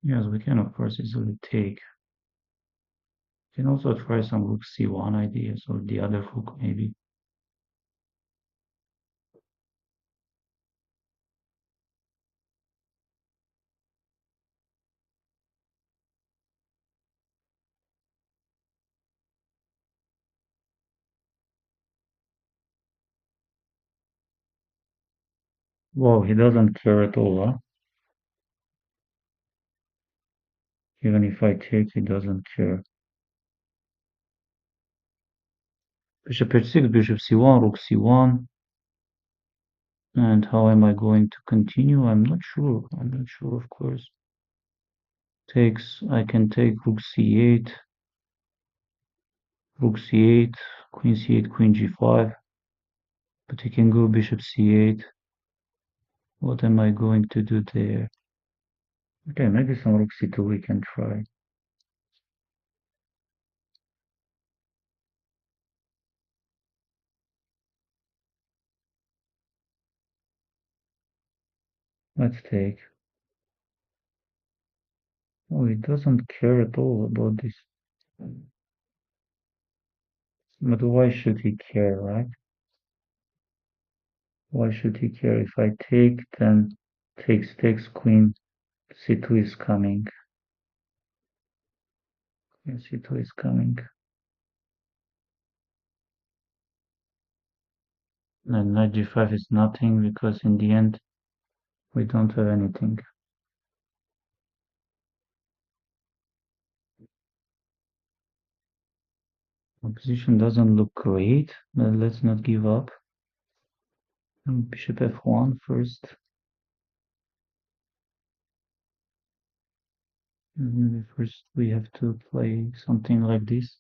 yes, we can of course easily take. We can also try some rook c1 ideas or the other rook maybe. Wow, he doesn't care at all, huh? Even if I take, he doesn't care. Bishop h6, bishop c1, rook c1. And how am I going to continue? I'm not sure. I'm not sure, of course. Takes, I can take rook c8, rook c8, queen c8, queen g5. But he can go bishop c8. What am I going to do there? Okay, maybe some rook c2 we can try. Let's take. Oh, he doesn't care at all about this. But why should he care, right? Why should he care? If I take, then takes queen c2 is coming. Queen c2 is coming. And knight g5 is nothing because in the end we don't have anything. My position doesn't look great, but let's not give up. And bishop f1 first. Maybe first we have to play something like this.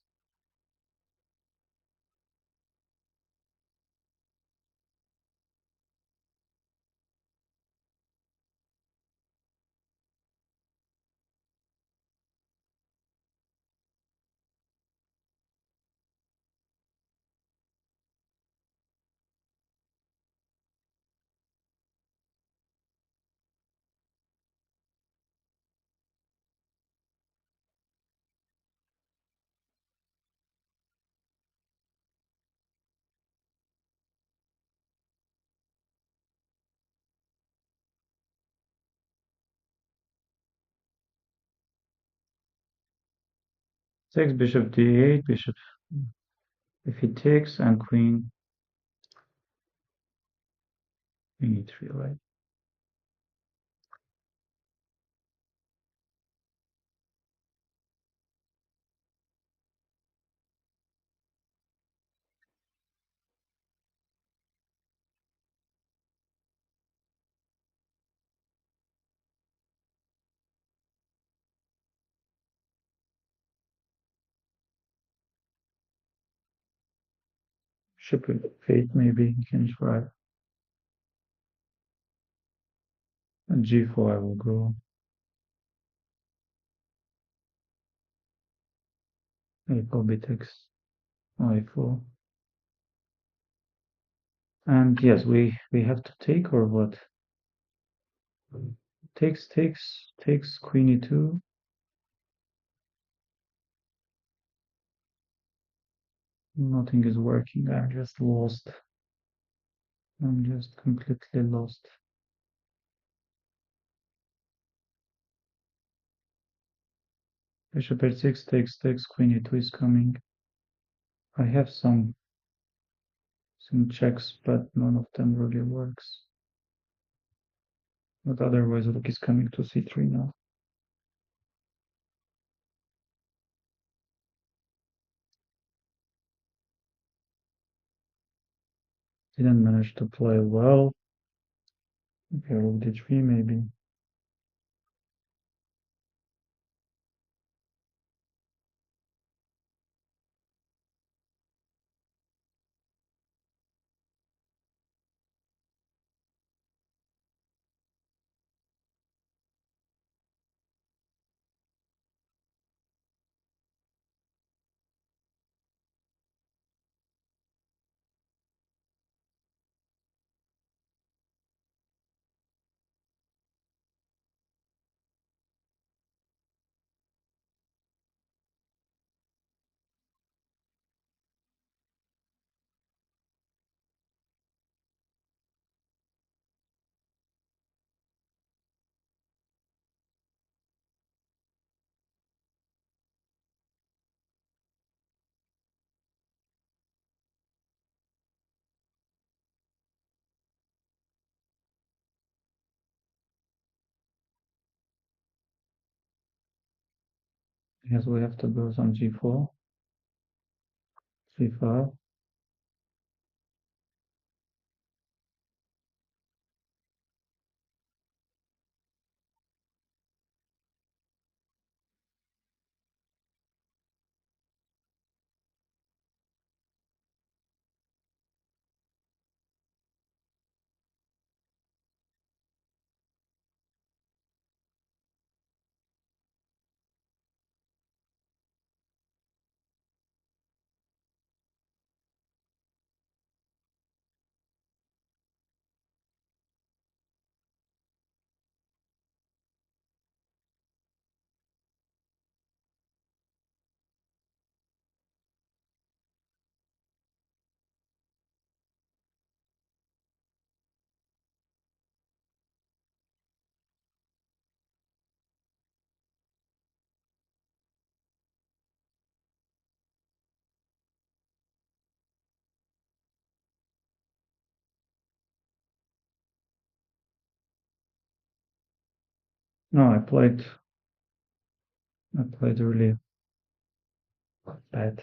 Takes bishop d8, bishop if he takes, and queen e3, right? Bishop f8, maybe he can try. And g4 I will go. a4 takes i4. And yes, we have to take or what? Takes queen e2. Nothing is working. I'm just lost. I'm just completely lost. Bishop h6 takes queen e2 is coming. I have some checks, but none of them really works. But otherwise, rook is coming to c3 now. Didn't manage to play well. Okay, rook d3 maybe. Yes, we have to go some g4, g5. No, I played really bad.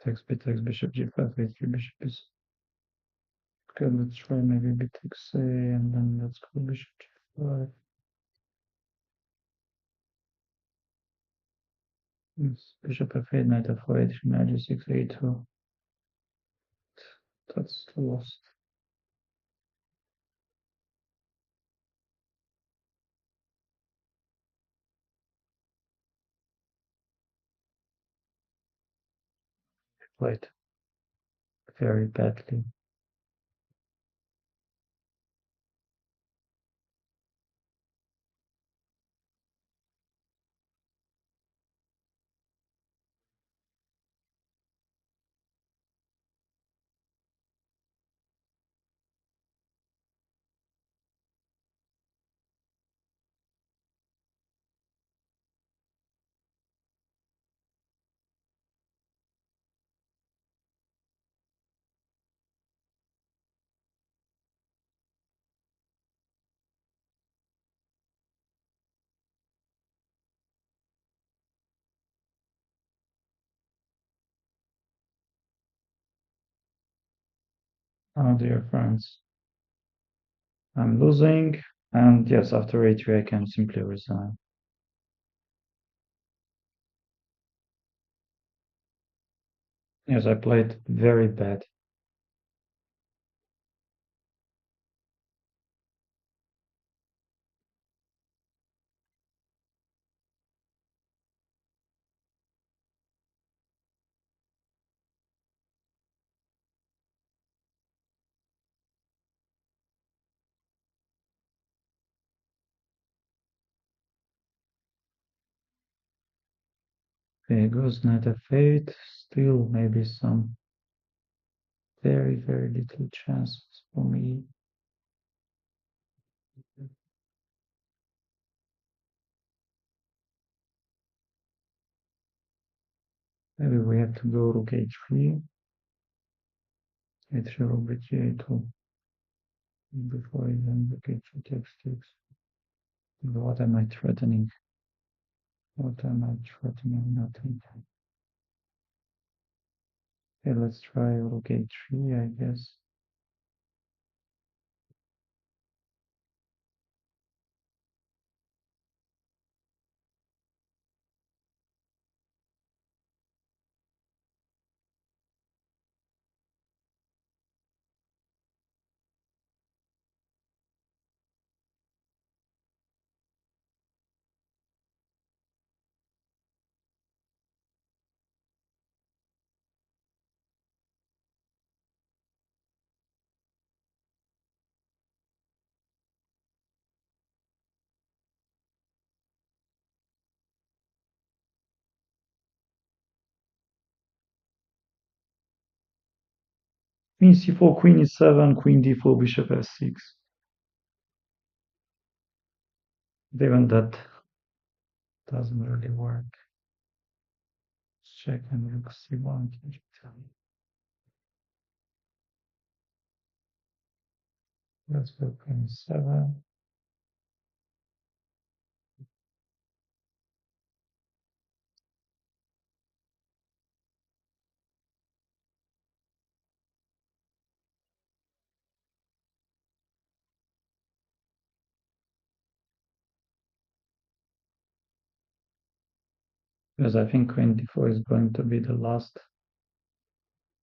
Takes bishop g5, a3, bishop is good. Let's try maybe b takes a, and then let's go bishop g5. Yes, bishop f8, knight f4, a3, knight g6, a2. That's lost. Played very badly. Oh dear friends, I'm losing, and yes, after a3 I can simply resign. Yes, I played very bad. Okay, goes knight f8, still maybe some very, very little chances for me. Maybe we have to go rook h3, h3 rook g2, before even rook h3 takes. What am I threatening? What am I threatening? Nothing. Okay, let's try rook h3, I guess. Queen c4, queen e7, queen d4, bishop f6. Even that doesn't really work. Let's check and rook c1. Let's go queen 7. Because I think queen d4 is going to be the last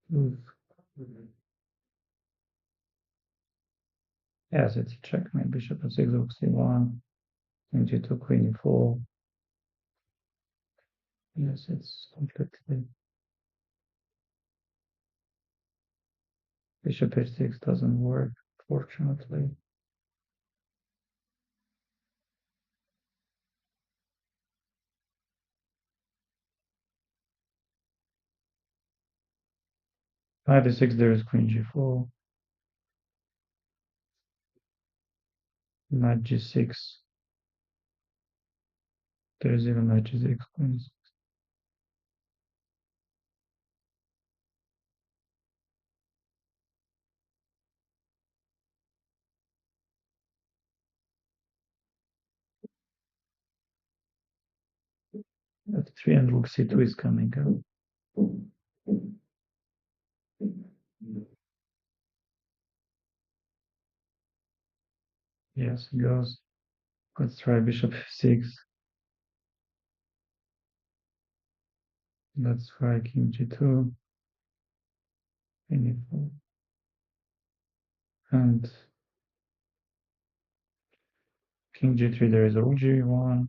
move. Yes, it's a checkmate. Bishop f6, rook c1, queen g2, queen e4. Yes, it's completely. Bishop h6 doesn't work, fortunately. Knight d6, there is queen g4. Knight g6. There is even knight g6, queen. F3 and rook c2 is coming up. Yes, it goes. Let's try bishop f6. Let's try king g2. Queen e4. And king g3, there is rook g1.